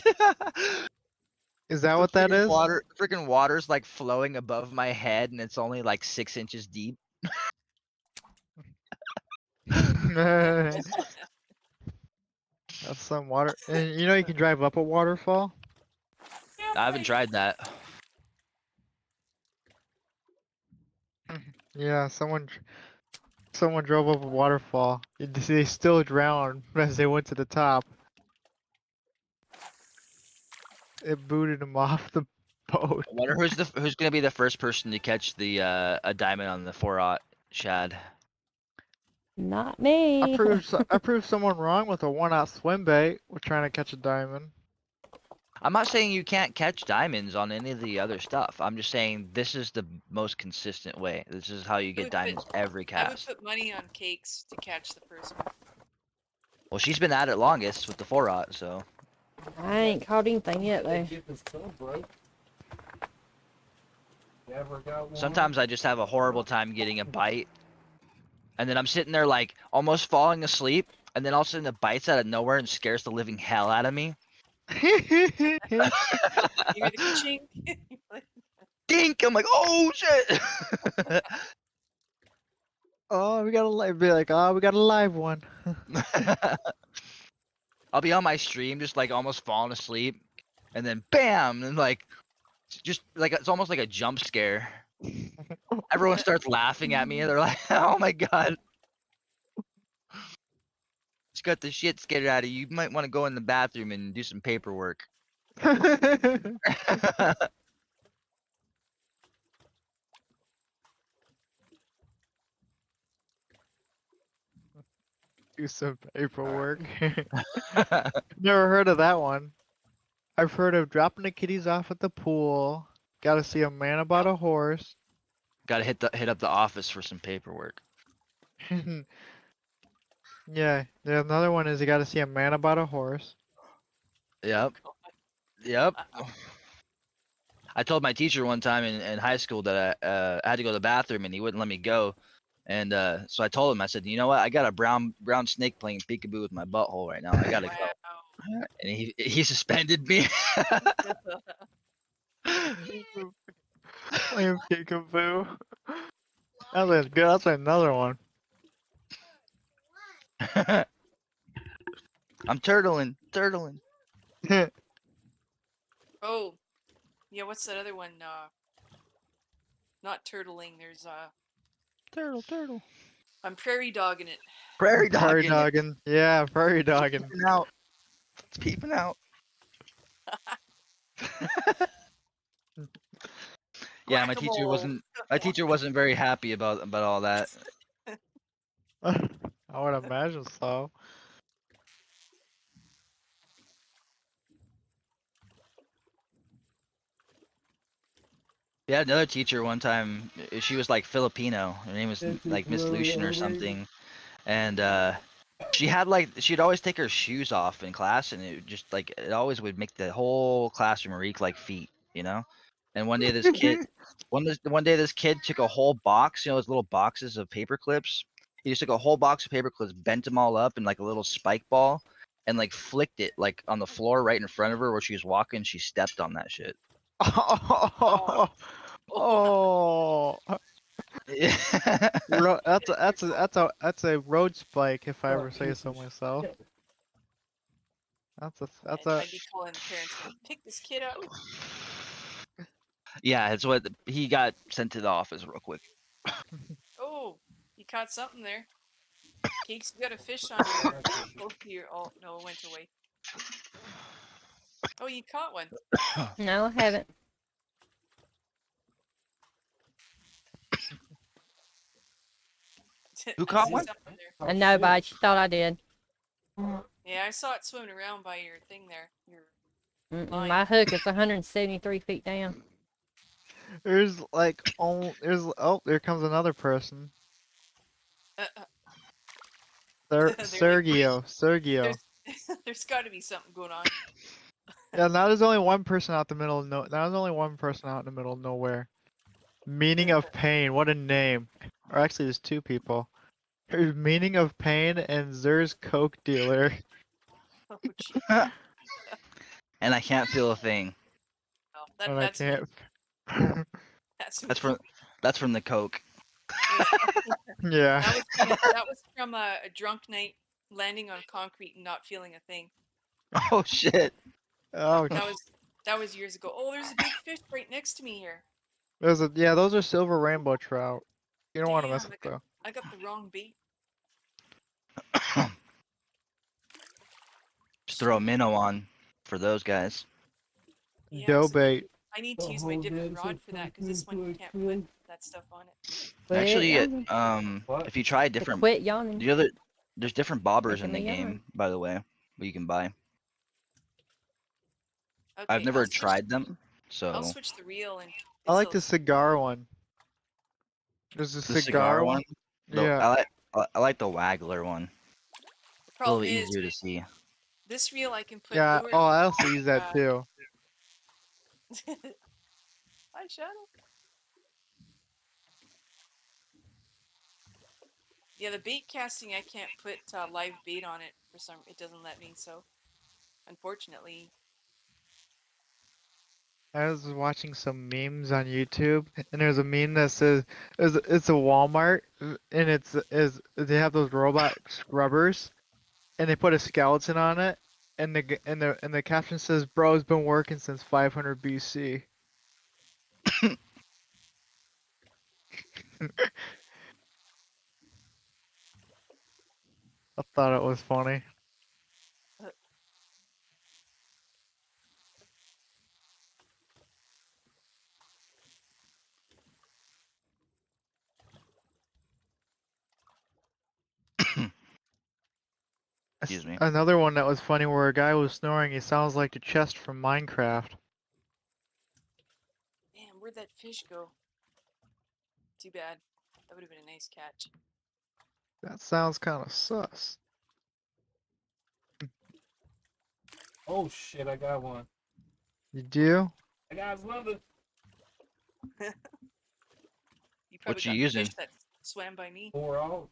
Is that The what that is? freaking water's like flowing above my head, and it's only like 6 inches deep. That's some water. And you know you can drive up a waterfall? I haven't tried that. Yeah, someone drove up a waterfall. They still drowned as they went to the top. It booted them off the boat. I wonder who's gonna be the first person to catch the a diamond on the 4-aught shad. Not me. I proved someone wrong with a 1-out swim bait. We're trying to catch a diamond. I'm not saying you can't catch diamonds on any of the other stuff. I'm just saying this is the most consistent way. This is how you get diamonds every I would cast. put money on cakes to catch the first one. Well, she's been at it longest with the 4-aught, so. I ain't caught anything yet They though. get this stuff, bro. You ever got one? Sometimes I just have a horrible time getting a bite, and then I'm sitting there like almost falling asleep, and then all of a sudden it bites out of nowhere and scares the living hell out of me. You hear the ka-ching? Dink! I'm like, oh shit! Oh, we got a live. Be like, oh, we got a live one. I'll be on my stream just like almost falling asleep, and then bam, and like just like it's almost like a jump scare. Everyone starts laughing at me. They're like, "Oh my god, just got the shit scared out of you. You might want to go in the bathroom and do some paperwork." Do some paperwork. Never heard of that one. I've heard of dropping the kitties off at the pool. Gotta see a man about Yep. a horse. Gotta hit up the office for some paperwork. Yeah, there's another one is you gotta see a man about a horse. Yep. God. Yep. Uh, I told my teacher one time in high school that I had to go to the bathroom and he wouldn't let me go. And so I told him, I said, you know what? I got a brown snake playing peekaboo with my butthole right now. I gotta go. Wow. And he suspended me. Playing peekaboo. That's good. That's another one. I'm turtling. Oh, yeah. What's that other one? Not turtling. There's Turtle. I'm prairie dogging it. Prairie Prairie dogging it. dogging. Yeah, prairie dogging. Peeping out. It's peeping out. Yeah, Guacamole. my teacher wasn't very happy about all that. I would imagine so. We had another teacher one time. She was like Filipino. Her name was like Miss Lucian or something. And she'd always take her shoes off in class, and it just like it always would make the whole classroom reek like feet, you know. And one day one day this kid took a whole box, those little boxes of paper clips. He just took a whole box of paper clips, bent them all up in like a little spike ball, and like flicked it like on the floor right in front of her where she was walking. She stepped on that shit. Oh, oh. That's a road spike if I ever say so myself. That's And a I'd be calling the parents, going, "Pick this kid up." Yeah, it's what he got sent to the office real quick. Oh, you caught something there. Cakes, you got a fish on your close to your. Oh no, it went away. Oh, you caught one. No, I haven't. Who I caught see one? something there. I know, but she thought I did. Yeah, I saw it swimming around by your thing there. Your Mm-mm, line. my hook is 173 feet down. there's like there comes another person. They're like, Sergio. there's there's got to be something going on. Yeah, now there's only one person out the middle of no. Now there's only one person out in the middle of nowhere. Meaning of pain. What a name. Or actually, there's two people. There's meaning of pain and Zer's coke dealer. Oh, gee. And I can't feel a thing. Oh, And I that's me. can't. That's That's me. from the coke. Yeah, Yeah. that was from a drunk night landing on concrete and not feeling a thing. Oh shit. Oh, That was years ago. Oh, there's a big fish right next to me here. those are silver rainbow trout. You don't want to mess Damn, with them. I got the wrong bait. Just throw a minnow on for those guys. Yeah, Dough except bait. I need to use my different rod for that because this one you can't put that stuff on it. But Actually, What? if you try to different, quit yawning, there's different bobbers in making the me yawn. game, by the way, that you can buy. I've Okay, never tried them, I'll so switch the reel and I like so the cigar one. There's a the cigar cigar one. one. Yeah. I like the waggler one. the A little problem is easier to see. this reel I can put Yeah. lure. Oh, I also use that too. Hi, Shadow. Yeah, the bait casting I can't put live bait on it for some. It doesn't let me. So unfortunately, I was watching some memes on YouTube, and there's a meme that says it's a Walmart, and they have those robot scrubbers, and they put a skeleton on it, and the caption says, "Bro's been working since 500 BC." I thought it was funny. uh, Excuse me. Another one that was funny where a guy was snoring. He sounds like the chest from Minecraft. Damn, where'd that fish go? Too bad. That would have been a nice catch. That sounds kind of sus. Oh shit, I got one. You do? I got another. You probably What you got the using? fish that swam by me. 4 out.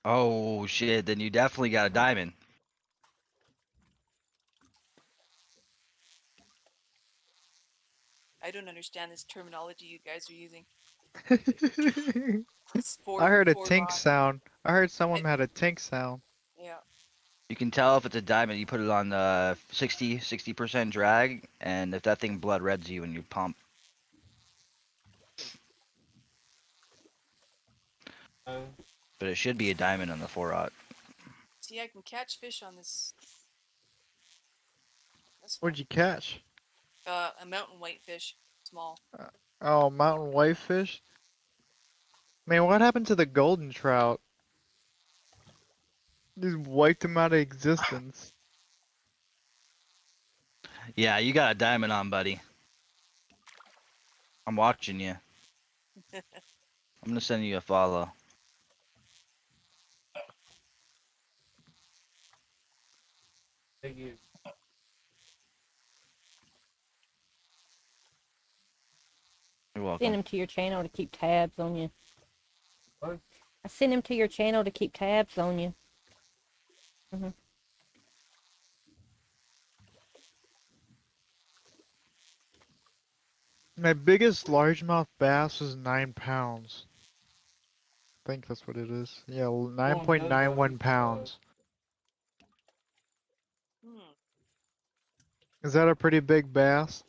Oh shit! Then you definitely got a diamond. I don't understand this terminology you guys are using. I It's heard a four tink rod. sound. I heard someone I, had a tink sound. yeah. You can tell if it's a diamond. You put it on 60% drag, and if that thing blood reds you when you pump. But it should be a diamond on the 4-aught. See, I can catch fish on this one. What'd you catch? A mountain whitefish, small. Oh, mountain whitefish? Man, what happened to the golden trout? Just wiped him out of existence. Yeah, you got a diamond on, buddy. I'm watching you. I'm gonna send you a follow. Thank you. You're Send welcome. him to your channel to keep tabs on you. What? I sent him to your channel to keep tabs on you. My biggest largemouth bass was 9 pounds. I think that's what it is. Yeah, Going good, buddy. 9.91 pounds. Hmm. Is that a pretty big bass?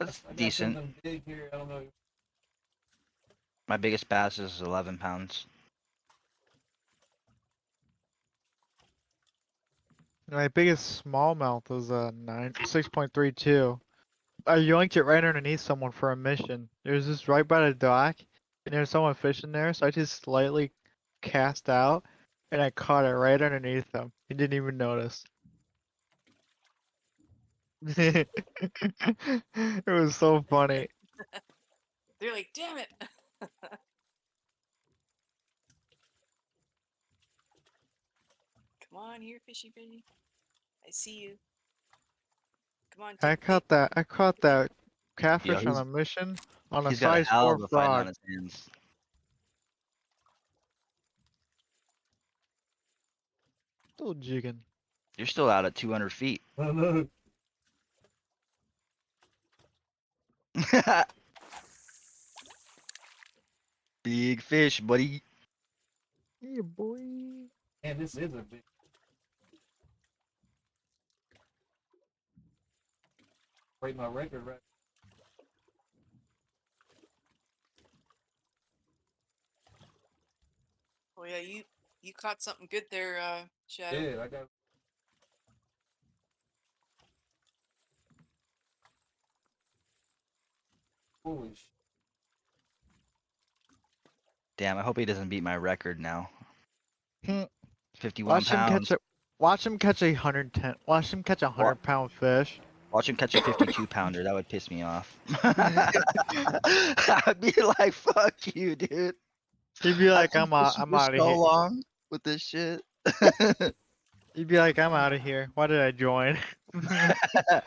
That's I got decent. something big here. I don't know. My biggest bass is 11 pounds. My biggest smallmouth was 6.32. I yoinked it right underneath someone for a mission. It was just right by the dock, and there's someone fishing there, so I just slightly cast out, and I caught it right underneath them. He didn't even notice. It was so funny. They're like, damn it. Come on here, fishy fishy. I see you. Come on, take bait. I caught that Yo, catfish on a mission on a he's got a size hell 4 of a fight on frog. his hands. Still jigging. You're still out at 200 feet. I don't know. Big fish, buddy. Yeah, boy. Man, this is a big. Break my record right. Oh yeah, you caught something good there, Shadow. Yeah, I got. Holy shit. Damn, I hope he doesn't beat my record now. Hmm. 51 Watch him catch pounds. a. Watch him catch a 110. Watch him catch a 100-pound fish. Watch him catch a 52 pounder. That would piss me off. I'd be like, fuck you, dude. He'd be I've like, been fishing I'm for out of so here. long with this shit. He'd be like, I'm out of here. Why did I join? I'd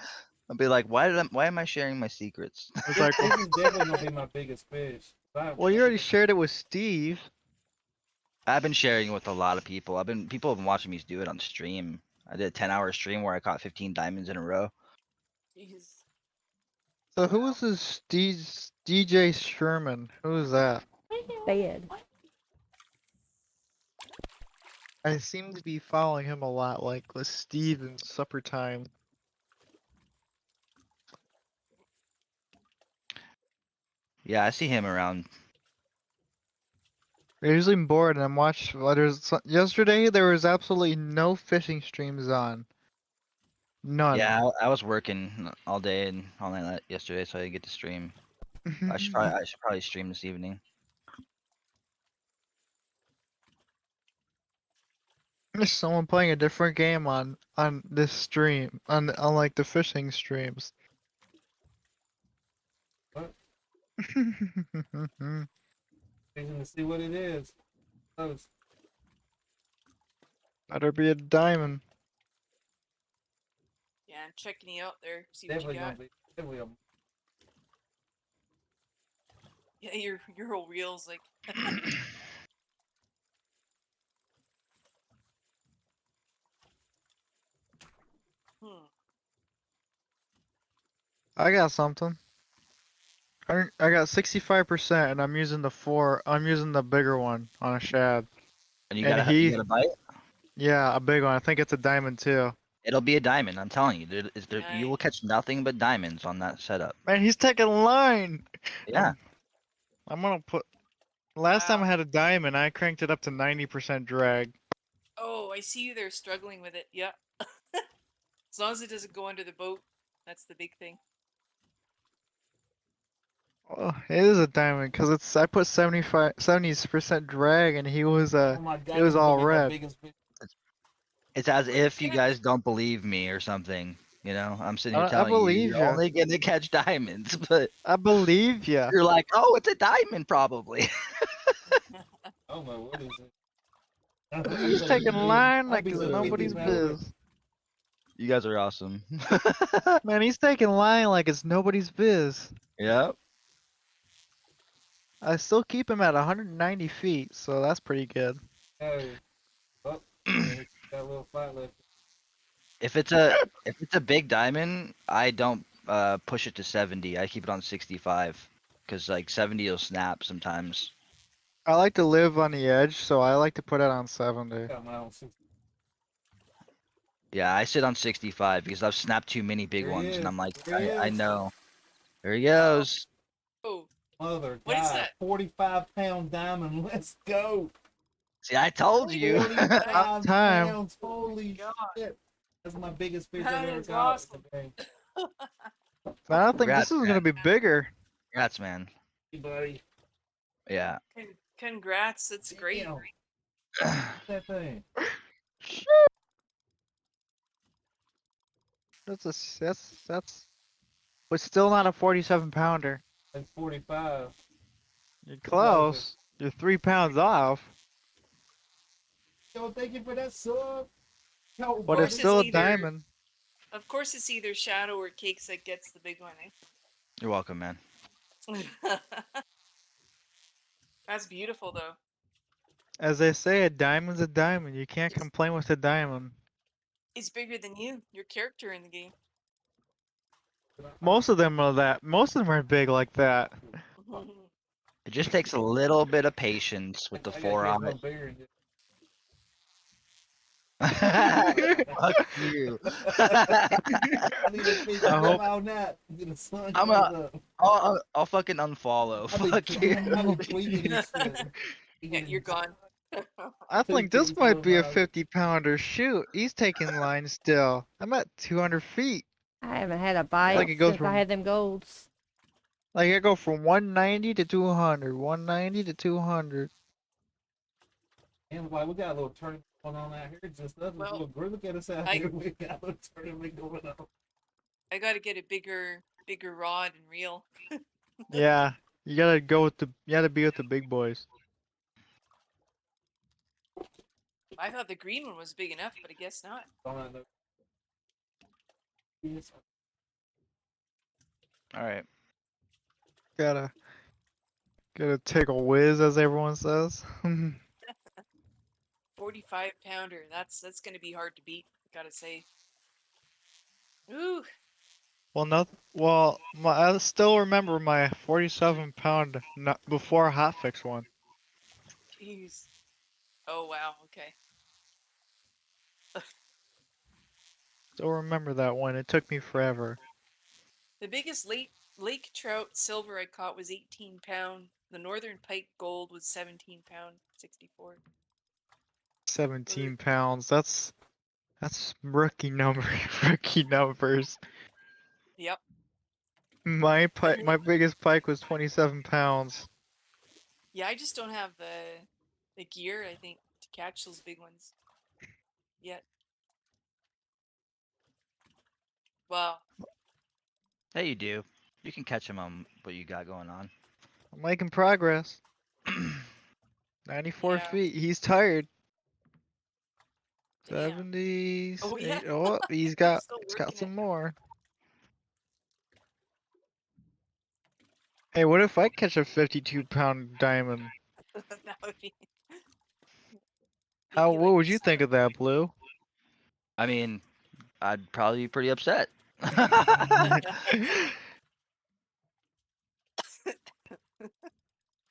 be like, why am I sharing my secrets? It's Yeah, like, this is definitely gonna be my biggest fish. well, you already shared it with Steve. I've been sharing with a lot of people. People have been watching me do it on stream. I did a 10-hour stream where I caught 15 diamonds in a row. Jeez. So who is this DJ Sherman? Who is that? Bed. I seem to be following him a lot, like with Steve and supper time. Yeah, I see him around. I usually am bored and I'm watching. Well, yesterday there was absolutely no fishing streams on. None. Yeah, I was working all day and all night yesterday, so I didn't get to stream. I should probably stream this evening. There's someone playing a different game on this stream on like the fishing streams. What? Fishing to see what it is. Close. Better be a diamond. Yeah, I'm checking you out there. See what Definitely you gonna got. be. Definitely a. Yeah, your whole reel's like. Hmm. I got something. I got 65% and I'm using the bigger one on a shad. And And you got a bite. yeah, a big one. I think it's a diamond too. It'll be a diamond. I'm telling you, you will Nice. catch nothing but diamonds on that setup. Man, he's taking line. Yeah. I'm gonna put last time Wow. I had a diamond, I cranked it up to 90% drag. Oh, I see you there struggling with it. Yep. As long as it doesn't go under the boat, that's the big thing. Oh, it is a diamond because I put 70% drag and Oh my it god, this was is gonna all be my red. biggest fish. It's as Wait, if you guys don't believe me or something. You know, I'm sitting here I telling you, believe you're you. only gonna catch diamonds, but I believe you. you're like, oh, it's a diamond probably. I don't know what is it. I'll be He's so taking good. line I'll like be it's so 50 nobody's pounder. biz. You guys are awesome. Man, he's taking line like it's nobody's biz. Yep. I still keep him at 190 feet, so that's pretty good. Oh, oh, man, got a little fight left. If it's a big diamond, I don't push it to 70. I keep it on 65 because like 70 will snap sometimes. I like to live on the edge, so I like to put it on 70. Got my own 60. Yeah, I sit on 65 because I've snapped too many big There he ones, and is. I'm like, There he I is. know. There he wow. goes. Oh, Mother what is God, that? 45-pound diamond. Let's go. See, I told you. 45 Time. pounds. Holy God, shit. That's my biggest fish I've that ever is caught awesome. today. I don't think this Congrats, is man. gonna be bigger. Congrats, man. Hey, buddy. Yeah. Congrats, that's great. Damn. That thing. That's but still not a 47 pounder. That's 45. You're It's like a. close. You're 3 pounds off, Yo, thank you for that sub. Yo, Of but it's course, it's still a buddy. either diamond. Shadow or Cakes that gets the big one. You're welcome, man. Eh? That's beautiful, though. As they say, a diamond's a diamond. You can't It's complain with a diamond. it's bigger than you, your character in the game. Most of them are that. Most of them are big like that. It just takes a little bit of patience with the I gotta four catch on my it. bigger. Fuck you. I need a fish to I go hope. out that. The sun I'm comes a, up. I'll fucking unfollow. I'll be, Fuck you. I'll be tweaking and shit. Yeah, you're gone. I Two think this tweets might going be a live. 50 pounder. Shoot, he's taking line still. I'm at 200 feet. I haven't had a Like bite it goes since I from had them golds. like I go from 190 to 200, 190 to 200. And like we got a little tournament going on out here. Just us, Well, look, look at us out I here. We got a little tournament going on. I got to get a bigger rod and reel. Yeah, you gotta be with the big boys. I thought the green one was big enough, but I guess not. On that note. All right. Gotta take a whiz, as everyone says. 45-pounder. That's gonna be hard to beat. Gotta say. Ooh, I still remember my 47 pound before hotfix one. jeez. Oh wow. Okay. Still remember that one. It took me forever. The biggest lake trout silver I caught was 18 pound. The northern pike gold was 17 pound, 64. 17 pounds. That's rookie number. Rookie numbers. Yep. My biggest pike was 27 pounds. Yeah, I just don't have the gear, I think, to catch those big ones. yet. Well, Yeah, you do. You can catch him on what you got going on. I'm making progress. 94 yeah. feet. He's tired. Damn. 70. Oh yeah. Oh, he's I'm got still he's got working some it. more. Hey, what if I catch a 52-pound diamond? That would be. How? Maybe What like would the you think of that, Blue? I mean, I'd probably be pretty upset.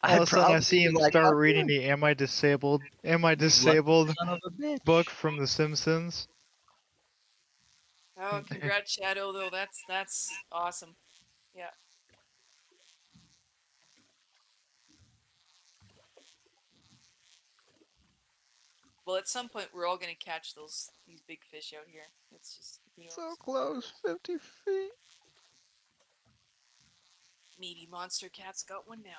All of I'd a sudden, I probably see be him like, start "Fuck reading you, the "Am I disabled? Am I you lucky disabled?" son of a book bitch." from The Simpsons. Oh, congrats, Shadow. Though that's awesome. Yeah. Well, at some point we're all gonna catch these big fish out here. It's just So close, 50 feet. Meaty Monster Cat's got one now.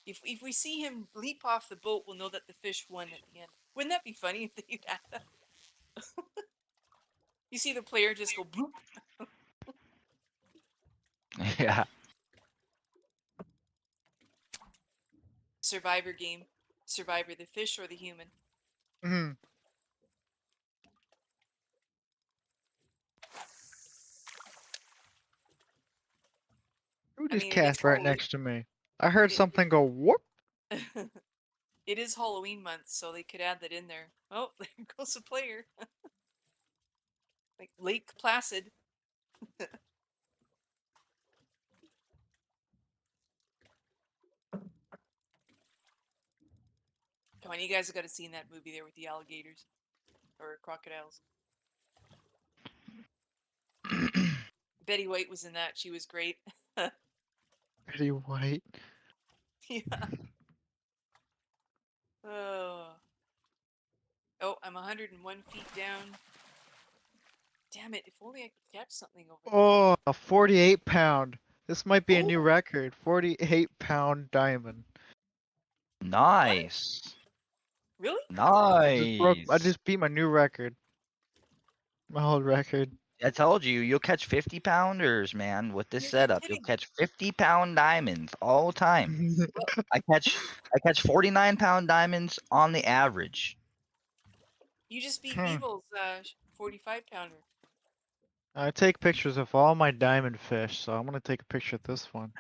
If we see him leap off the boat, we'll know that the fish won at the end. Wouldn't that be funny if they had that? You see the player just go bloop. Yeah. Survivor game. Survivor, the fish or the human? Mhm. Who I just mean, it's cast right Halloween. next to me? I heard It, something go whoop. it is Halloween month, so they could add that in there. Oh, there goes a player. Like Lake Placid. Come on, you guys have got to see that movie there with the alligators or crocodiles. Betty White was in that. She was great. Pretty white. Yeah. Oh. Oh, I'm 101 feet down. Damn it! If only I could catch something over there. Oh, a 48-pound. This might be a new Oh, record. 48-pound diamond. what? Nice. Really? I Nice. just beat my new record. My old record. I told you, you'll catch 50-pounders, man. With this You're setup, you'll kidding. catch 50-pound diamonds all the time. I catch 49-pound diamonds on the average. You just beat Hmm. Evil's 45 pounder. I take pictures of all my diamond fish, so I'm gonna take a picture of this one.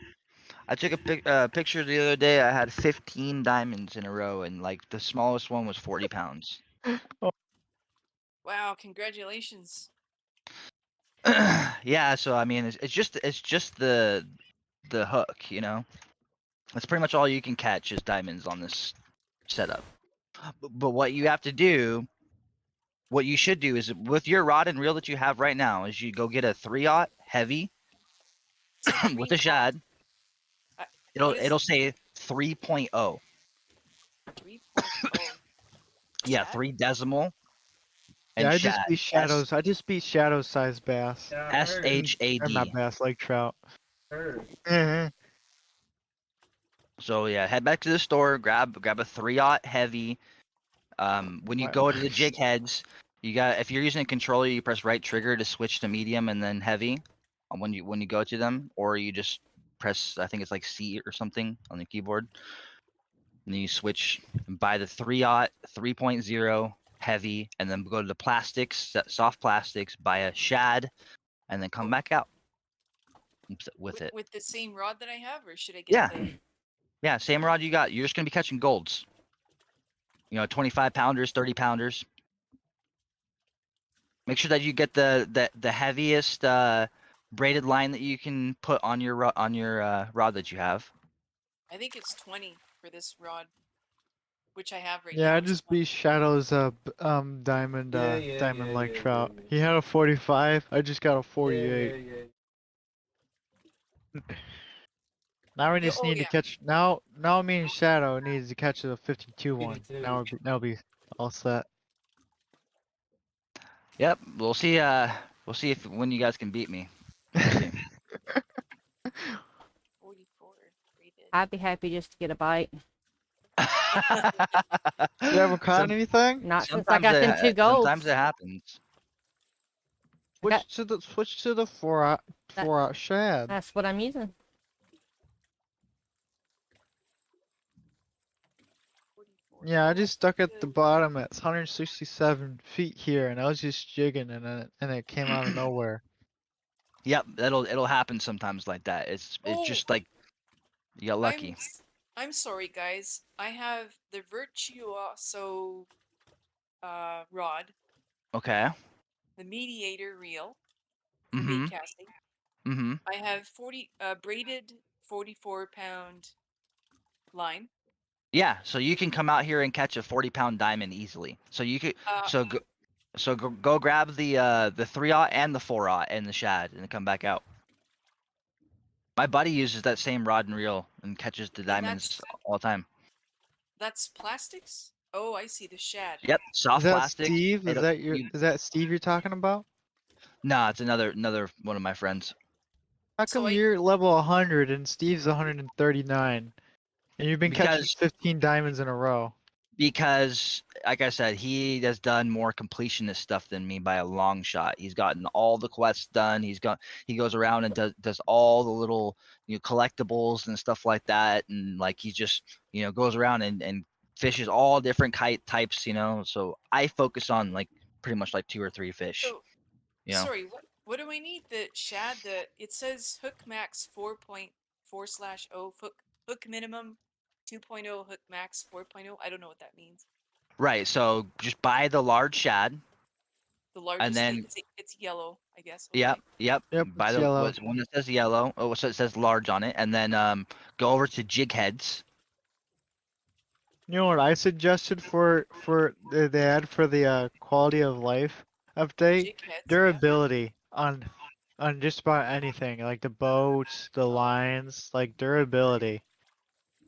I took a picture the other day. I had 15 diamonds in a row, and like the smallest one was 40 pounds. Wow! Congratulations. Yeah, so I mean, it's just the hook, you know. That's pretty much all you can catch is diamonds on this setup. But what you have to do, what you should do is with your rod and reel that you have right now, is you go get a 3/0 heavy Is it with 3 a what? shad. Uh, It'll what is it'll say 3.0. 3.0? Yeah, Shad? 3 decimal Yeah, and I just shad. beat S shadows. I just beat shadow-sized bass. Yeah, I S heard. H A Or not D. bass, like trout. Heard. Mhm. So yeah, head back to the store, grab a 3/0 heavy. When you Why- go to the jig heads, you got if you're using a controller, you press right trigger to switch to medium and then heavy. When you go to them, or you just press I think it's like C or something on the keyboard, and then you switch and buy the 3/0 3.0 heavy, and then go to the plastics, soft plastics, buy a shad, and then come back out with it. With the same rod that I have, or should I get Yeah, the? yeah, same rod you got. You're just gonna be catching golds. 25 pounders, 30 pounders. Make sure that you get the heaviest braided line that you can put on your rod that you have. I think it's 20 for this rod, which I have right Yeah, now I is just 20. beat Shadows diamond Yeah, yeah, yeah, diamond like yeah, trout. yeah, He had a 45. I just got a yeah, yeah, 48. yeah, yeah. Now we Yeah, just oh need to yeah. catch. Now me and Shadow needs to catch the 52 one. 52. Now be all set. Yep, we'll see. We'll see if when you guys can beat me. We'll see. 44 rated. I'd be happy just to get a bite. You haven't caught anything? Not since I got them 2 Sometimes golds. it happens. Okay. Switch to the 4-aught That- 4-aught shad. That's what I'm using. Yeah, I just stuck at the bottom at 167 feet here, and I was just jigging, and it came out of nowhere. Yep, it'll happen sometimes like that. It's Oh, just like you got lucky. I'm sorry, guys. I have the Virtuoso rod, Okay. the Mediator reel for Mm-hmm. bait casting. Mm-hmm. I have braided 44-pound line. Yeah, so you can come out here and catch a 40-pound diamond easily. So you could go grab the 3-aught and the 4-aught and the shad and come back out. My buddy uses that same rod and reel and catches the diamonds all the time. That's plastics? Oh, I see the shad. Yep, Is soft that plastic. Steve? Is that Steve you're talking about? Nah, it's another one of my friends. How come you're level 100 and Steve's 139, and you've been catching Because 15 diamonds in a row? Because, like I said, he has done more completionist stuff than me by a long shot. He's gotten all the quests done. He goes around and does all the little collectibles and stuff like that, and like he just goes around and fishes all different kite types. So I focus on like pretty much like 2 or 3 fish. So, sorry, what do I need? The shad, it says hook max 4.4/0, hook minimum 2.0, hook max 4.0. I don't know what that means. Right. So just buy the large shad. The largest, and then it's yellow, I guess. Okay. Yep. Buy it's the yellow. one that says yellow. Oh, so it says large on it, and then go over to jig heads. You know what I suggested for the ad for the quality of life update? Jig heads, Durability on just about anything, like the boats, the lines, like durability.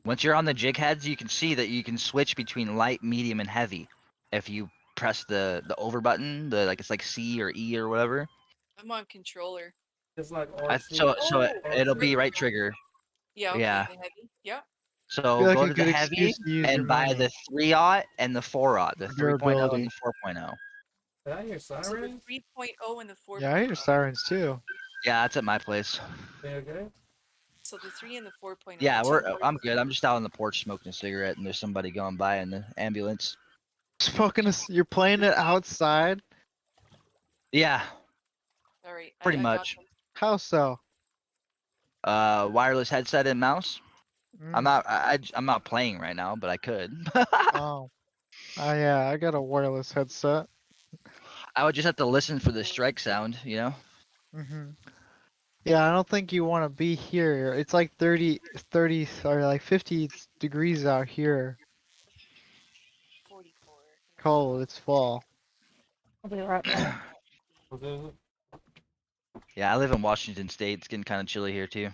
Once you're on the jig heads, you can see that you can switch between light, medium, and heavy. If you press the over button, it's like C or E or whatever. I'm on controller. It's like It'll be right trigger. Yeah, okay, Yeah. the heavy. Yeah. So Feel like go a to the good heavy excuse to use your and buy money. the 3-aught and the 4-aught, the 3.0 and Durability. the 4.0. Did I hear So the sirens? 3.0 and the 4.0. Yeah, I hear sirens too. Yeah, that's at my place. Okay. So the 3 and the 4.0. Yeah, the two I'm good. I'm just out on the porch smoking a cigarette, and there's somebody going by in the ambulance. You're playing it outside? Yeah, All right, pretty I got much. them. How so? Wireless headset and mouse. I'm Mm. not. I'm not playing right now, but I could. Oh. Yeah, I got a wireless headset. I would just have to listen for the strike sound, Mm-hmm. Yeah, I don't think you want to be here. It's like 30 or like 50 degrees out here. 44. Cold, it's fall. I'll be right back. Yeah, I live in Washington State. It's getting kind of chilly here too.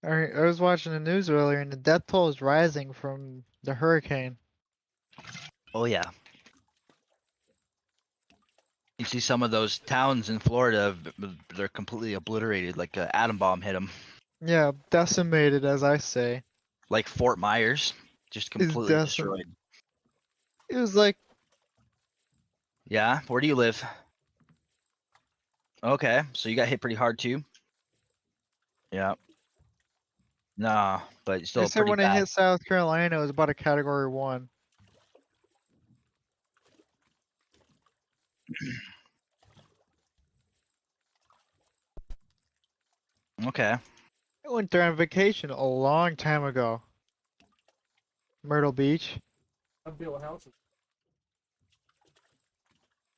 Alright, I was watching the news earlier and the death toll is rising from the hurricane. Oh yeah. You see some of those towns in Florida, they're completely obliterated, like an atom bomb hit them. Yeah, decimated, as I say. Like Fort Myers, just Is completely destroyed. It was like, Yeah, where do you live? Okay, so you got hit pretty hard too. Yeah. Nah, but they still said pretty when it bad. hit South Carolina, it was about a category 1. Okay. I went there on vacation a long time ago. Myrtle Beach. I built houses.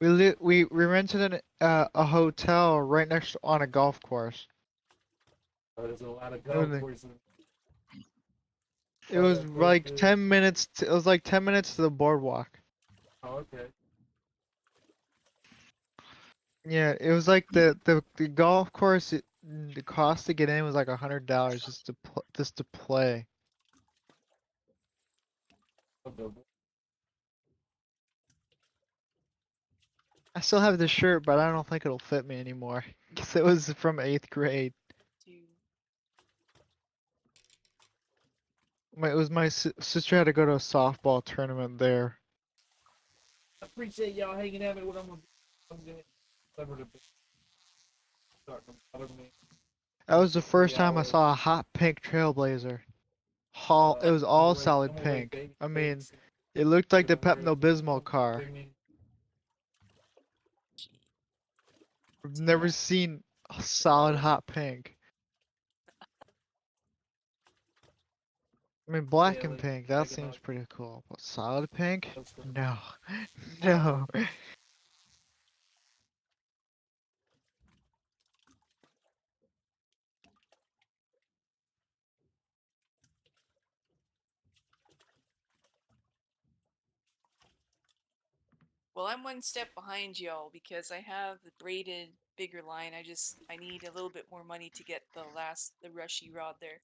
We rented a hotel right next on a golf course. There's a lot of It was golf like- courses. It was like 10 minutes. It was like 10 minutes to the boardwalk. Oh, okay. Yeah, it was like the golf course. The cost to get in was like $100 just to play. I still have the shirt, but I don't think it'll fit me anymore. Cause it was from 8th grade. It was my sister had to go to a softball tournament there. I appreciate y'all hanging out with what I'm gonna do. I'm gonna cover the start to bother me. That was the first time I 3 hours. saw a hot pink trailblazer. It was all solid pink. I mean, it looked like the Pepto Bismol car. I've never seen a solid hot pink. I mean, black and pink, that seems pretty cool. But solid pink? No. No. Well, I'm one step behind y'all because I have the braided bigger line. I need a little bit more money to get the rushy rod there.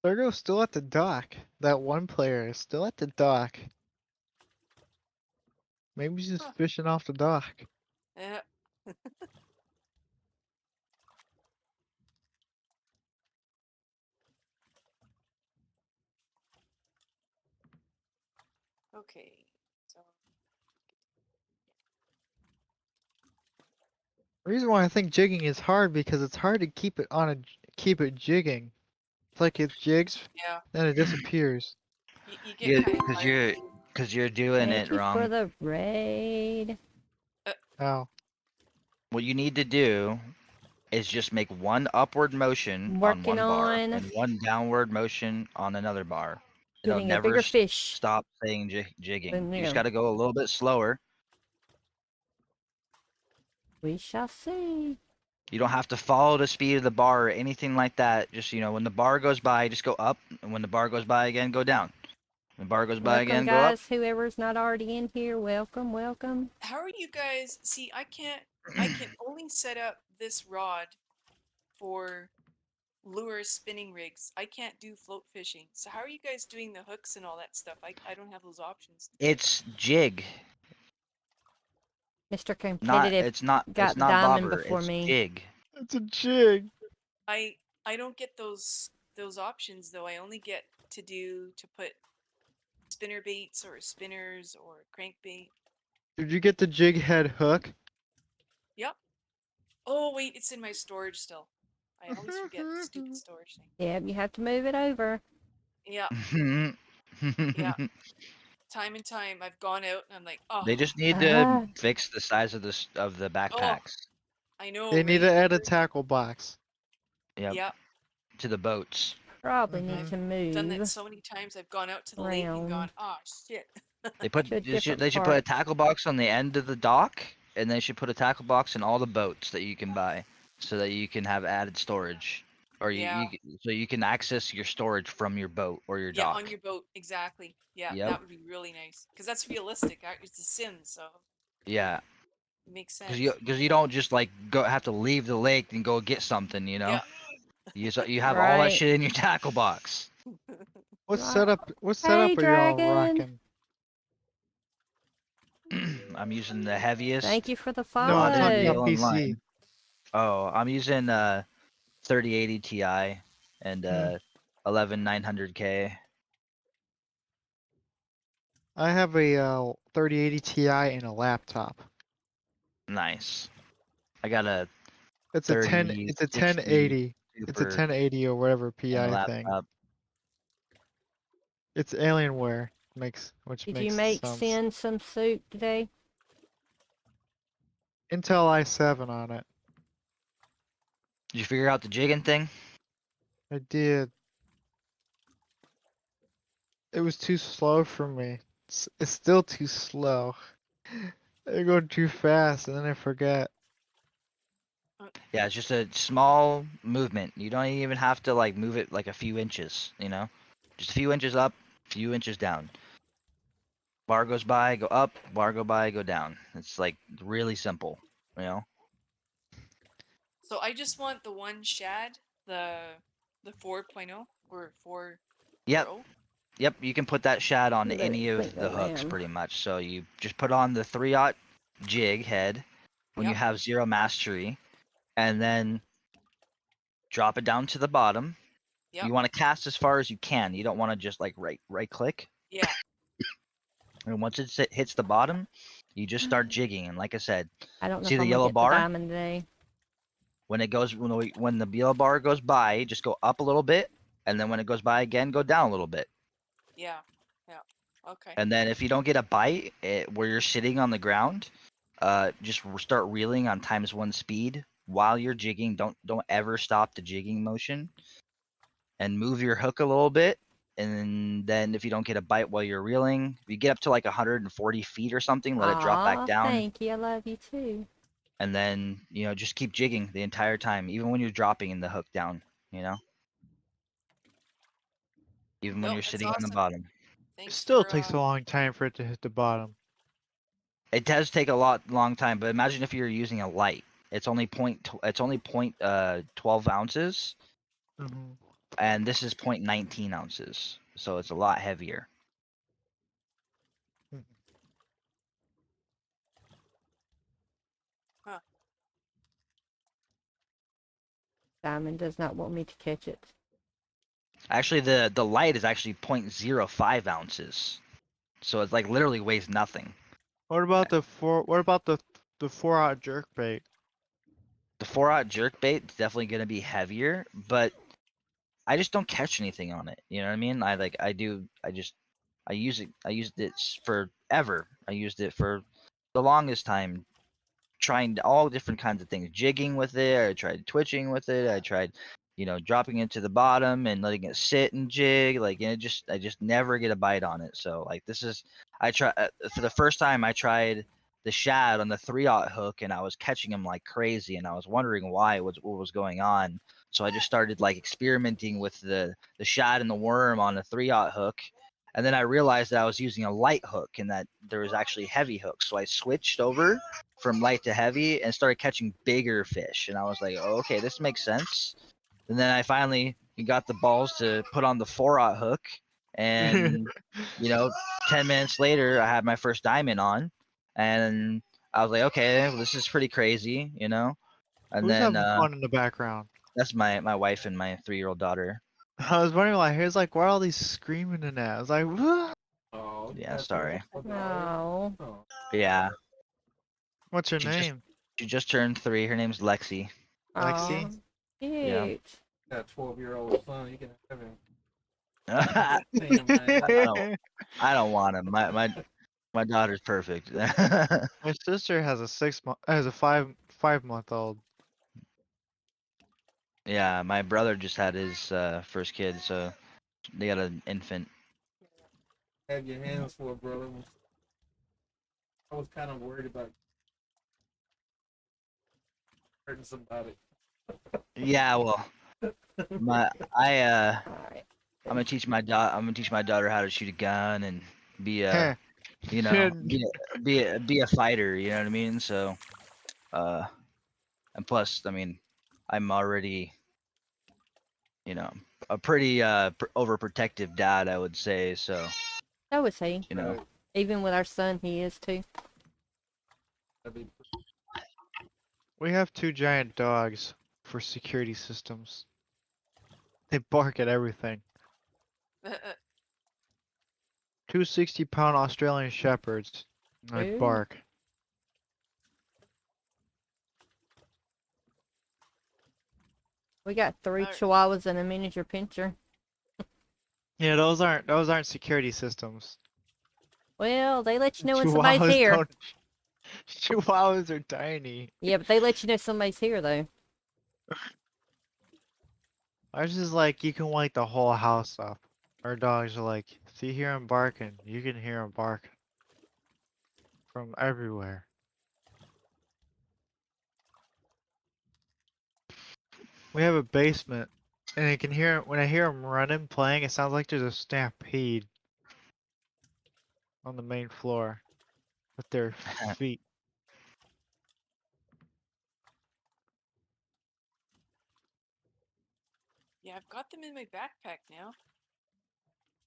Sergo's still at the dock. That one player is still at the dock. Maybe he's just Huh. fishing off the dock. Yeah. Okay. So The reason why I think jigging is hard because it's hard to keep it keep it jigging. It's like it jigs, yeah, then it disappears. you get Yeah, kind of tired too. because you're doing Thank it you for wrong. the raid. Oh. What you need to do is just make one upward motion on Working one bar on and one downward motion on another bar. It'll getting a never bigger fish stop saying jigging. than You just them. got to go a little bit slower. We shall see. You don't have to follow the speed of the bar or anything like that. Just, when the bar goes by, just go up. And when the bar goes by again, go down. When the bar goes by Welcome, again, go up. guys. Whoever's not already in here, welcome, welcome. How are you guys? See, I can only set up this rod for lure spinning rigs. I can't do float fishing. So how are you guys doing the hooks and all that stuff? I don't have those options. It's jig. Mr. Not Competitive it's not it's got the not diamond bobber, before it's me. jig. It's a jig. I don't get those options though. I only get to put spinner baits or spinners or crankbait. Did you get the jig head hook? Yep. Oh wait, it's in my storage still. I always forget the stupid storage thing. Yep, you have to move it over. Yeah, yeah. Time and time I've gone out and I'm like, oh, They just need to Ah, fix the size of the oh, backpacks. I know, They need right? to add a tackle box. Yep, Yeah, to the boats. probably need Mhm. to done that move so many times. I've gone out to the lake and gone, around oh shit. to a different They should put a part. tackle box on the end of the dock, and they should put a tackle box in all the boats that you can buy, so that you can have added storage, or Yeah, so you can access your storage from your boat or your yeah, on dock. your boat, exactly. Yeah, Yep. that would be really nice because that's realistic. It's a sim, so Yeah, it makes because sense. you don't just like go have to leave the lake and go get something. Yeah. You have all that Right. shit in your tackle box. What Right. setup? What Hey, setup are y'all Dragon. rocking? I'm using the heaviest Thank you for the No, I'm modded talking follow. on deal PC. online. Oh, I'm using 3080 Ti and Hmm. 11900K. I have a 3080 Ti and a laptop. Nice. I got a It's a 3060 It's a 1080. It's a Super 1080 or whatever and a PI thing. laptop. It's Alienware which Did you makes make sense. Sin some soup today? Intel i7 on it. Did you figure out the jigging thing? I did. It was too slow for me. It's still too slow. I go too fast and then I forget. Yeah, it's just a small movement. You don't even have to like move it like a few inches, Just a few inches up, few inches down. Bar goes by, go up, bar go by, go down. It's like really simple, you know? So I just want the one shad, the 4.0 or 4.0. Yep. Yep, you can put that shad on Let it any of clean the hooks around. pretty much. So you just put on the 3/0 jig head when you Yep. have zero mastery, and then drop it down to the bottom. Yep. You want to cast as far as you can. You don't want to just like right click. Yeah. And once it hits the bottom, you just start jigging. And like I said, I don't know see if the I'm gonna yellow get the bar? diamond today. When it goes when the yellow bar goes by, just go up a little bit, and then when it goes by again, go down a little bit. Yeah. Yeah. Okay. And then if you don't get a bite where you're sitting on the ground, just start reeling on ×1 speed while you're jigging. Don't ever stop the jigging motion, and move your hook a little bit. And then if you don't get a bite while you're reeling, if you get up to like 140 feet or something, let it drop back Aw, down, thank you. I love you too. and then just keep jigging the entire time, even when you're dropping in the hook down. Even when No, you're that's sitting on the awesome. bottom. It Thanks still for takes a long time for it to hit the bottom. It does take a long time, but imagine if you're using a light. It's only 12 ounces, Mm-hmm. and this is 0.19 ounces, so it's a lot heavier. Diamond does not want me to catch it. Actually, the light is actually 0.05 ounces, so it's like literally weighs nothing. What about the 4-aught jerkbait? The 4-aught jerkbait is definitely gonna be heavier, but I just don't catch anything on it. You know what I mean? I use it. I used it forever. I used it for the longest time, trying all different kinds of things, jigging with it. I tried twitching with it. I tried, dropping it to the bottom and letting it sit and jig. Like, I just never get a bite on it. So like I try for the first time. I tried the shad on the 3-aught hook, and I was catching them like crazy, and I was wondering why, what was going on. So I just started like experimenting with the shad and the worm on a 3-aught hook. And then I realized that I was using a light hook and that there was actually heavy hooks. So I switched over from light to heavy and started catching bigger fish. And I was like, oh, okay, this makes sense. And then I finally got the balls to put on the 4-aught hook. And, 10 minutes later, I had my first diamond on. And I was like, okay, well, this is pretty crazy, And Who's then having fun in the background? that's my wife and my 3-year-old daughter. I was wondering, like, here's like, why are all these screaming and that? I was like, what? Oh, Yeah, sorry. No. Oh, Yeah, What's her she just name? she just turned 3. Her name's Lexi. Lexi? Aw, Yeah. cute. got a 12-year-old son. You can have him. I Damn, man. don't want him. My daughter's perfect. My sister has a 5-month-old. Yeah, my brother just had his first kid, so they got an infant. Have your hands full, brother. I was kind of worried about hurting somebody. Yeah, well, my I Alright. I'm gonna teach my daughter how to shoot a gun and be a Heh. you know be a fighter. You know what I mean? So and plus, I mean, I'm already a pretty overprotective dad, I would say. So So is he. you know. Right. Even with our son, he is too. That'd be We have 2 giant dogs for security systems. They bark at everything. 2 60-pound Australian shepherds. They Ooh. bark. We got 3 Alright. chihuahuas and a miniature pincher. Yeah, those aren't security systems. Well, they let you know when somebody's here. Chihuahuas are tiny. Yeah, but they let you know somebody's here, though. Ours is like you can wake the whole house up. Our dogs are like, if you hear them barking, you can hear them bark from everywhere. We have a basement, and I can hear when I hear them running, playing. It sounds like there's a stampede on the main floor with their feet. Yeah, I've got them in my backpack now.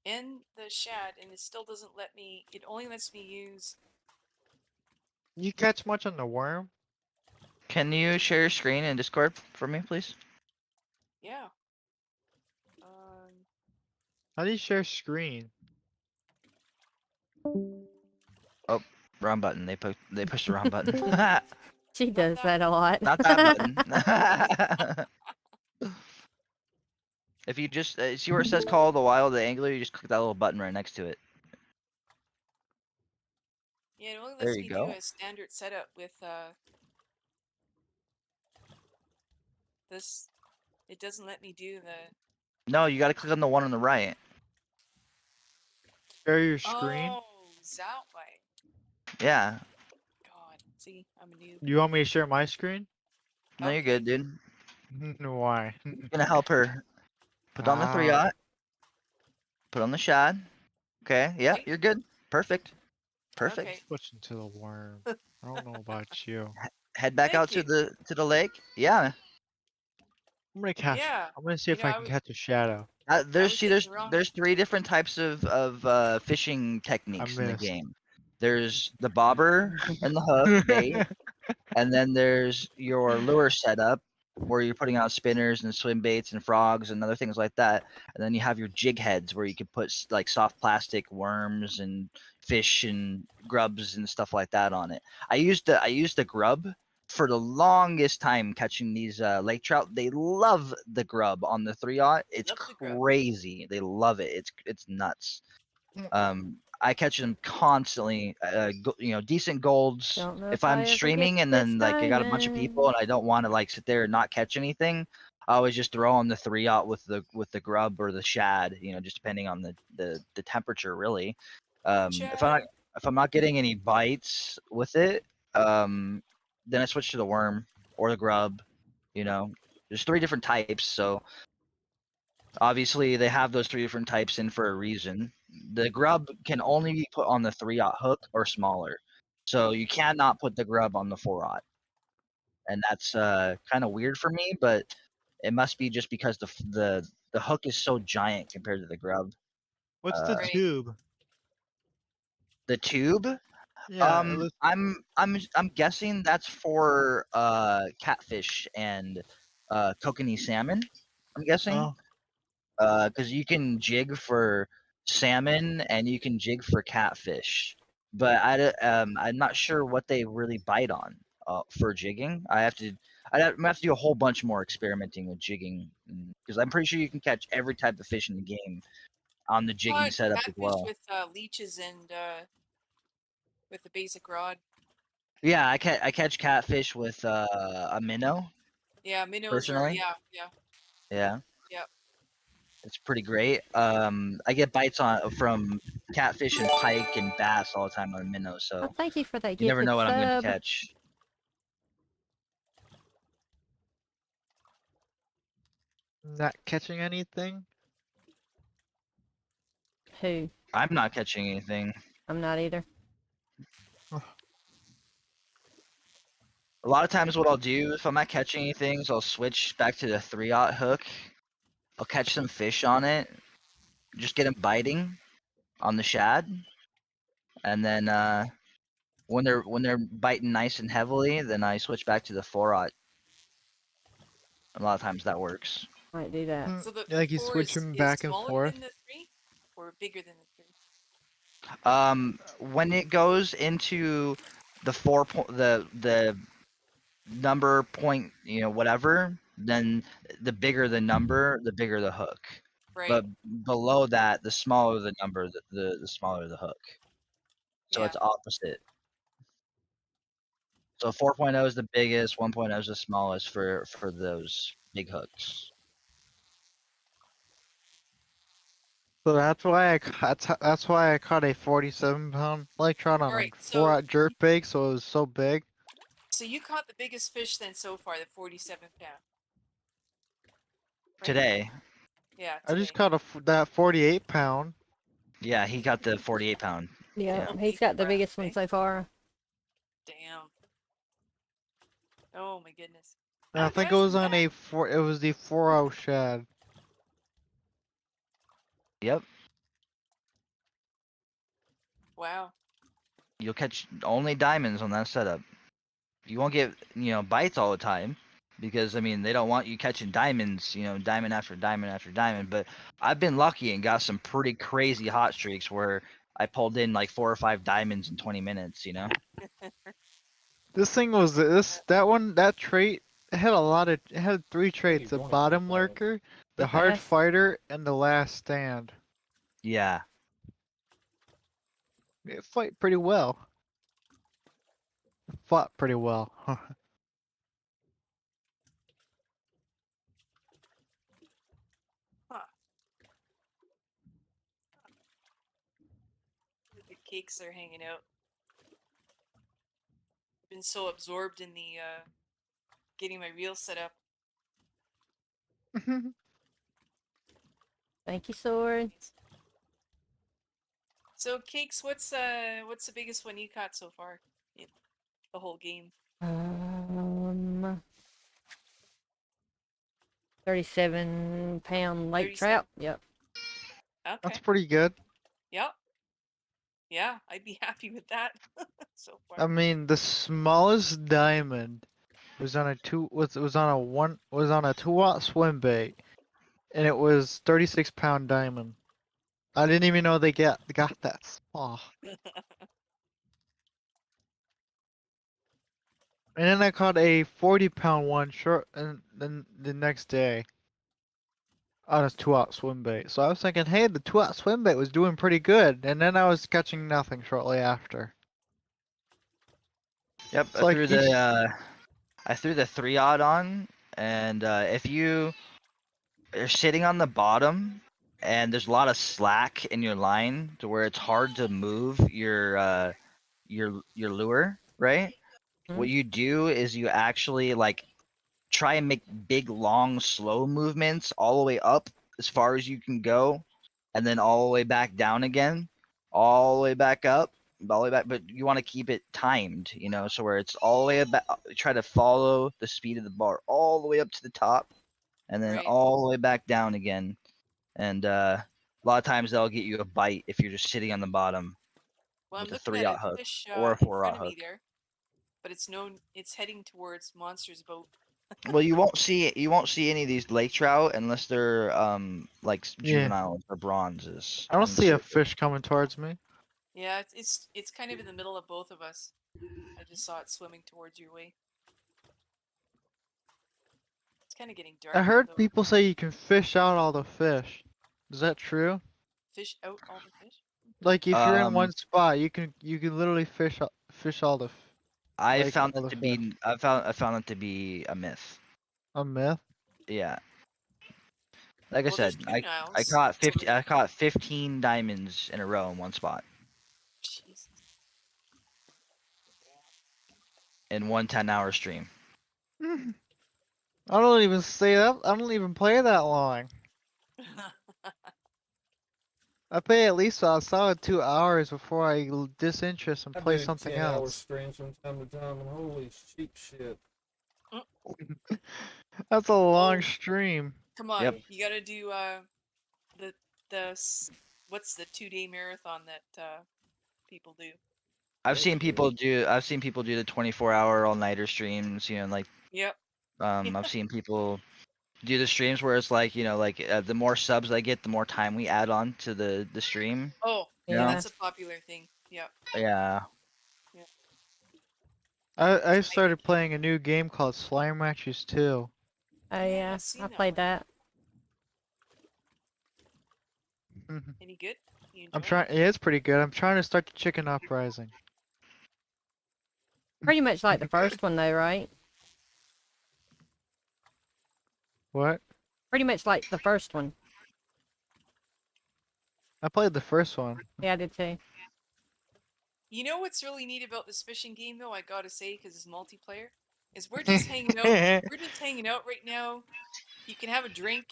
And the shad, and it still doesn't let me. It only lets me use. You catch much on the worm? Can you share your screen in Discord for me, please? How do you share screen? Oh, wrong button. They pushed the wrong button. Not She does that a lot. that button. If you just see where it says "Call of the Wild" the angler, you just click that little button right next to it. Yeah, it only There lets you me do go. a standard setup with this. It doesn't let me do the. No, you got to click on the one on the right. Share your screen? Oh, that way. Yeah. God, see, I'm a noob. You want me to share my screen? No, you're Okay. good, dude. Why? Gonna help her. Put on the three Ah, aught. Put on the shad. Okay. Yeah, Okay. you're good. Perfect. Perfect. Okay. switching to the worm. I don't know about you. Head back Thank out you. to the lake. Yeah. I'm gonna catch. Yeah. I'm gonna see You if know, I can catch a shadow. I There's was see thinking wrong. there's three different types of fishing I techniques in the missed. game. There's the bobber and the hook bait, and then there's your lure setup where you're putting out spinners and swim baits and frogs and other things like that. And then you have your jig heads where you can put like soft plastic worms and fish and grubs and stuff like that on it. I used the grub for the longest time catching these lake trout. They love the grub on the 3-aught. It's Love the grub. crazy. They love it. It's nuts. I catch them constantly. Decent golds. Don't know If if I I'm ever get streaming and this then like I got a bunch of people diamond. and I don't want to like sit there and not catch anything, I always just throw on the 3-aught with the grub or the shad. Just depending on the temperature, really. If I'm Chad. not if I'm not getting any bites with it, then I switch to the worm or the grub. There's three different types, so obviously, they have those three different types in for a reason. The grub can only be put on the 3-aught hook or smaller. So you cannot put the grub on the 4-aught. And that's kind of weird for me, but it must be just because the hook is so giant compared to the grub. What's the Uh, Right. tube? the tube, Yeah, it looks. I'm guessing that's for catfish and kokanee salmon. I'm guessing. Oh, Because you can jig for salmon and you can jig for catfish, but I'm not sure what they really bite on for jigging. I'm gonna have to do a whole bunch more experimenting with jigging because I'm pretty sure you can catch every type of fish in the game on the jigging setup as Catfish well. with leeches and with the basic rod. Yeah, I catch catfish with a minnow Yeah, minnows are personally. yeah. Yeah, Yeah. it's pretty great. I get bites on from catfish and pike and bass all the time on minnow, Oh, so thank you for that you never gifted know what I'm going to sub. catch. not catching anything. Who? I'm not catching anything. I'm not either. A lot of times, what I'll do if I'm not catching anything is I'll switch back to the 3-aught hook. I'll catch some fish on it, just get them biting on the shad, and then when they're biting nice and heavily, then I switch back to the 4-aught. A lot of times that works. Might do that. So the Like you four switch is them back and smaller forth. than the 3 or bigger than the 3? When it goes into the the number point, whatever, then the bigger the number, the bigger the hook. Right. But below that, the smaller the number, the smaller the hook. So Yeah. it's opposite. So 4.0 is the biggest, 1.0 is the smallest for those big hooks. So that's why that's why I caught a 47-pound lake trout on All a right. 4-aught jerk bait, so it was so big. So you caught the biggest fish then so far, the 47-pound. Right? Today, Yeah, I just today. caught that 48-pound. yeah, he got the 48-pound. Yeah, Yeah. he's got the biggest one so far. Damn. Oh my goodness. And I think it was on a four. It was the 4-0 shad. Yep. Wow. You'll catch only diamonds on that setup. You won't get, bites all the time, because I mean they don't want you catching diamonds, diamond after diamond after diamond. But I've been lucky and got some pretty crazy hot streaks where I pulled in like 4 or 5 diamonds in 20 minutes. This thing was that trait. It had it had 3 traits: the wanna keep bottom that. lurker, the The hard best. fighter, and the last stand. Yeah. It fight pretty well. It fought pretty well. Huh. The cakes are hanging out. I've been so absorbed in the getting my reel set up. Thank you, Sword. So cakes, what's the biggest one you caught so far in the whole game? 37-pound lake 37. trout. Yep. That's Okay. pretty good. Yep. Yeah, I'd be happy with that so far. I mean, the smallest diamond was on a 2-aught swim bait, and it was 36-pound diamond. I didn't even know they got that small. And then I caught a 40-pound one short, and then the next day on a 2-aught swim bait. So I was thinking, hey, the 2-aught swim bait was doing pretty good, and then I was catching nothing shortly after. Yep. It's like each. I threw the 3-aught on, and if you are sitting on the bottom and there's a lot of slack in your line to where it's hard to move your lure, right? What Mhm. you do is you actually like try and make big, long, slow movements all the way up as far as you can go, and then all the way back down again, all the way back up, all the way back. But you want to keep it timed, so where it's all the way back. Try to follow the speed of the bar all the way up to the top, and then Right. all the way back down again. And a lot of times they'll get you a bite if you're just sitting on the bottom Well, I'm with a looking at a 3-aught hook fish or a in 4-aught front of me hook. there, but it's heading towards Monster's boat. Well, you won't see any of these lake trout unless they're like Yeah, juveniles or bronzes. I don't And see a so fish coming towards me. Yeah, it's kind of in the middle of both of us. I just saw it swimming towards your way. It's kind of getting dark I out heard though. people say you can fish out all the fish. Is that true? Fish out all the fish? Like if you're in um, one spot, you can literally fish all the I like found all it the to fish. be I found it to be a myth. A myth? Yeah, like I Well, there's said, I juveniles caught 50 swimming. I caught 15 diamonds in a row in one spot Jesus. in one 10-hour stream. I don't even say that. I don't even play that long. I play at least a solid 2 hours before I disinterest and I play do something 10-hour else. streams from time to time, and holy sheep shit. That's a long Oh, stream. come on. Yep. You gotta do the what's the 2-day marathon that people do? I've seen people do the 24-hour all-nighter streams, like Yep. I've seen people do the streams where it's like, the more subs I get, the more time we add on to the stream. Oh, yeah, Yeah. that's a popular thing. Yep. Yeah. Yep. I started playing a new game called Slime Matches 2. Oh Yeah, yeah, I've seen I that played one. that. Any good? You I'm enjoy it? trying. Yeah, it's pretty good. I'm trying to start the Chicken Uprising. Pretty much like the first one though, right? What? Pretty much like the first one. I played the first one. Yeah, I did too. You know what's really neat about this fishing game, though? I gotta say, because it's multiplayer, is we're just hanging out. We're just hanging out right now. You can have a drink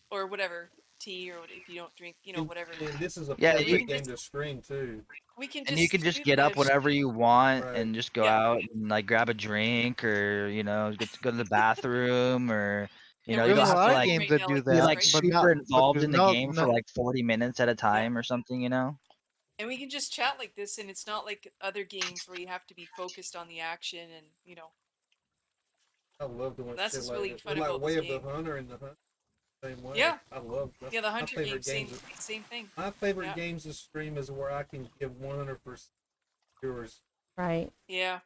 or whatever, tea or if you don't drink, whatever. And this is a Yeah, And we perfect can game just to stream too. and you can just shoot get up fish. whenever you want Right. and just go Yeah, out and like grab a drink or go to the bathroom or and we're you There's don't a just have to lot of like streaming games right that now do like be this, that, like right? but super involved there's in the game for like 40 minutes at a Yeah, time or something. and we can just chat like this, and it's not like other games where you have to be focused on the action and I love doing That's shit what's like really that. fun They're like about this Way of the game. Hunter and the Hunt same way. Yeah. I love that's Yeah, the my Hunter game, favorite games. same thing. My favorite Yeah. games to stream is where I can give 100% viewers. Right. Yeah.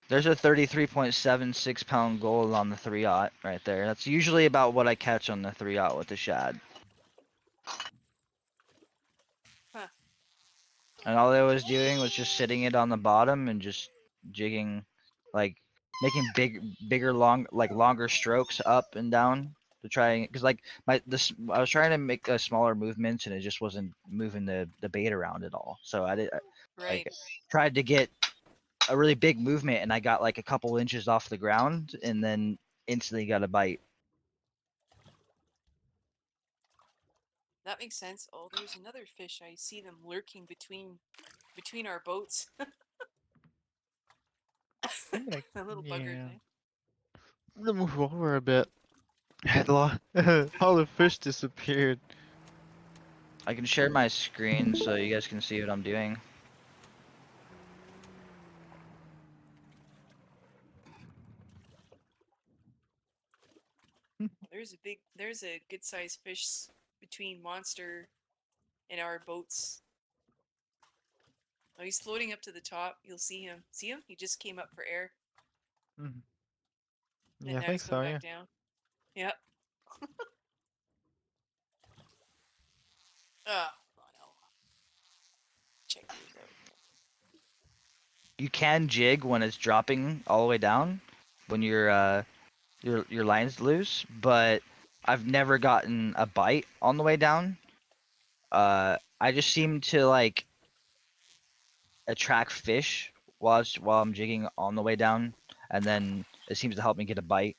There's a 33.76 pound gold on the 3-aught right there. That's usually about what I catch on the 3-aught with the shad. Huh. And all I was doing was just sitting it on the bottom and just jigging, like making longer strokes up and down to try, because like I was trying to make a smaller movements and it just wasn't moving the bait around at all. So I did Right. like tried to get a really big movement and I got like a couple inches off the ground and then instantly got a bite. That makes sense. Oh, there's another fish. I see them lurking between our boats. I'm gonna, The little buggers, yeah. eh? I'm gonna move over a bit. All the fish disappeared. I can share my screen so you guys can see what I'm doing. There's a good sized fish between Monster and our boats. Oh, he's floating up to the top. You'll see him. See him? He just came up for air. Mhm. And Yeah, I now think he's going so, yeah. back down. Yep. Oh, no. Check yours out. You can jig when it's dropping all the way down when your line's loose, but I've never gotten a bite on the way down. I just seem to like attract fish while I'm jigging on the way down, and then it seems to help me get a bite.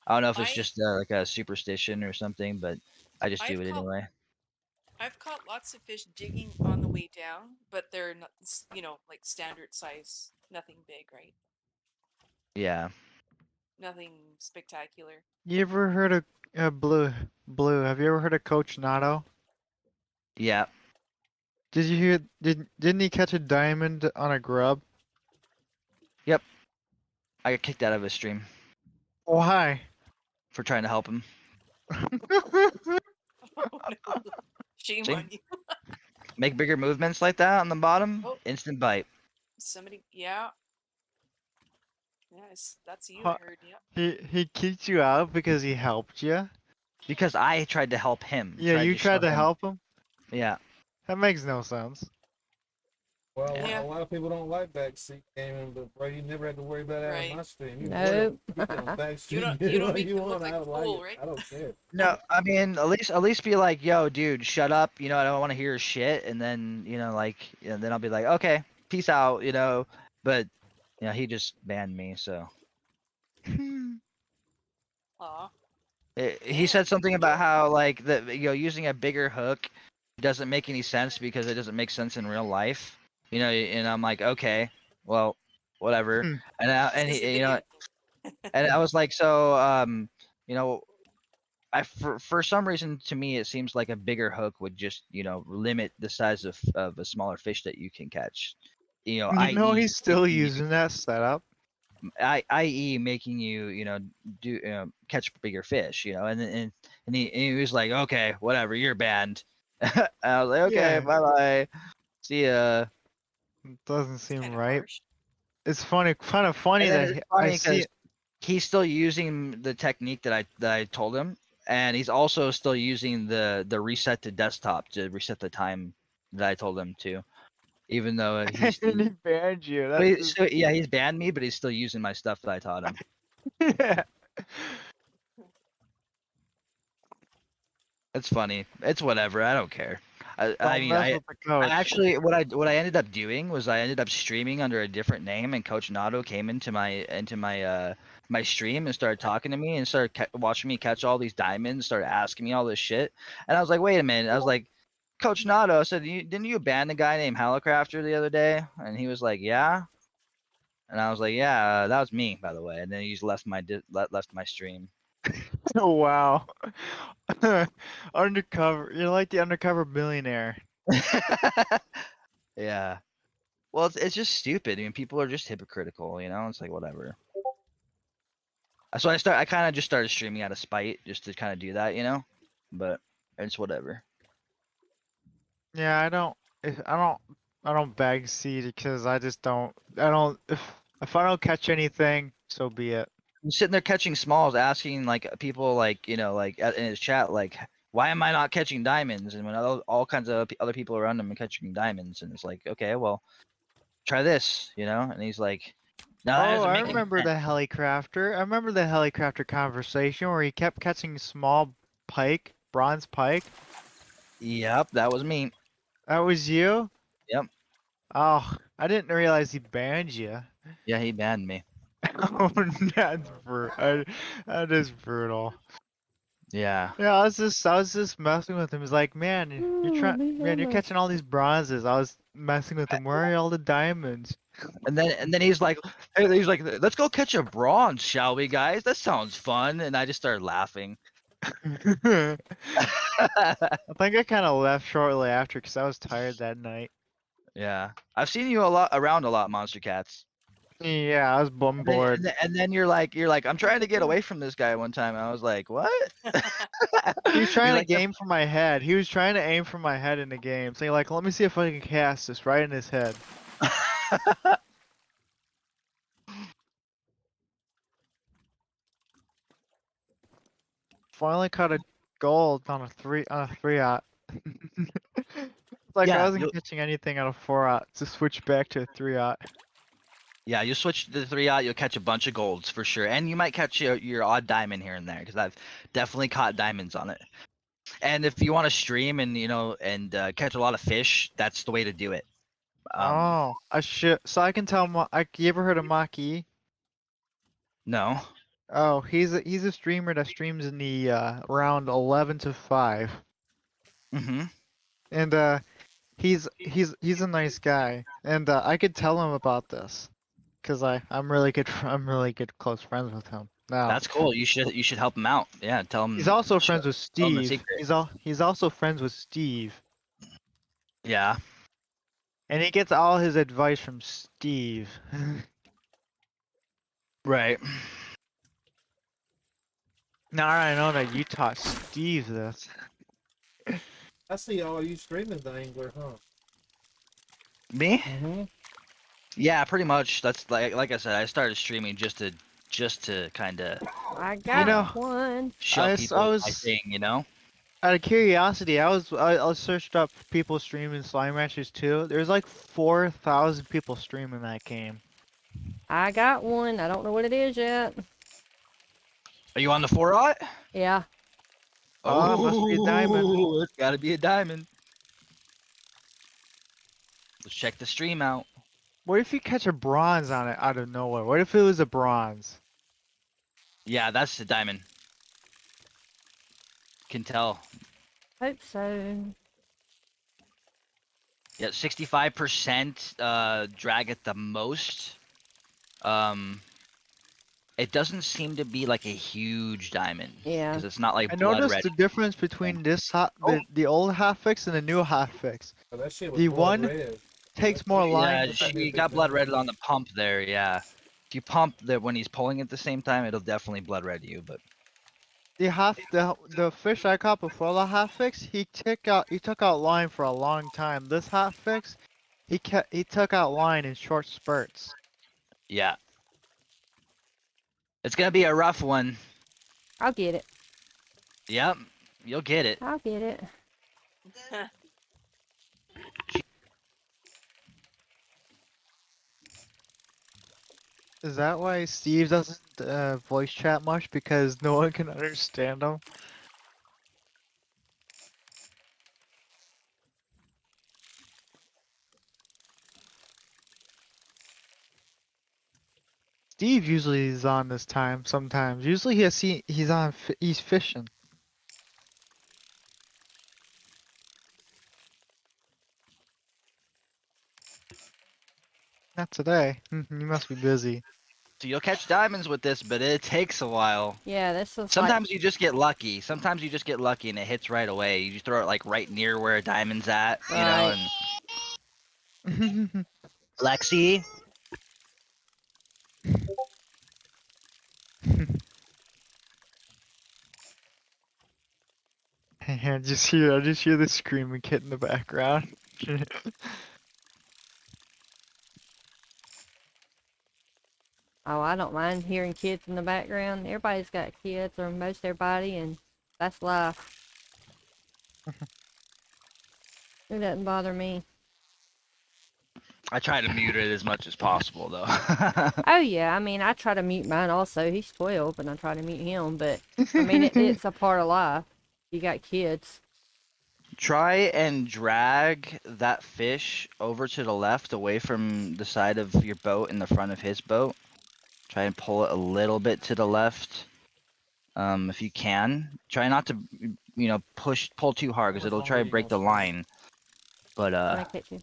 I don't know if it's I just like a superstition or something, but I just do I've it caught anyway. I've caught lots of fish jigging on the way down, but they're not, like standard size, nothing big, right? Yeah. Nothing spectacular. You ever heard of Blue? Have you ever heard of Coach Nato? Yeah. Did you hear? Didn't he catch a diamond on a grub? Yep. I got kicked out of his stream Why? for trying to help him. Oh no. Shame See? on you. Make bigger movements like that on the bottom, Oh, instant bite. somebody, yeah. Yes, that's you, I Huh, heard. Yep. he kicked you out because he helped you? Because I tried to help him, Yeah, tried you to show tried to him. help him? Yeah. That makes no sense. Well, Yeah. a Yeah, lot of people don't like backseat gaming, but bro, you never had to worry about that on right. my stream. Nope. You can backseat You don't and do you don't what make you them look want. like I a don't like fool, it. right? I don't care. No, I mean at least be like, yo, dude, shut up. I don't want to hear your shit, and then then I'll be like, okay, peace out. But he just banned me, so Aw. he Damn. said something about how like using a bigger hook doesn't make any sense because it doesn't make sense in real life. And I'm like, okay, well, whatever. Hmm. This And is a he, video. and I was like, so you know for some reason to me it seems like a bigger hook would just limit the size of a smaller fish that you can catch. You know I.e. he's still making you using that setup? i.e. making you do catch bigger fish. And he was like, okay, whatever, you're banned. And I was like, okay, Yeah, bye bye, see ya. it doesn't It's seem kind of right. harsh. It's funny, kind of funny And then that it's I funny see. because he's still using the technique that I told him, and he's also still using the reset to desktop to reset the time that I told him to, even though he's And he banned you. but That's just yeah, he's banned me, but he's still using my stuff that I taught him. yeah. It's funny. It's whatever. I don't care. I Don't mean, mess with the I coach. actually what I ended up doing was I ended up streaming under a different name, and Coach Nato came into my stream and started talking to me and started watching me catch all these diamonds, started asking me all this shit, and I was like, wait a minute. I was like, Coach Nato, I said, didn't you ban the guy named Hallicrafter the other day? And he was like, yeah. And I was like, yeah, that was me, by the way. And then he just left left my stream. Oh wow. Undercover. You're like the undercover billionaire. Yeah. Well, it's just stupid. I mean, people are just hypocritical, It's like whatever. So I kind of just started streaming out of spite, just to kind of do that, you know. But it's whatever. Yeah, I don't. I don't bag seed because I just don't. I don't. If I don't catch anything, so be it. I'm sitting there catching smalls, asking like people like like in his chat like, why am I not catching diamonds? And when all kinds of other people around him are catching diamonds, and it's like, okay, well, try this, And he's like, no, that Oh, doesn't I make any remember sense. the helicrafter. I remember the helicrafter conversation where he kept catching small pike, bronze pike. Yep, that was me. That was you? Yep. Oh, I didn't realize he banned you. Yeah, he banned me. Oh, that's brutal. That is brutal. Yeah. Yeah, I was just messing with him. He's like, man, you're catching all these bronzes. I was messing with him. Where are all the diamonds? And then he's like, let's go catch a bronze, shall we, guys? That sounds fun. And I just started laughing. I think I kind of left shortly after because I was tired that night. Yeah, I've seen you around a lot, Monster Cats. Yeah, I was bum bored. And then you're like, I'm trying to get away from this guy one time. And I was like, what? He was He's trying to like, aim for my head. He was trying to aim for my head in the game. Saying like, let me see if I can cast this right in his head. Finally caught a gold on a 3-aught. Like I yeah, wasn't catching anything on a 4-aught to switch back to a 3-aught. yeah, you switch to the 3-aught, you'll catch a bunch of golds for sure, and you might catch your odd diamond here and there because I've definitely caught diamonds on it. And if you want to stream and catch a lot of fish, that's the way to do it. Oh, I should. So I can tell. You ever heard of Maki? No. Oh, he's a streamer that streams in the around 11 to 5, Mm-hmm. and he's a nice guy, and I could tell him about this, cause I'm really good close friends with him now. That's cool. You should help him out. Yeah, He's also show, friends with tell him the Steve. secret. He's also friends with Steve, Yeah. and he gets all his advice from Steve. Right. Now I know that you taught Steve this. I see all you streaming the angler, huh? Me? Mm-hmm. Yeah, pretty much. That's like I said, I started streaming just to kind of I got know, one. show I people my was thing. out of curiosity. I searched up people streaming slime matches too. There's like 4,000 people streaming that game. I got one. I don't know what it is yet. Are you on the 4-aught? Yeah. Oh, it must be a diamond. It's got to be a diamond. Let's check the stream out. What if you catch a bronze on it out of nowhere? What if it was a bronze? Yeah, that's the diamond. Can tell. Hope so. Yeah, 65% drag at the most. It doesn't seem to be like a huge diamond. Yeah. Because it's not like I blood noticed red. the difference between the old hotfix and the new hotfix. Oh, that shit was The blood one red. takes more Yeah, line. she got blood red on the pump there. Yeah, if you pump that when he's pulling at the same time, it'll definitely blood red you. But The fish I caught before the hotfix, he took out line for a long time. This hotfix, he took out line in short spurts. yeah, it's gonna be a rough one. I'll get it. Yep, you'll get it. I'll get it. Is that why Steve doesn't voice chat much? Because no one can understand him? Steve usually is on this time sometimes. Usually he's fishing. Not today. You must be busy. So you'll catch diamonds with this, but it takes a while. Yeah, this is like Sometimes you just get lucky. Sometimes you just get lucky and it hits right away. You just throw it like right near where a diamond's at, Right. And Lexi. I just hear the screaming kid in the background. Oh, I don't mind hearing kids in the background. Everybody's got kids, or most everybody, and that's life. It doesn't bother me. I try to mute it as much as possible, though. Oh yeah, I mean, I try to mute mine also. He's 12, and I try to mute him. But I mean, it's a part of life. You got kids. Try and drag that fish over to the left, away from the side of your boat in the front of his boat. Try and pull it a little bit to the left, if you can. Try not to, pull too hard, because How much it'll try longer to you break gonna the stream? line. But When I catch you.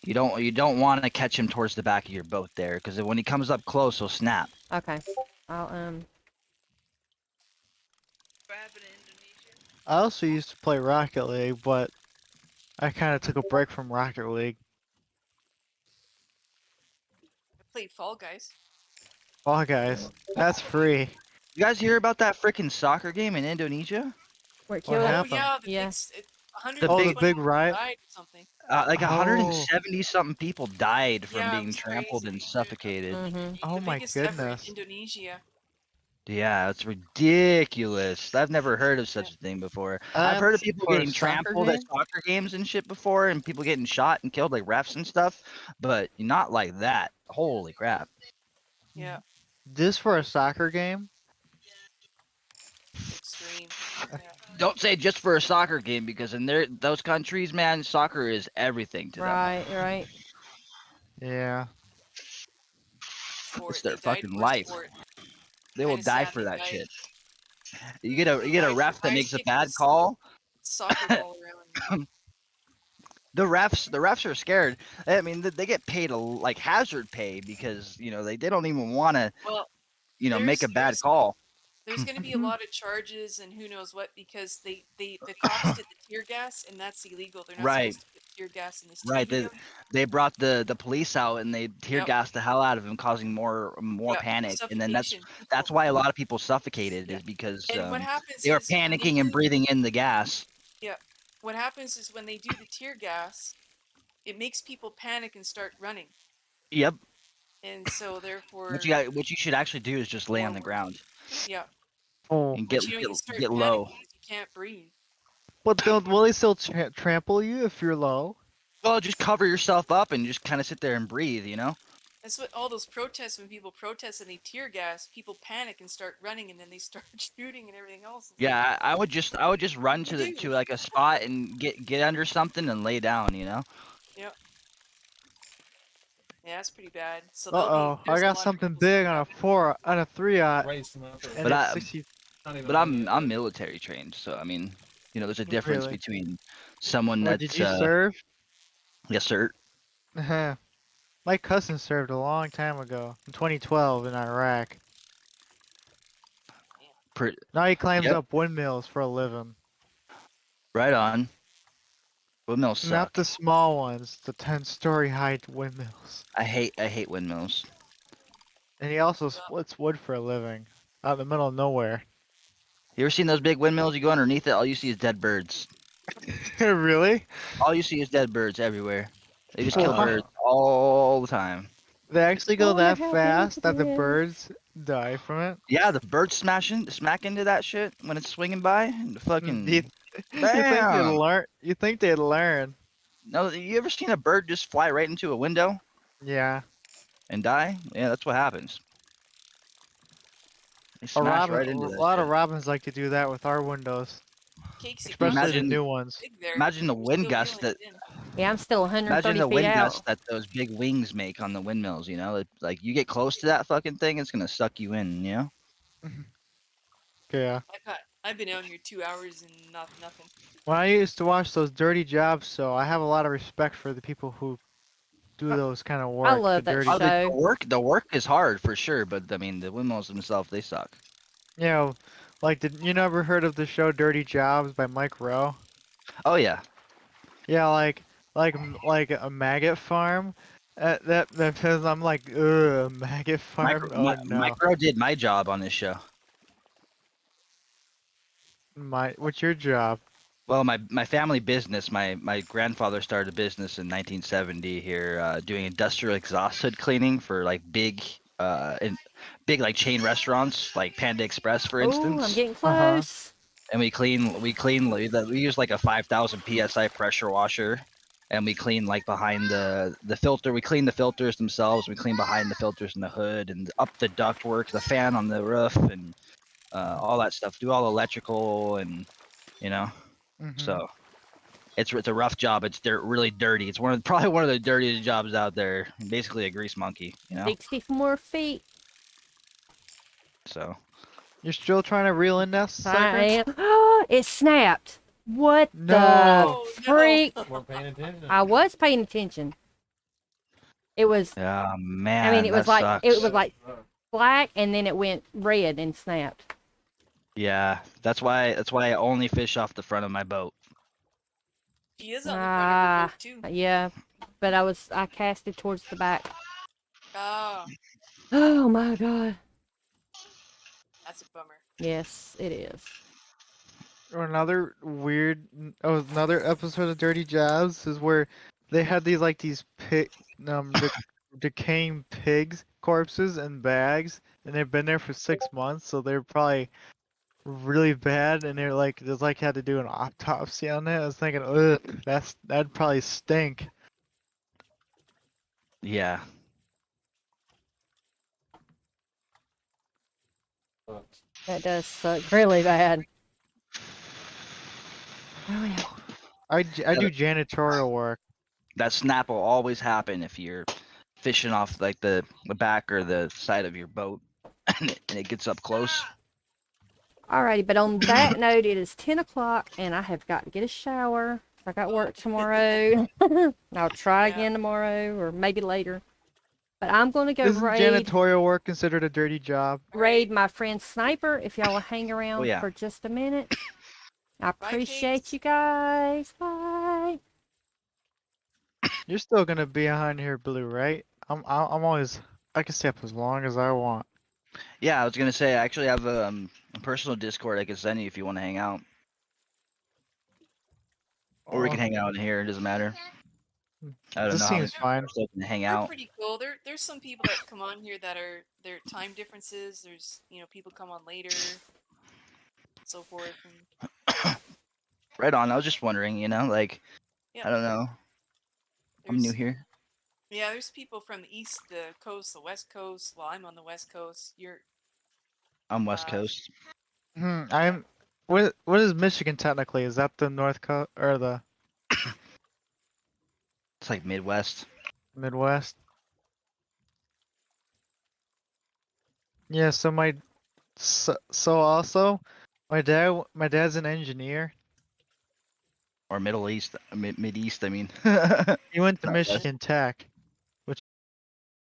you don't want to catch him towards the back of your boat there, because when he comes up close, he'll snap. Okay. I'll I also used to play Rocket League, but I kind of took a break from Rocket League. I played Fall Guys. Fall Guys, that's free. You guys hear about that freaking soccer game in Indonesia? where it What killed. Oh happened? yeah, the Yeah. big The 120 Oh, the big, big people riot. died or something. like Oh, 170 something people died from Yeah, it being was trampled and crazy. suffocated. Mm-hmm. oh The my biggest ever in goodness. Indonesia. Yeah, it's ridiculous. I've never heard of Yeah. such a thing before. I've heard of That's people for a getting soccer trampled at game? soccer games and shit before, and people getting shot and killed, like refs and stuff, but not like that. Holy crap. Yeah, This for a soccer game? extreme. Yeah. Don't say just for a soccer game, because in those countries, man, soccer is everything to them. Right. Right. Yeah. For It's it. their They died fucking for life. sport. They will Kind of die sad for they that died. shit. You get a They ref died that by makes a kicking bad call. soccer ball around. The refs are scared. I mean, they get paid like hazard pay, because they don't even want to Well, make there's a bad there's call. there's going to be a lot of charges and who knows what because the cops did the tear gas and that's illegal. They're not Right, supposed to put tear gas in the right. stadium. They brought the police out, and they tear Yep. gassed the hell out of him, causing more Yep. panic. And then that's Suffocation. that's People. why a lot of people suffocated, Yeah. is because And what happens they were is when they panicking and do breathing in the gas. yeah, what happens is when they do the tear gas, it makes people panic and start running. Yep. And so What therefore you should actually do is just lay on the forward. ground Yeah. Oh. and get But you start get panicking low. because you can't breathe. But will they still trample you if you're low? Well, just cover yourself up and just kind of sit there and breathe. That's what all those protests, when people protest and they tear gas, people panic and start running and then they start shooting and everything else. It's like, Yeah, I would just run you do. to like a spot and get under something and lay down. Yep. Yeah, that's pretty bad. So Uh-oh, I there's a got lot of something people who big on a 3-aught, Race them out there. and But it's I 60. Not even but money I'm yet, I'm but military trained, so I mean, there's a difference Really? between someone Or did that's you serve? yes sir. My cousin served a long time ago, in 2012 in Iraq. Pre- Now he climbs yep, up windmills for a living. right on. Windmills Not suck. the small ones, the 10-story high windmills. I hate windmills. And he also well, splits wood for a living, out in the middle of nowhere. You ever seen those big windmills? You go underneath it, all you see is dead birds. Really? All you see is dead birds everywhere. They just kill Why? birds all the time. They actually I go wonder that how big fast it that the is. birds die from it? Yeah, the birds smack into that shit when it's swinging by. And the Do you, fucking you think they'd bam. learn? You think they'd learn? No, you ever seen a bird just fly right into a window Yeah. and die? Yeah, that's what happens. They smash right A into that lot of shit. robins like to do that with our windows, Casey, Dude, probably especially the not imagine new ones. big there. imagine the You're wind still gusts reeling that it in. Yeah, I'm still imagine 130 the feet wind gusts out. that those big wings make on the windmills. Like you get close to that fucking thing, it's gonna suck you in. Yeah. I've been out here 2 hours and nothing. When I used to watch those dirty jobs, so I have a lot of respect for the people who do I those kind of I work. The love that dirty, Oh, the show. work the work is hard for sure, but I mean the windmills themselves, they suck. you know, like did you never heard of the show Dirty Jobs by Mike Rowe? Oh yeah. Yeah, like a maggot farm. That says I'm like, ugh, maggot farm. Oh no. Micro did my job on this show. What's your job? Well, my family business, my grandfather started a business in 1970 here, doing industrial exhaust hood cleaning for like big like chain restaurants, like Panda Express, for Oh, I'm instance. getting Uh-huh. close. And we use like a 5,000 psi pressure washer, and we clean like behind the filter. We clean the filters themselves. We clean behind the filters in the hood and up the duct work, the fan on the roof, and all that stuff. Do all electrical and you know. Mm-hmm. So it's a rough job. It's really dirty. It's probably one of the dirtiest jobs out there. Basically a grease monkey, 64 feet. So You're still trying to reel in that sucker? I am. It snapped. What the No. Oh no. freak? Weren't paying attention. I was paying attention. It was. yeah, I mean, man, it that was like it sucks. was like black, and then it went red and snapped. Yeah, that's why I only fish off the front of my boat. He is on the front of your boat too. Yeah, but I casted towards the back. Ah, Oh my god. that's a bummer. Yes, it is. Or another another episode of Dirty Jobs is where they had these decaying pigs corpses in bags, and they've been there for 6 months, so they're probably really bad, and they're like just like had to do an autopsy on it. I was thinking, ugh, that'd probably stink. Yeah, But That does suck really bad. Oh yeah. I do janitorial work. that snap will always happen if you're fishing off like the back or the side of your boat, and it gets up close. Alrighty, but on that note, it is 10 o'clock, and I have got to get a shower. I got work tomorrow. I'll try Yeah. again tomorrow, or maybe later. But I'm gonna go Isn't raid janitorial work considered a dirty job? raid my friend Sniper. If y'all will hang around yeah. for just a minute, I Bye, appreciate Kate. you guys. Bye. You're still gonna be behind here, Blue, right? I'm always I can stay up as long as I want. Yeah, I was gonna say I actually have a personal Discord I can send you if you want to hang out, or we can Oh, hang out in here. It doesn't matter. I don't this know how many seems people fine. are still can hang They're out. pretty cool. There's some people that come on here that are there are time differences. There's people come on later, so forth. And Right on. I was just wondering, like yeah, I don't know. I'm new there's here. yeah, there's people from the east coast, the west coast. Well, I'm on the west coast. You're I'm West uh Coast. I'm what is Michigan technically? Is that the North Coast or the It's like Midwest. Midwest? Yeah, so also my dad's an engineer. Or Middle East, Mid East. I mean, He went to Not West. Michigan Tech.